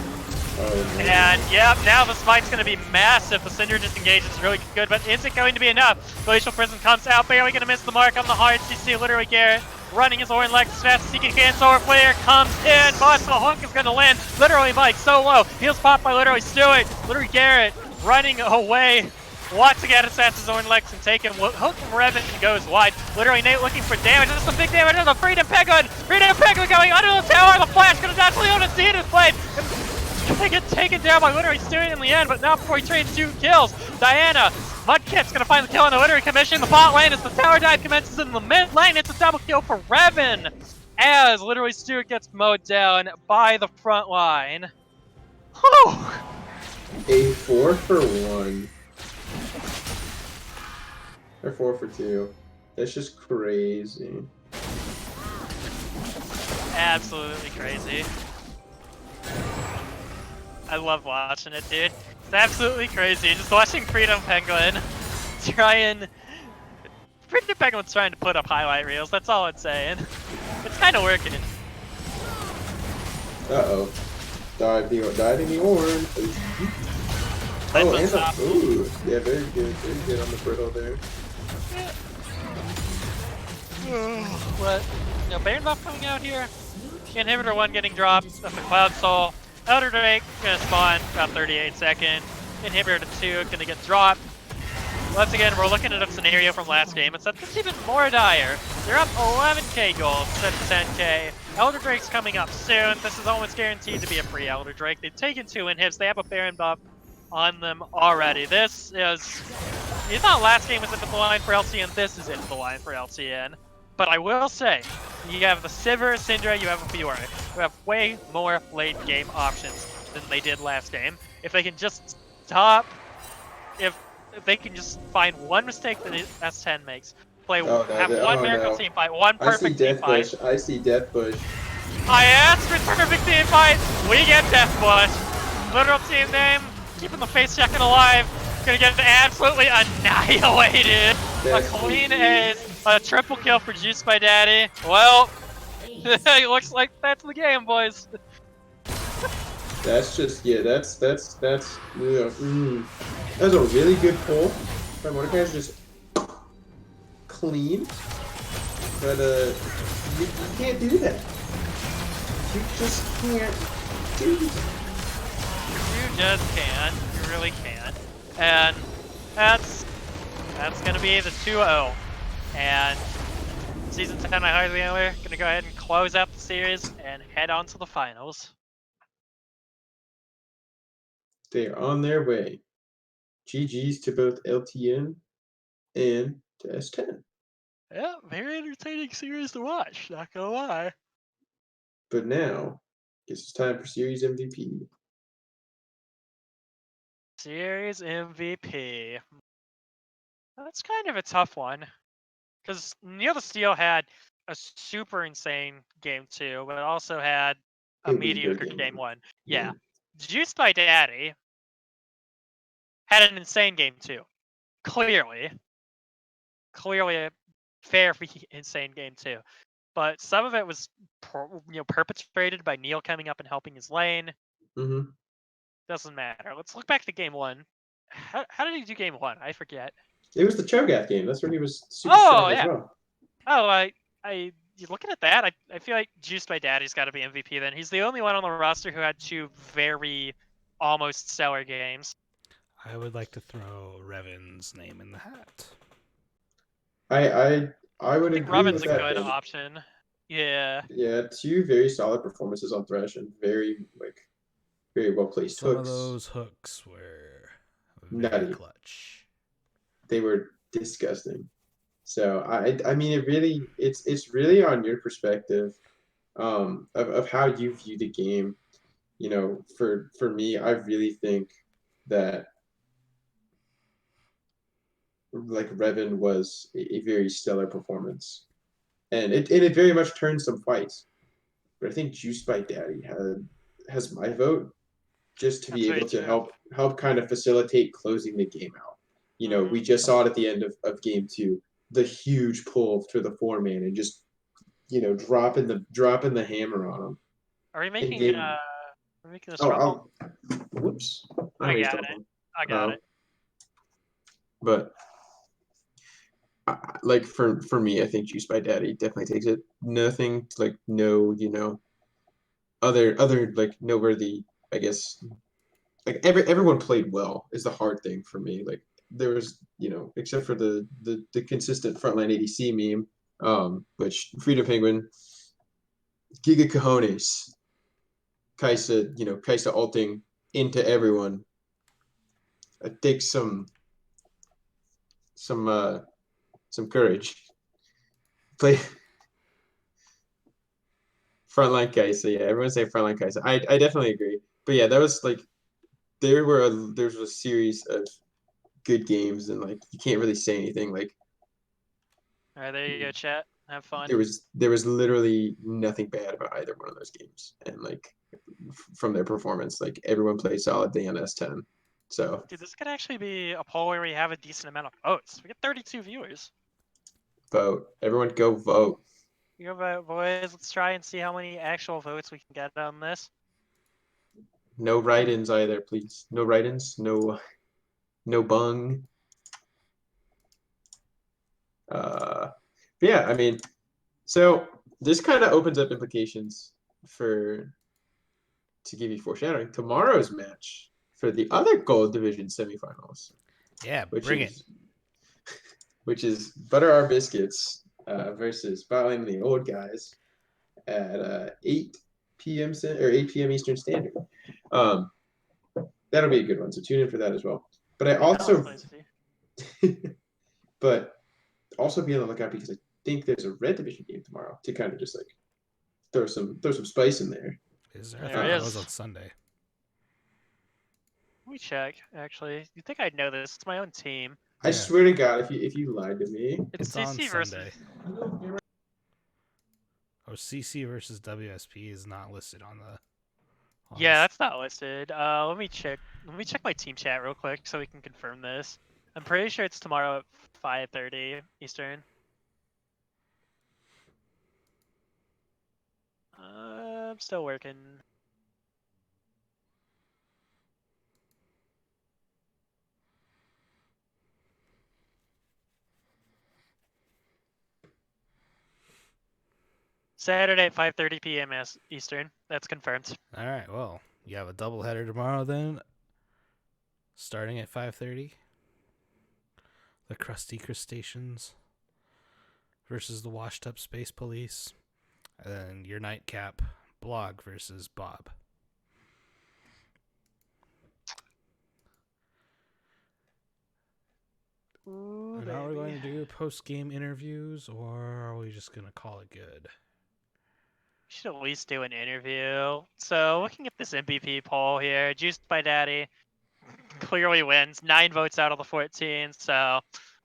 And yeah, now the smite's going to be massive. The Cinder disengage is really good, but is it going to be enough? Glacial Prism comes out, barely going to miss the mark on the hearts. You see literally Garrett running his Orin legs as fast as he can. Solar Flare comes in, but the hook is going to land. Literally Mike so low. Heals popped by literally Stewart. Literally Garrett running away. Watts again assassins Orin legs and take him. Hook from Revan goes wide. Literally Nate looking for damage. This is some big damage on the Freedom Penguin. Freedom Penguin going under the tower. The flash going to dodge Leona. See it is played. Gonna get taken down by literally Stewart in the end, but not before he trades 2 kills. Diana, Mudkip's gonna find the kill on the literary commission. The bot lane as the tower dive commences in the mid lane. It's a double kill for Revan as literally Stewart gets mowed down by the front line. Whew. A 4 for 1. Or 4 for 2. That's just crazy. Absolutely crazy. I love watching it, dude. It's absolutely crazy. Just watching Freedom Penguin Freedom Penguin's trying to put up highlight reels, that's all it's saying. It's kind of working. Uh-oh. Diving the horn. Nice Oh, one, and stop. ooh. Yeah, very good on the brittle there. What? No, Baron buff coming out here. Inhibitor 1 getting dropped. That's the Cloud Soul. Elder Drake gonna spawn about 38 seconds. Inhibitor 2 gonna get dropped. Once again, we're looking at a scenario from last game, except it's even more dire. They're up 11k gold instead of 10k. Elder Drake's coming up soon. This is almost guaranteed to be a free Elder Drake. They've taken 2 inhibs. They have a Baron buff on them already. This is... You thought last game was into the line for LTN. This is into the line for LTN. But I will say, you have the Sivir, Syndra, you have a Fiora, who have way more late game options than they did last game. If they can just stop... If they can just find one mistake that S10 makes, have one miracle team fight, one perfect team fight. I see Death Bush. I asked for perfect team fight, we get Death Bush. Literal team name, keeping the face checking alive, gonna get absolutely annihilated. A clean ace, a triple kill for Juice by Daddy. Well, it looks like that's the game, boys. That's just that's that was a really good pull. Mordecai's just clean, but you can't do that. You just can't do that. You just can't. You really can't. And that's gonna be the 2-0. And Season 10 I Hardly Ever gonna go ahead and close out the series and head on to the finals. They are on their way. GG's to both LTN and to S10. Yeah, very entertaining series to watch, not gonna lie. But now, guess it's time for Series MVP. Series MVP. That's kind of a tough one. Because Neil the Steel had a super insane game 2, but also had a mediocre game 1. Yeah. Juiced by Daddy had an insane game 2. Clearly a fair insane game 2. But some of it was perpetrated by Neil coming up and helping his lane. Mm-hmm. Doesn't matter. Let's look back to game 1. How did he do game 1? I forget. It was the Cho'Gath game. That's where he was super strong as well. Oh, you looking at that, I feel like Juiced by Daddy's got to be MVP then. He's the only one on the roster who had 2 very almost stellar games. I would like to throw Revan's name in the hat. I would agree Revan's with a that. good option. Yeah. Yeah, 2 very solid performances on Thresh and very well placed hooks. Some of those hooks were very nutty. Clutch. They were disgusting. So I mean it's really on your perspective of how you view the game. You know, for me, I really think that Revan was a very stellar performance. And it very much turned some fights. But I think Juiced by Daddy has my vote just to be able to help kind of facilitate closing the game out. You know, we just saw it at the end of game 2, the huge pull for the 4-man and just dropping the hammer on him. Are we making a struggle? Whoops. I got it. But for me, I think Juiced by Daddy definitely takes it. Nothing other noteworthy, I guess. Everyone played well is the hard thing for me. There was, except for the consistent frontline ADC meme, which Freedom Penguin, Giga Cojones, Kaisa ulting into everyone. It takes some courage. Play frontline Kaisa, yeah. Everyone say frontline Kaisa. I definitely agree. But yeah, that was there was a series of good games, and you can't really say anything. All right, there you go, chat. Have fun. There was literally nothing bad about either one of those games, and from their performance, everyone played solidly on S10. So, dude, this could actually be a poll where we have a decent amount of votes. We get 32 viewers. Vote, everyone, go vote. Your vote, boys. Let's try and see how many actual votes we can get on this. No write-ins either, please. No write-ins. No bung. Yeah, I mean, so this kind of opens up implications for, to give you foreshadowing, tomorrow's match for the other gold division semifinals, Yeah, which bring is Butter Our Biscuits versus Battling the Old Guys at 8 p.m. or 8 p.m. Eastern Standard. That'll be a good one. So tune in for that as well. But I also, but also be on the lookout because I think there's a red division game tomorrow to kind of just like throw some spice in there. Is there? I There thought it that is. was on Sunday. Let me check. Actually, you think I'd know this? It's my own team. I Yeah. swear to God, if you lied to me, It's on CC versus. Sunday. Oh, CC versus WSP is not listed on the. Yeah, that's not listed. Let me check. Let me check my team chat real quick so we can confirm this. I'm pretty sure it's tomorrow at 5:30 Eastern. I'm still working. Saturday at 5:30 p.m. Eastern. That's confirmed. All right. Well, you have a doubleheader tomorrow then, starting at 5:30. The Krusty Crustaceans versus the Washed Up Space Police, and then your nightcap Blog versus Bob. Ooh, And now we're baby. going to do post-game interviews, or are we just going to call it good? We should at least do an interview. So, looking at this MVP poll here, Juiced by Daddy clearly wins. 9 votes out of the 14. So,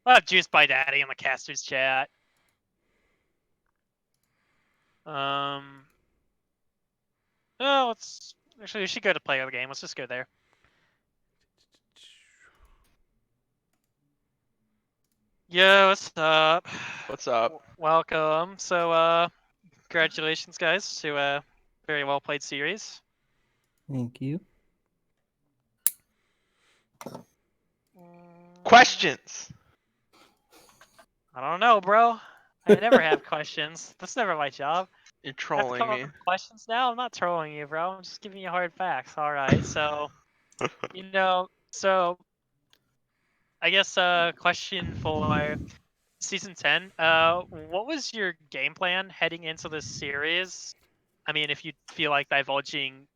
we'll have Juiced by Daddy in the casters chat. Oh, let's actually we should go to player of the game. Let's just go there. Yo, what's up? What's up? Welcome. So, congratulations, guys, to a very well played series. Thank you. Questions. I don't know, bro. I never have questions. That's never my job. You're I have to trolling come up me. with questions now. I'm not trolling you, bro. I'm just giving you hard facts. All right. So, so I guess question for season 10. What was your game plan heading into this series? I mean, if you feel like divulging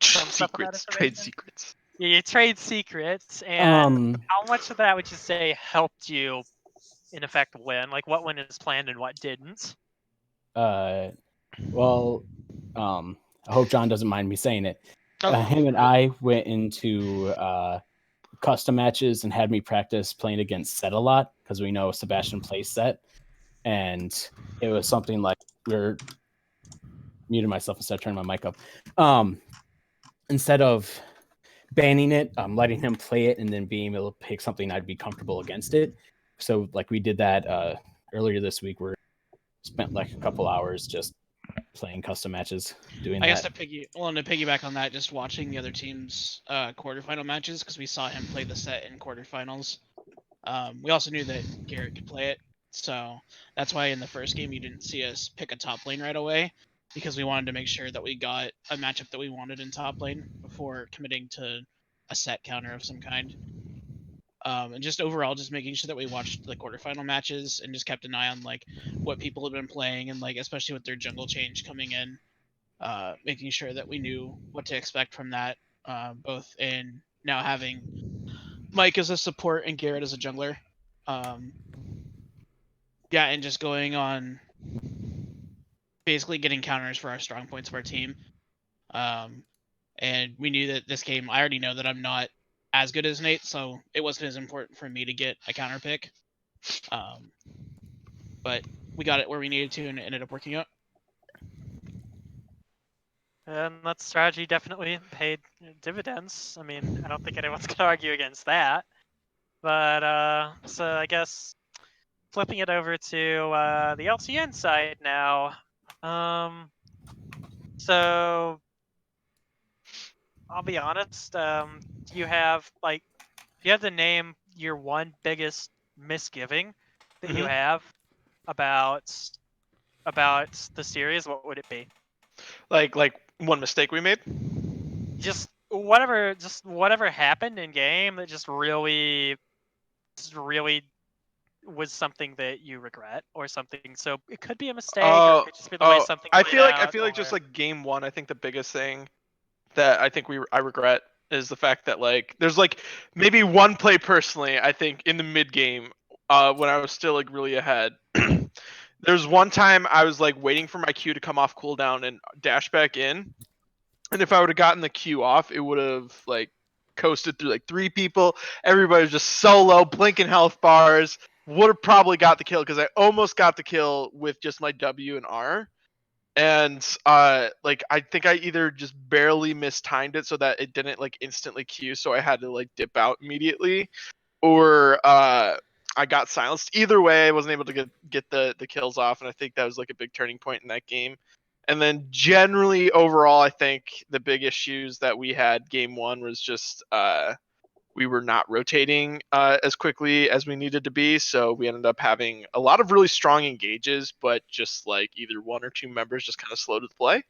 some stuff about Secrets, trade information. secrets. Yeah, you trade secrets, and how much of that would you say helped you, in effect, win? Like, what went as planned and what didn't? Well, I hope John doesn't mind me saying it. Oh. Him and I went into custom matches and had me practice playing against Set a lot because we know Sebastian plays Set, and it was something like we're muted myself instead of turning my mic up. Instead of banning it, letting him play it and then being able to pick something I'd be comfortable against it. So like we did that earlier this week. We spent like a couple hours just playing custom matches, doing I that. guess to piggyback on that, just watching the other team's quarterfinal matches because we saw him play the set in quarterfinals. We also knew that Garrett could play it, so that's why in the first game you didn't see us pick a top lane right away, because we wanted to make sure that we got a matchup that we wanted in top lane before committing to a set counter of some kind. And just overall, just making sure that we watched the quarterfinal matches and just kept an eye on like what people had been playing and like especially with their jungle change coming in, making sure that we knew what to expect from that. Both in now having Mike as a support and Garrett as a jungler. Yeah, and just going on basically getting counters for our strong points of our team. And we knew that this game, I already know that I'm not as good as Nate, so it wasn't as important for me to get a counter pick. But we got it where we needed to, and it ended up working out. And that strategy definitely paid dividends. I mean, I don't think anyone's gonna argue against that. But so I guess flipping it over to the LTN side now. So I'll be honest. Do you have to name your one biggest misgiving that you Mhm. have about the series? What would it be? Like one mistake we made. Just whatever happened in game that just really was something that you regret or something. So it could be a mistake, or it could just be the way something I played feel out. like just like game one. I think the biggest thing that I think I regret is the fact that like there's like maybe one play personally. I think in the mid game, when I was still like really ahead. There's one time I was like waiting for my Q to come off cooldown and dash back in, and if I would have gotten the Q off, it would have like coasted through like 3 people. Everybody was just solo, blinking health bars. Would have probably got the kill because I almost got the kill with just my W and R. And like I think I either just barely mistimed it so that it didn't like instantly Q, so I had to like dip out immediately, or I got silenced. Either way, I wasn't able to get the kills off, and I think that was like a big turning point in that game. And then generally overall, I think the big issues that we had game one was just we were not rotating as quickly as we needed to be, so we ended up having a lot of really strong engages, but just like either 1 or 2 members just kind of slowed the play.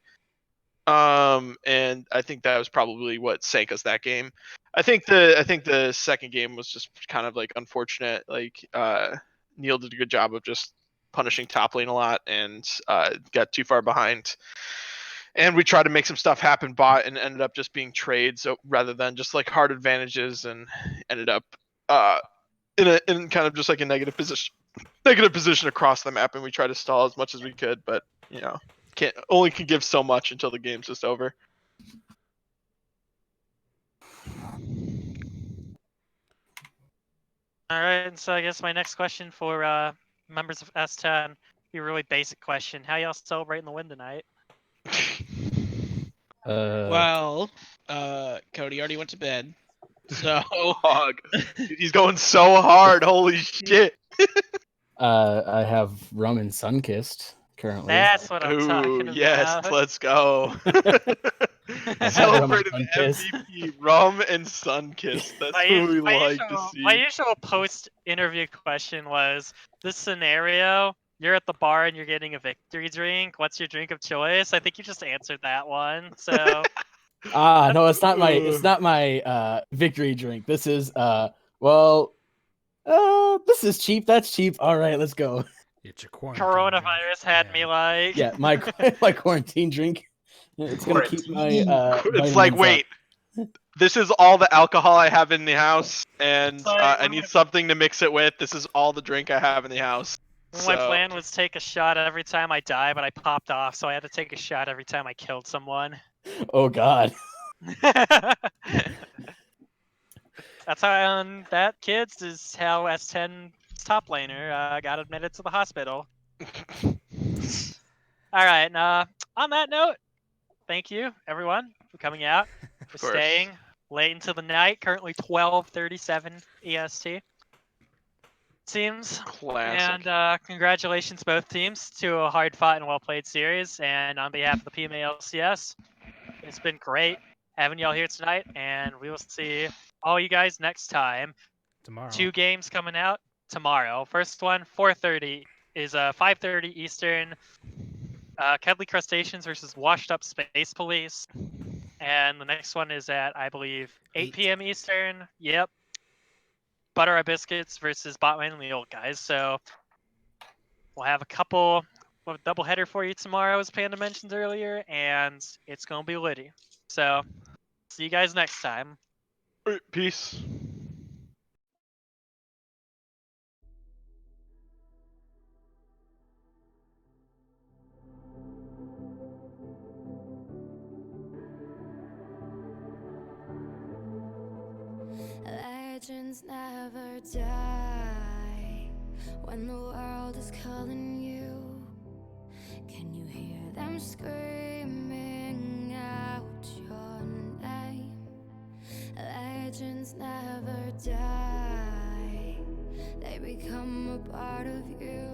And I think that was probably what sank us that game. I think the second game was just kind of like unfortunate. Like Neil did a good job of just punishing top lane a lot and got too far behind. And we tried to make some stuff happen bot and ended up just being trades rather than just like hard advantages, and ended up in kind of just like a negative position across the map, and we tried to stall as much as we could, but you know, can give so much until the game's just over. All right, so I guess my next question for members of S10 be a really basic question. How y'all celebrating the win tonight? Well, Cody already went to bed, so Dog. Dude, he's going so hard. Holy shit. I have rum and Sunkissed currently. That's what I'm Ooh, talking yes, about. let's go. I've had rum and Celebrated Sunkissed. MVP, rum and Sunkissed. That's what we like to see. My usual post-interview question was, this scenario, you're at the bar and you're getting a victory drink. What's your drink of choice? I think you just answered that one. So No, it's not my victory drink. This is this is cheap. That's cheap. All right, let's go. It's your quarantine coronavirus had drink. me like. Yeah, my quarantine drink. It's gonna keep my It's like, wait, this is all the alcohol I have in the house, and like I need something to mix it with. This is all the drink I have in the house. My plan was take a shot every time I die, but I popped off, so I had to take a shot every time I killed someone. Oh God. That's how that kids is how S10's top laner got admitted to the hospital. All right. On that note, thank you everyone for coming out, for staying late into the night. Currently 12:37 EST. Seems. Classic. And congratulations both teams to a hard fought and well played series. And on behalf of the PMA LCS, it's been great having y'all here tonight, and we will see all you guys next time. Tomorrow. 2 games coming out tomorrow. First one, 4:30 is 5:30 Eastern. Kedley Crustaceans versus Washed Up Space Police. And the next one is at, I believe, 8 p.m. Eastern. Yep. Butter Our Biscuits versus Botman and the Old Guys. So we'll have a doubleheader for you tomorrow, as Panda mentioned earlier, and it's going to be litty. So see you guys next time. Peace. Legends never die when the world is calling you. Can you hear them screaming out your name? Legends never die, they become a part of you.